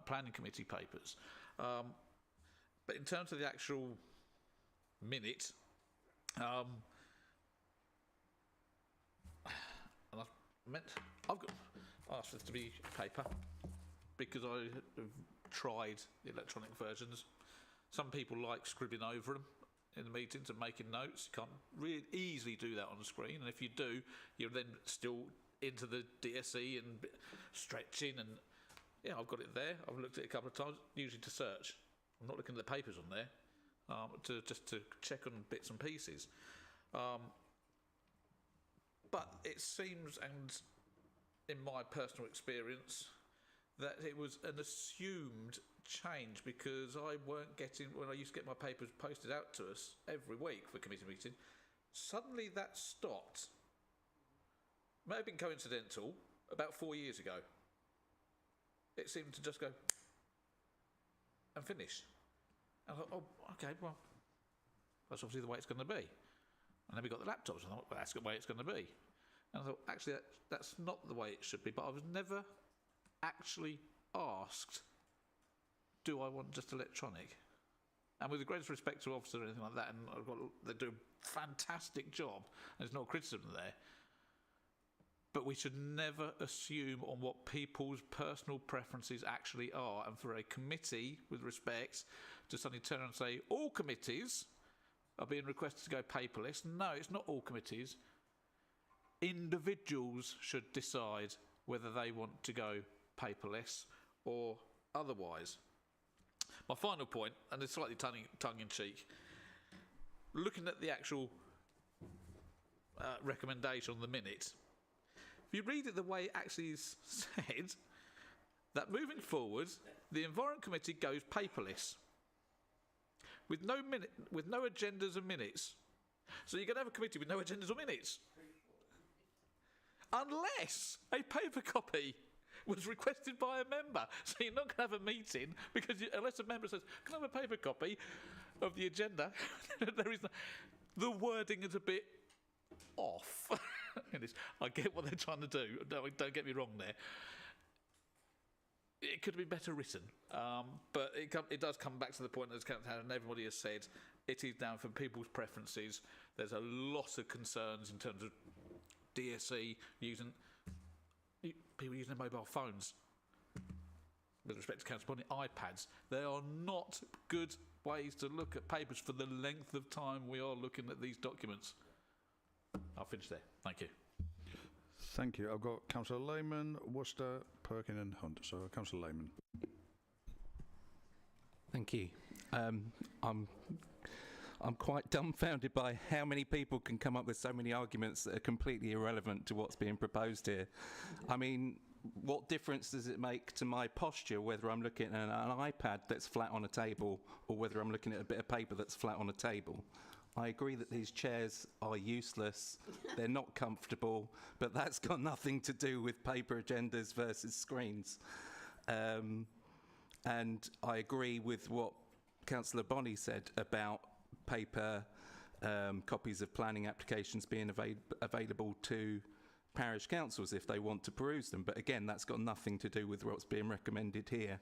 planning committee papers. But in terms of the actual minute, and I've asked for this to be paper because I have tried the electronic versions. Some people like scribbling over them in the meetings and making notes. You can't really easily do that on the screen, and if you do, you're then still into the DSE and stretching. And yeah, I've got it there. I've looked at it a couple of times, usually to search. I'm not looking at the papers on there, just to check on bits and pieces. But it seems, and in my personal experience, that it was an assumed change because I weren't getting, when I used to get my papers posted out to us every week for committee meeting, suddenly that stopped. May have been coincidental, about 4 years ago. It seemed to just go and finish. And I thought, oh, okay, well, that's obviously the way it's going to be. And then we got the laptops, and I thought, well, that's the way it's going to be. And I thought, actually, that's not the way it should be. But I was never actually asked, do I want just electronic? And with the greatest respect to officers or anything like that, and they do a fantastic job, and there's no criticism there. But we should never assume on what people's personal preferences actually are. And for a committee, with respect, to suddenly turn around and say, all committees are being requested to go paperless. No, it's not all committees. Individuals should decide whether they want to go paperless or otherwise. My final point, and it's slightly tongue-in-cheek, looking at the actual recommendation on the minute, if you read it the way it actually is said, that moving forward, the Environment Committee goes paperless, with no agendas and minutes. So you're going to have a committee with no agendas or minutes. Unless a paper copy was requested by a member. So you're not going to have a meeting because unless a member says, can I have a paper copy of the agenda? There is the wording is a bit off. I get what they're trying to do. Don't get me wrong there. It could have been better written, but it does come back to the point, as and everybody has said, it is down for people's preferences. There's a lot of concerns in terms of DSE people using their mobile phones. With respect to Councillor Bonney, iPads. They are not good ways to look at papers for the length of time we are looking at these documents. I'll finish there. Thank you. Thank you. I've got Councillor Lehman, Worcester, Perkin and Hunt. So, Councillor Lehman. Thank you. I'm quite dumbfounded by how many people can come up with so many arguments that are completely irrelevant to what's being proposed here. I mean, what difference does it make to my posture whether I'm looking at an iPad that's flat on a table or whether I'm looking at a bit of paper that's flat on a table? I agree that these chairs are useless, they're not comfortable, but that's got nothing to do with paper agendas versus screens. And I agree with what Councillor Bonney said about paper copies of planning applications being available to parish councils if they want to peruse them. But again, that's got nothing to do with what's being recommended here.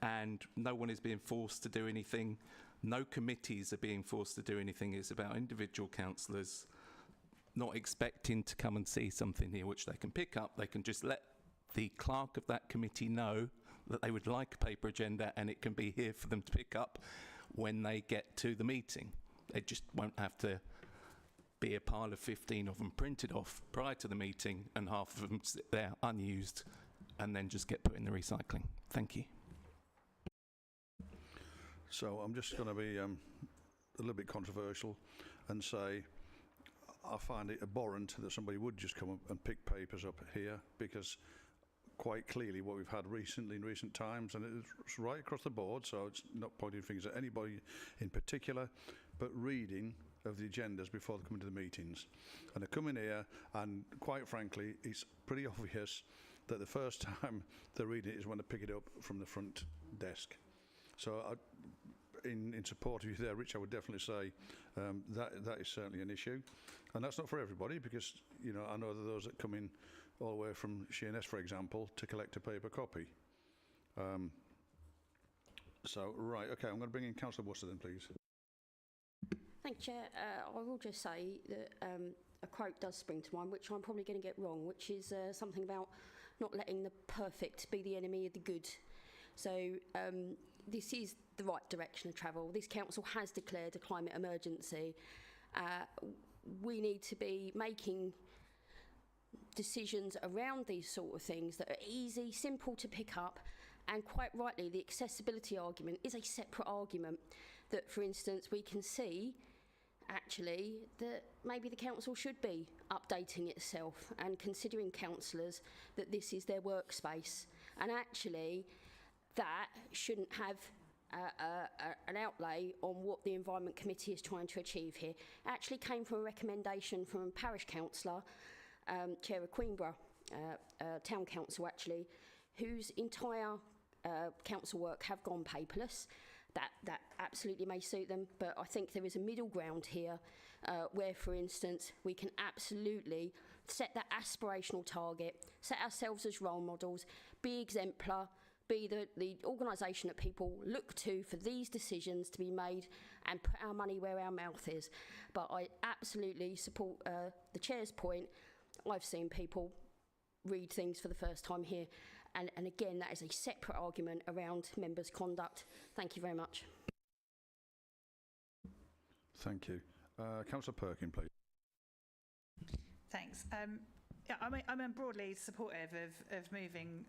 And no one is being forced to do anything. No committees are being forced to do anything. It's about individual councillors not expecting to come and see something here which they can pick up. They can just let the clerk of that committee know that they would like a paper agenda, and it can be here for them to pick up when they get to the meeting. They just won't have to be a pile of 15 of them printed off prior to the meeting and half of them sit there unused and then just get put in the recycling. Thank you. So I'm just going to be a little bit controversial and say I find it abhorrent that somebody would just come up and pick papers up here, because quite clearly what we've had recently in recent times, and it's right across the board, so it's not pointing fingers at anybody in particular, but reading of the agendas before they come into the meetings. And they come in here, and quite frankly, it's pretty obvious that the first time they read it is when they pick it up from the front desk. So in support of you there, Rich, I would definitely say that is certainly an issue. And that's not for everybody, because, you know, I know that those that come in all the way from Sheerness, for example, to collect a paper copy. So, right, okay, I'm going to bring in Councillor Worcester then, please. Thank you, Chair. I will just say that a quote does spring to mind, which I'm probably going to get wrong, which is something about not letting the perfect be the enemy of the good. So this is the right direction of travel. This council has declared a climate emergency. We need to be making decisions around these sort of things that are easy, simple to pick up, and quite rightly, the accessibility argument is a separate argument. That, for instance, we can see actually that maybe the council should be updating itself and considering councillors that this is their workspace, and actually that shouldn't have an outlay on what the Environment Committee is trying to achieve here. It actually came from a recommendation from a parish councillor, Chair of Queenborough Town Council actually, whose entire council work have gone paperless. That absolutely may suit them, but I think there is a middle ground here where, for instance, we can absolutely set that aspirational target, set ourselves as role models, be exemplar, be the organisation that people look to for these decisions to be made, and put our money where our mouth is. But I absolutely support the Chair's point. I've seen people read things for the first time here. And again, that is a separate argument around members' conduct. Thank you very much. Thank you. Councillor Perkin, please. Thanks. Yeah, I'm broadly supportive of moving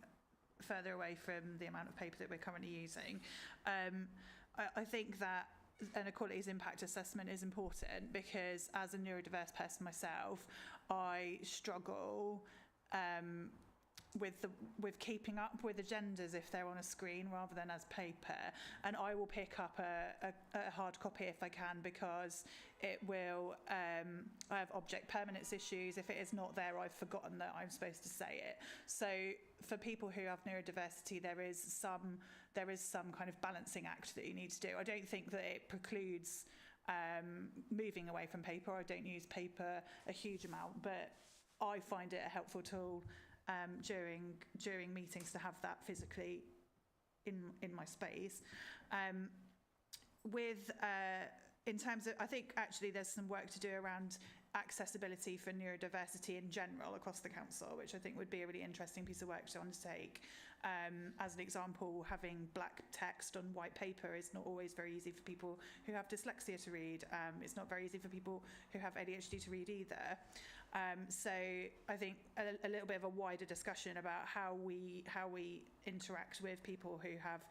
further away from the amount of paper that we're currently using. I think that an equalities impact assessment is important, because as a neurodiverse person myself, I struggle with keeping up with agendas if they're on a screen rather than as paper, and I will pick up a hard copy if I can, because it will I have object permanence issues. If it is not there, I've forgotten that I'm supposed to say it. So for people who have neurodiversity, there is some kind of balancing act that you need to do. I don't think that it precludes moving away from paper. I don't use paper a huge amount, but I find it a helpful tool during meetings to have that physically in my space. In terms of, I think actually there's some work to do around accessibility for neurodiversity in general across the council, which I think would be a really interesting piece of work to undertake. As an example, having black text on white paper is not always very easy for people who have dyslexia to read. It's not very easy for people who have ADHD to read either. So I think a little bit of a wider discussion about how we interact with people who have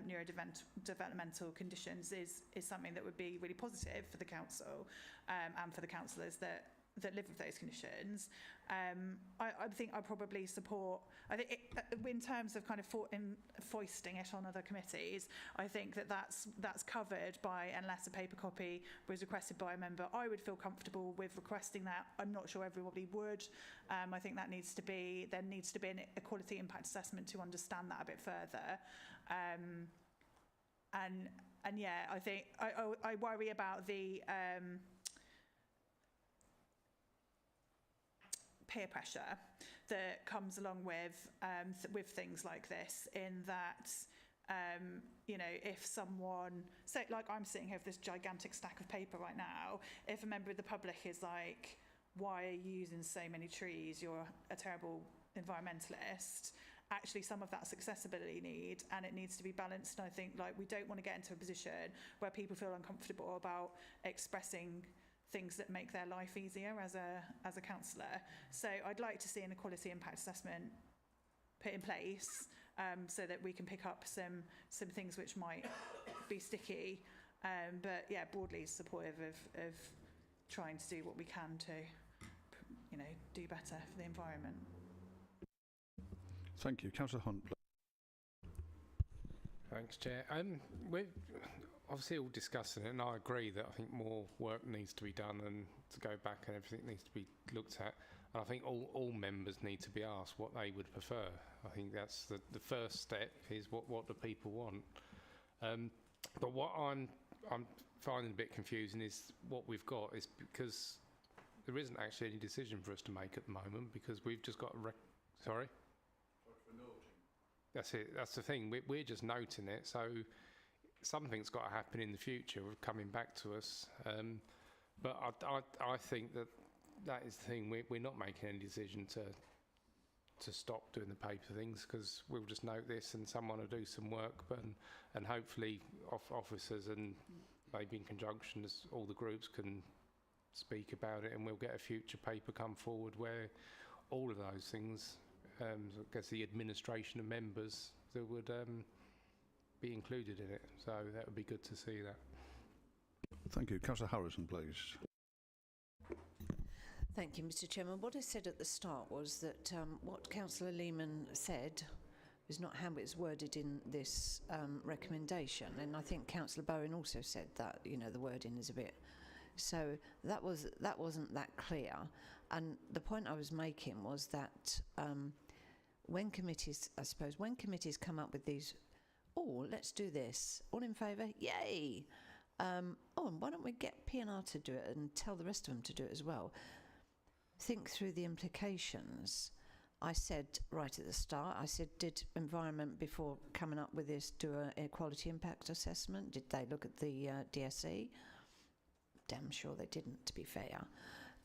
neurodevelopmental conditions is something that would be really positive for the council and for the councillors that live with those conditions. I think I probably support, I think in terms of kind of foisting it on other committees, I think that's covered by, unless a paper copy was requested by a member, I would feel comfortable with requesting that. I'm not sure everybody would. I think there needs to be an equality impact assessment to understand that a bit further. And yeah, I think I worry about the peer pressure that comes along with things like this, in that you know, if someone, say like I'm sitting here with this gigantic stack of paper right now, if a member of the public is like, why are you using so many trees? You're a terrible environmentalist. Actually, some of that's accessibility need, and it needs to be balanced. And I think we don't want to get into a position where people feel uncomfortable about expressing things that make their life easier as a councillor. So I'd like to see an equality impact assessment put in place, so that we can pick up some things which might be sticky. But yeah, broadly supportive of trying to do what we can to, do better for the environment. Thank you. Councillor Hunt, please. Thanks, Chair. We're obviously all discussing it, and I agree that I think more work needs to be done and to go back and everything needs to be looked at. And I think all members need to be asked what they would prefer. I think that's the first step, is what do people want. But what I'm finding a bit confusing is what we've got is, because there isn't actually any decision for us to make at the moment, because we've just got sorry? That's it. That's the thing. We're just noting it. So something's got to happen in the future of coming back to us. But I think that is the thing. We're not making any decision to stop doing the paper things, because we'll just note this and someone will do some work, and hopefully officers and maybe in conjunction as all the groups can speak about it, and we'll get a future paper come forward where all of those things, I guess the administration of members, that would be included in it. So that would be good to see that. Thank you. Councillor Harrison, please. Thank you, Mr. Chairman. What I said at the start was that what Councillor Lehman said is not how it's worded in this recommendation, and I think Councillor Bowen also said that the wording is a bit. So that wasn't that clear, and the point I was making was that when committees come up with these, let's do this, all in favour, yay. And why don't we get P&R to do it and tell the rest of them to do it as well? Think through the implications. I said right at the start, did Environment, before coming up with this, do an equality impact assessment? Did they look at the DSE? Damn sure they didn't, to be fair.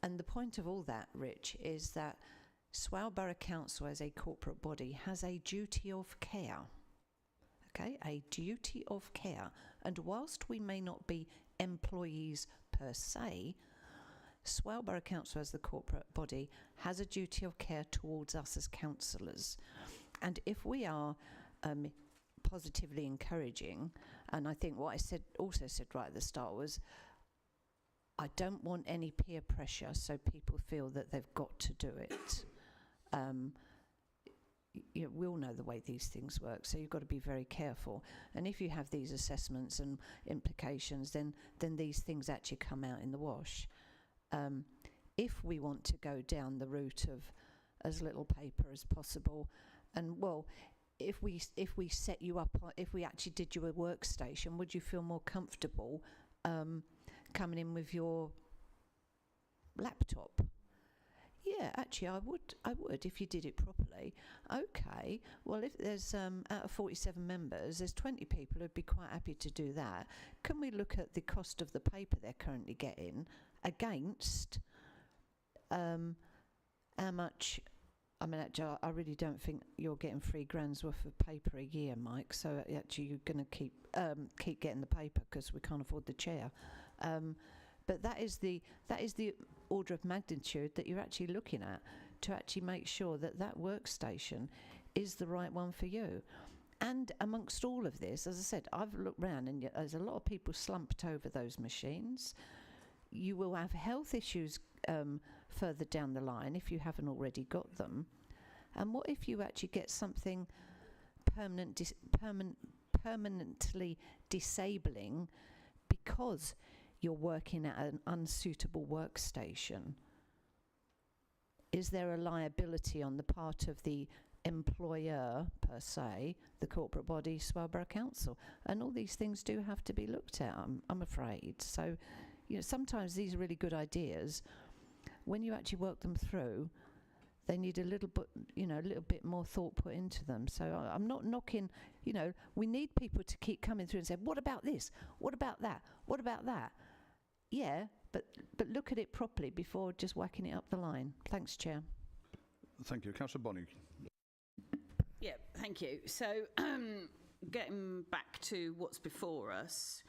And the point of all that, Rich, is that Swale Borough Council as a corporate body has a duty of care. Okay, a duty of care. And whilst we may not be employees per se, Swale Borough Council as the corporate body has a duty of care towards us as councillors. And if we are positively encouraging, and I think what I also said right at the start was, I don't want any peer pressure so people feel that they've got to do it. We all know the way these things work, so you've got to be very careful. And if you have these assessments and implications, then these things actually come out in the wash. If we want to go down the route of as little paper as possible, and if we set you up, if we actually did you a workstation, would you feel more comfortable coming in with your laptop? Yeah, actually, I would if you did it properly. Okay, well, if there's out of 47 members, there's 20 people who'd be quite happy to do that. Can we look at the cost of the paper they're currently getting against how much? I mean, actually, I really don't think you're getting $3,000 worth of paper a year, Mike. So actually, you're going to keep getting the paper because we can't afford the chair. But that is the order of magnitude that you're actually looking at, to actually make sure that that workstation is the right one for you. And amongst all of this, as I said, I've looked round and there's a lot of people slumped over those machines. You will have health issues further down the line if you haven't already got them. And what if you actually get something permanently disabling because you're working at an unsuitable workstation? Is there a liability on the part of the employer per se, the corporate body, Swale Borough Council? And all these things do have to be looked at, I'm afraid. So, sometimes these really good ideas, when you actually work them through, they need a little bit more thought put into them. So I'm not knocking, we need people to keep coming through and say, what about this? What about that? What about that? Yeah, but look at it properly before just whacking it up the line. Thanks, Chair. Thank you. Councillor Bonny. Yeah, thank you. So, getting back to what's before us,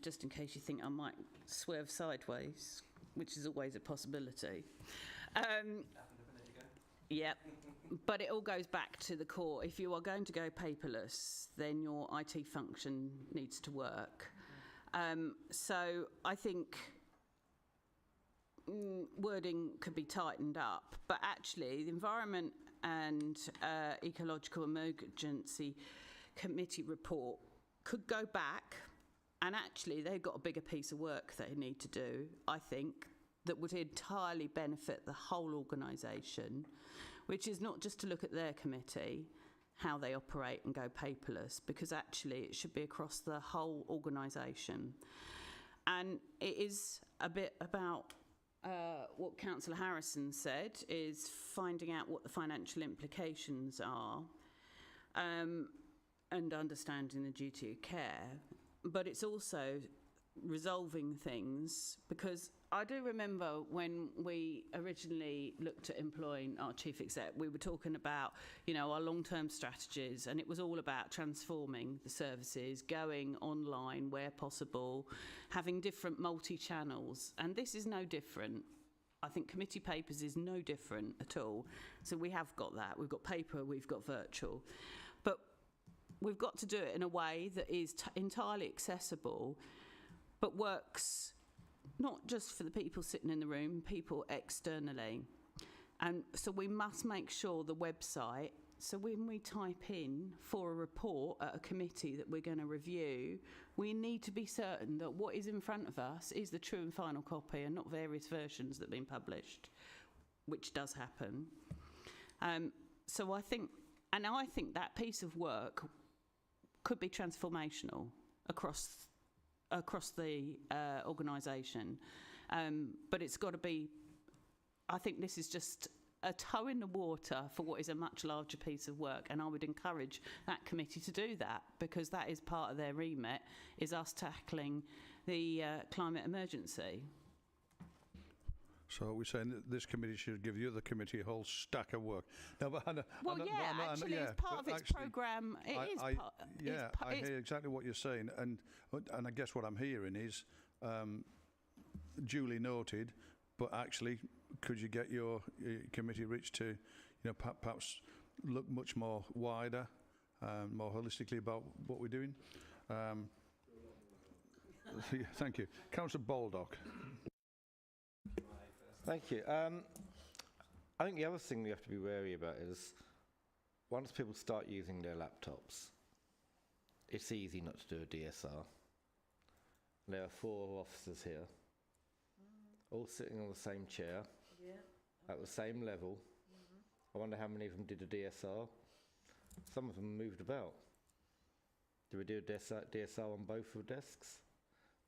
just in case you think I might swerve sideways, which is always a possibility. Yep, but it all goes back to the core. If you are going to go paperless, then your IT function needs to work. So I think wording could be tightened up, but actually the Environment and Ecological Emergency Committee report could go back, and actually they've got a bigger piece of work they need to do, I think, that would entirely benefit the whole organisation, which is not just to look at their committee, how they operate and go paperless, because actually it should be across the whole organisation. And it is a bit about what Councillor Harrison said, is finding out what the financial implications are and understanding the duty of care. But it's also resolving things, because I do remember when we originally looked at employing our chief exec, we were talking about, you know, our long-term strategies, and it was all about transforming the services, going online where possible, having different multi-channels, and this is no different. I think committee papers is no different at all. So we have got that. We've got paper, we've got virtual. But we've got to do it in a way that is entirely accessible, but works not just for the people sitting in the room, people externally. And so we must make sure the website, so when we type in for a report at a committee that we're going to review, we need to be certain that what is in front of us is the true and final copy and not various versions that have been published, which does happen. So I think that piece of work could be transformational across the organisation, but it's got to be, I think this is just a toe in the water for what is a much larger piece of work, and I would encourage that committee to do that, because that is part of their remit, is us tackling the climate emergency. So we're saying that this committee should give the other committee a whole stack of work. No, but Actually, it's part of its programme. I hear exactly what you're saying, and I guess what I'm hearing is duly noted, but actually, could you get your committee, Rich, to, you know, perhaps look much more wider, more holistically about what we're doing? Thank you. Councillor Baldock. Thank you. I think the other thing we have to be wary about is once people start using their laptops, it's easy not to do a DSR. There are 4 officers here, all sitting on the same chair, at the same level. I wonder how many of them did a DSR. Some of them moved about. Do we do a DSR on both of the desks?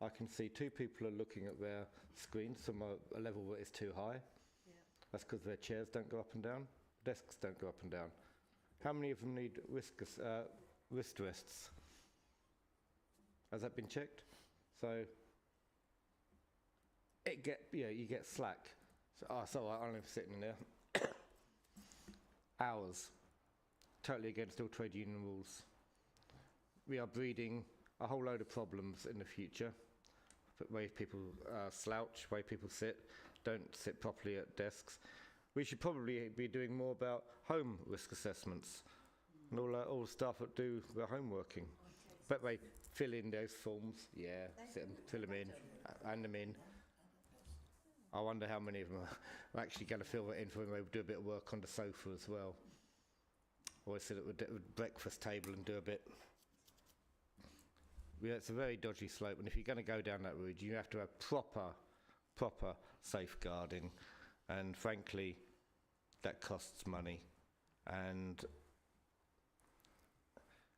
I can see 2 people are looking at their screens from a level that is too high. That's because their chairs don't go up and down, desks don't go up and down. How many of them need wrist rests? Has that been checked? So you get slack. So I'm sitting in there. Hours. Totally against all trade union rules. We are breeding a whole load of problems in the future. The way people slouch, way people sit, don't sit properly at desks. We should probably be doing more about home risk assessments and all the staff that do the homeworking. But they fill in those forms, sit and fill them in, hand them in. I wonder how many of them are actually going to fill that in for when they do a bit of work on the sofa as well. Or sit at the breakfast table and do a bit. Yeah, it's a very dodgy slope, and if you're going to go down that route, you have to have proper safeguarding, and frankly, that costs money. And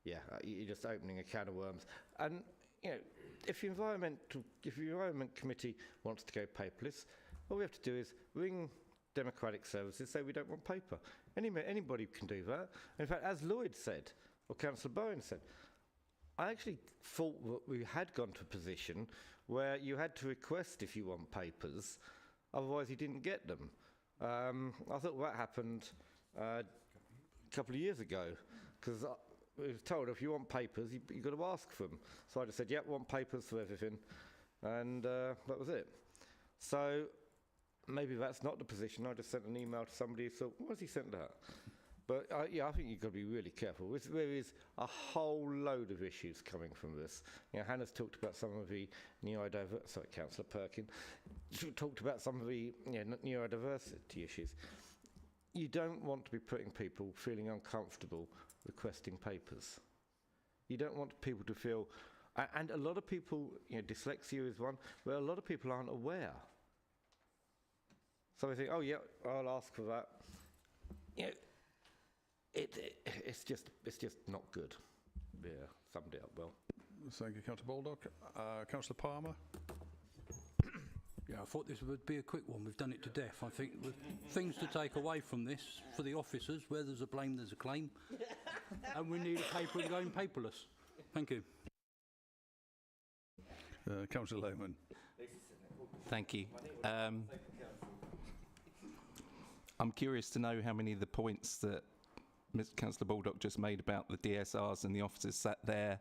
you're just opening a can of worms. And you know, if the Environment Committee wants to go paperless, all we have to do is ring Democratic Services, say we don't want paper. Anybody can do that. In fact, as Lloyd said, or Councillor Bowen said, I actually thought that we had gone to a position where you had to request if you want papers, otherwise you didn't get them. I thought that happened a couple of years ago, because I was told if you want papers, you've got to ask for them. So I just said, yep, want papers for everything, and that was it. So maybe that's not the position. I just sent an email to somebody who thought, why has he sent that? But yeah, I think you've got to be really careful. There is a whole load of issues coming from this. You know, Hannah's talked about some of the Councillor Perkin talked about some of the neurodiversity issues. You don't want to be putting people feeling uncomfortable requesting papers. You don't want people to feel, and a lot of people, dyslexia is one, where a lot of people aren't aware. So they think, oh yeah, I'll ask for that. It's just not good. Yeah, summed it up well. Thank you, Councillor Baldock. Councillor Palmer. Yeah, I thought this would be a quick one. We've done it to death. I think the things to take away from this for the officers, where there's a blame, there's a claim. And we need a paper and going paperless. Thank you. Councillor Lehman. Thank you. I'm curious to know how many of the points that Councillor Baldock just made about the DSRs and the officers sat there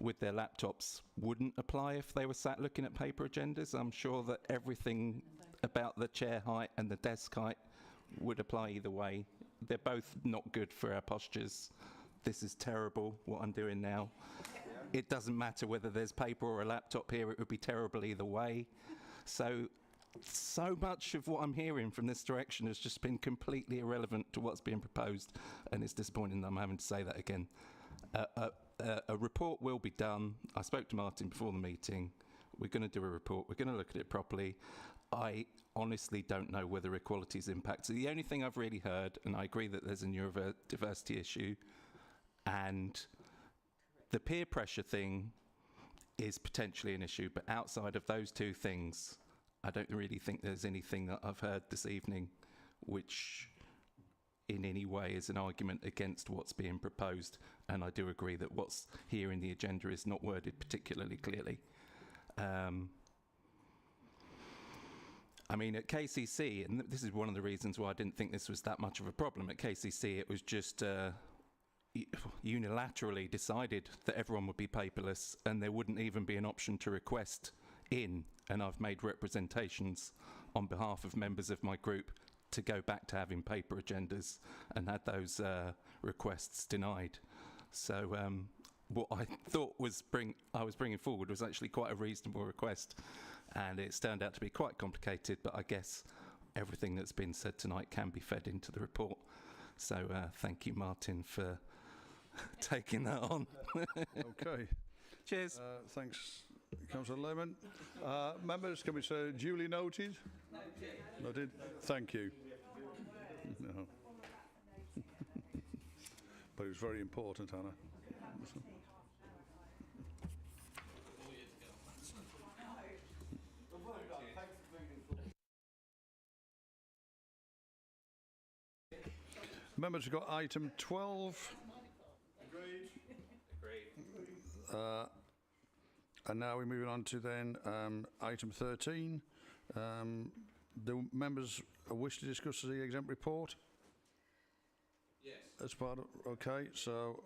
with their laptops wouldn't apply if they were sat looking at paper agendas. I'm sure that everything about the chair height and the desk height would apply either way. They're both not good for our postures. This is terrible, what I'm doing now. It doesn't matter whether there's paper or a laptop here, it would be terrible either way. So much of what I'm hearing from this direction has just been completely irrelevant to what's being proposed, and it's disappointing that I'm having to say that again. A report will be done. I spoke to Martin before the meeting. We're going to do a report. We're going to look at it properly. I honestly don't know whether equality is impacted. The only thing I've really heard, and I agree that there's a neurodiversity issue, and the peer pressure thing is potentially an issue, but outside of those two things, I don't really think there's anything that I've heard this evening which in any way is an argument against what's being proposed, and I do agree that what's here in the agenda is not worded particularly clearly. I mean, at KCC, and this is one of the reasons why I didn't think this was that much of a problem, at KCC it was just unilaterally decided that everyone would be paperless and there wouldn't even be an option to request in, and I've made representations on behalf of members of my group to go back to having paper agendas and had those requests denied. So what I thought I was bringing forward was actually quite a reasonable request, and it's turned out to be quite complicated, but I guess everything that's been said tonight can be fed into the report. So thank you, Martin, for taking that on. Okay. Cheers. Thanks, Councillor Lehman. Members, can we say duly noted? Noted. Thank you. No. But it was very important, Hannah. Members, we've got item 12. Agreed. And now we're moving on to then item 13. Do members wish to discuss the exempt report? Yes. As part of, okay, so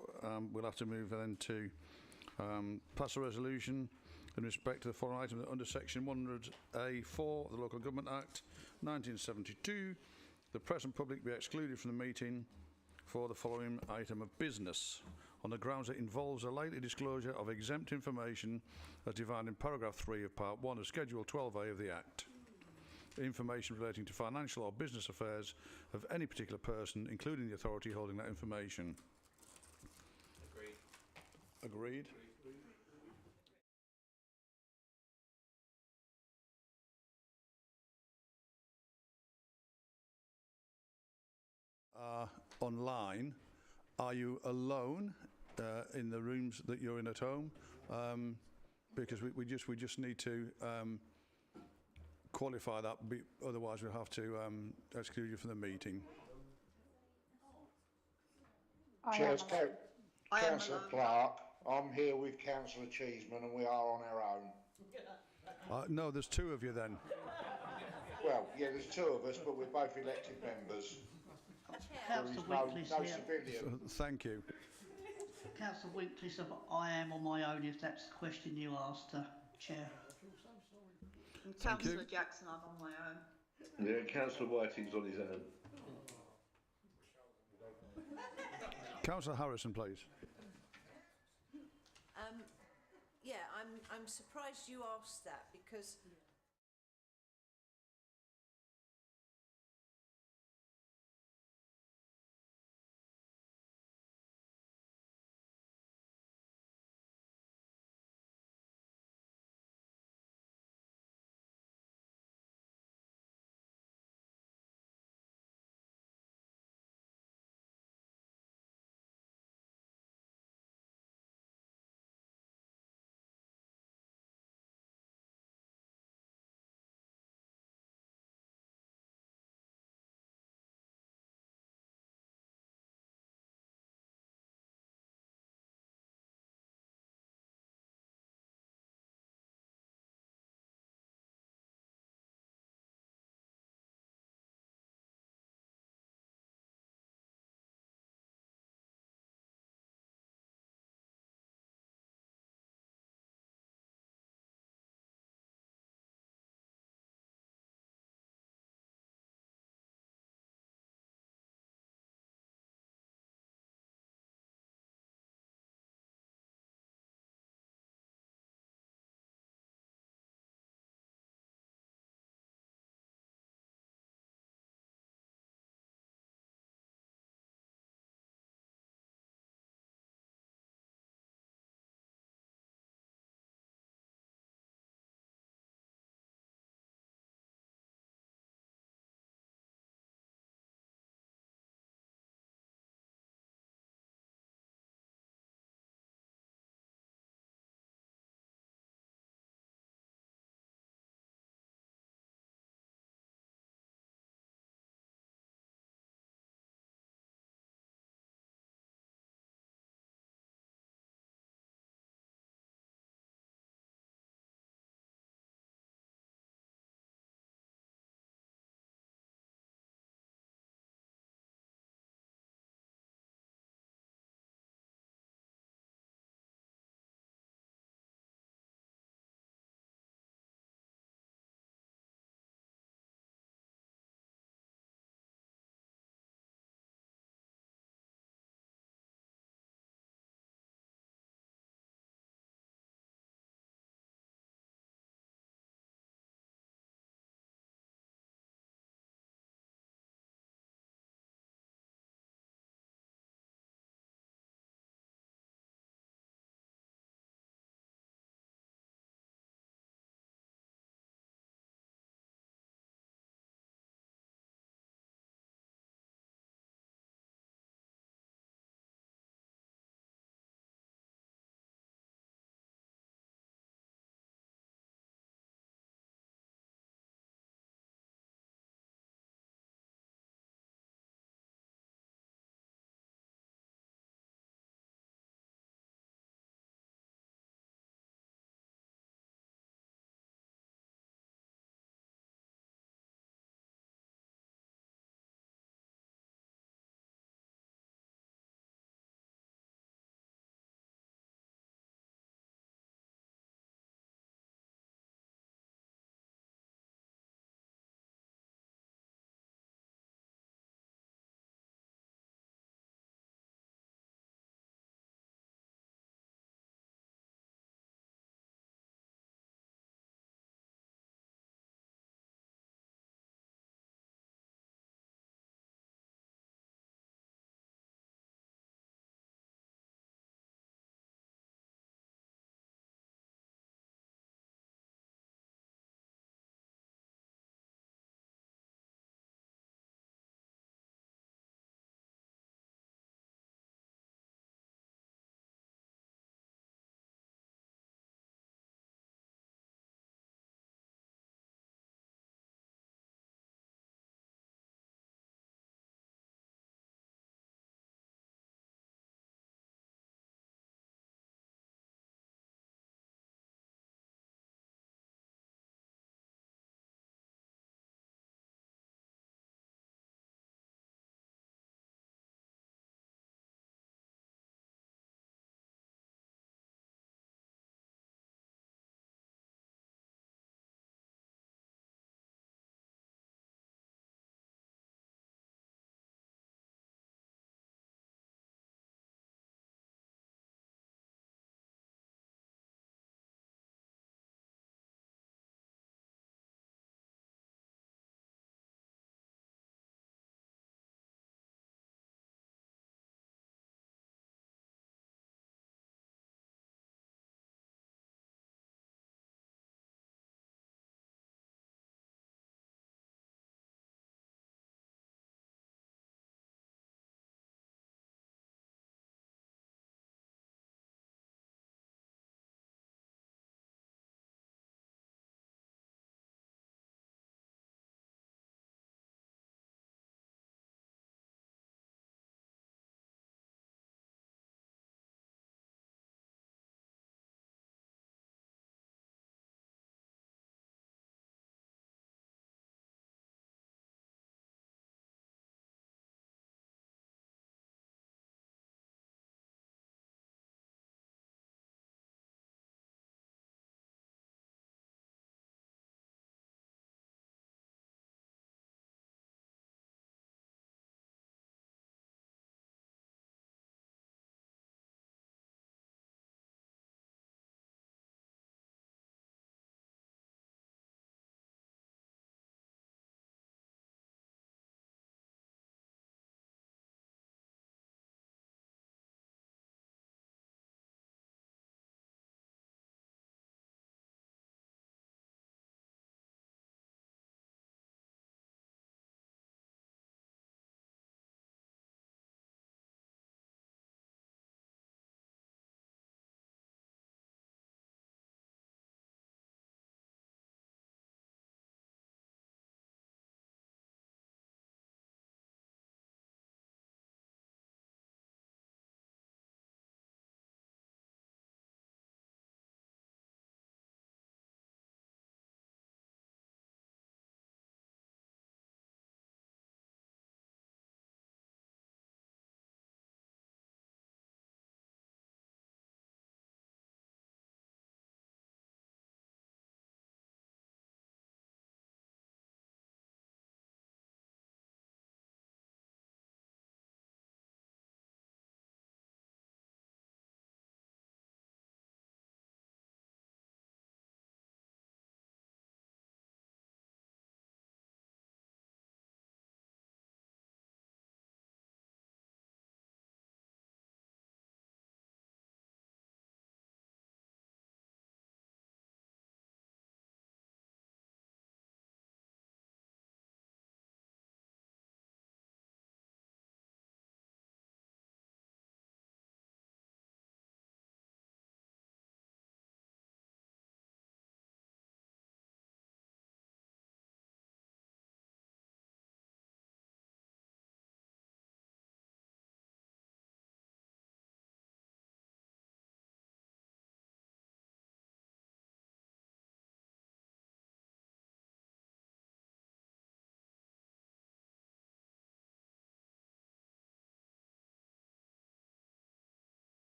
we'll have to move then to pass a resolution in respect to the following item under section 100A4 of the Local Government Act 1972. The press and public be excluded from the meeting for the following item of business on the grounds it involves a likely disclosure of exempt information as defined in paragraph 3 of part 1 of schedule 12A of the Act. Information relating to financial or business affairs of any particular person, including the authority holding that information. Agreed. Agreed. Online, are you alone in the rooms that you're in at home? Because we just need to qualify that, otherwise we'll have to exclude you from the meeting. Councillor Clark, I'm here with Councillor Cheeseman and we are on our own. No, there's two of you then. Well, yeah, there's two of us, but we're both elected members. There is no civilian. Thank you. Councillor Winkley, so I am on my own if that's the question you asked, Chair. Thank you. Councillor Jackson, I'm on my own. Yeah, Councillor Whiting's on his own. Councillor Harrison, please. Yeah, I'm surprised you asked that because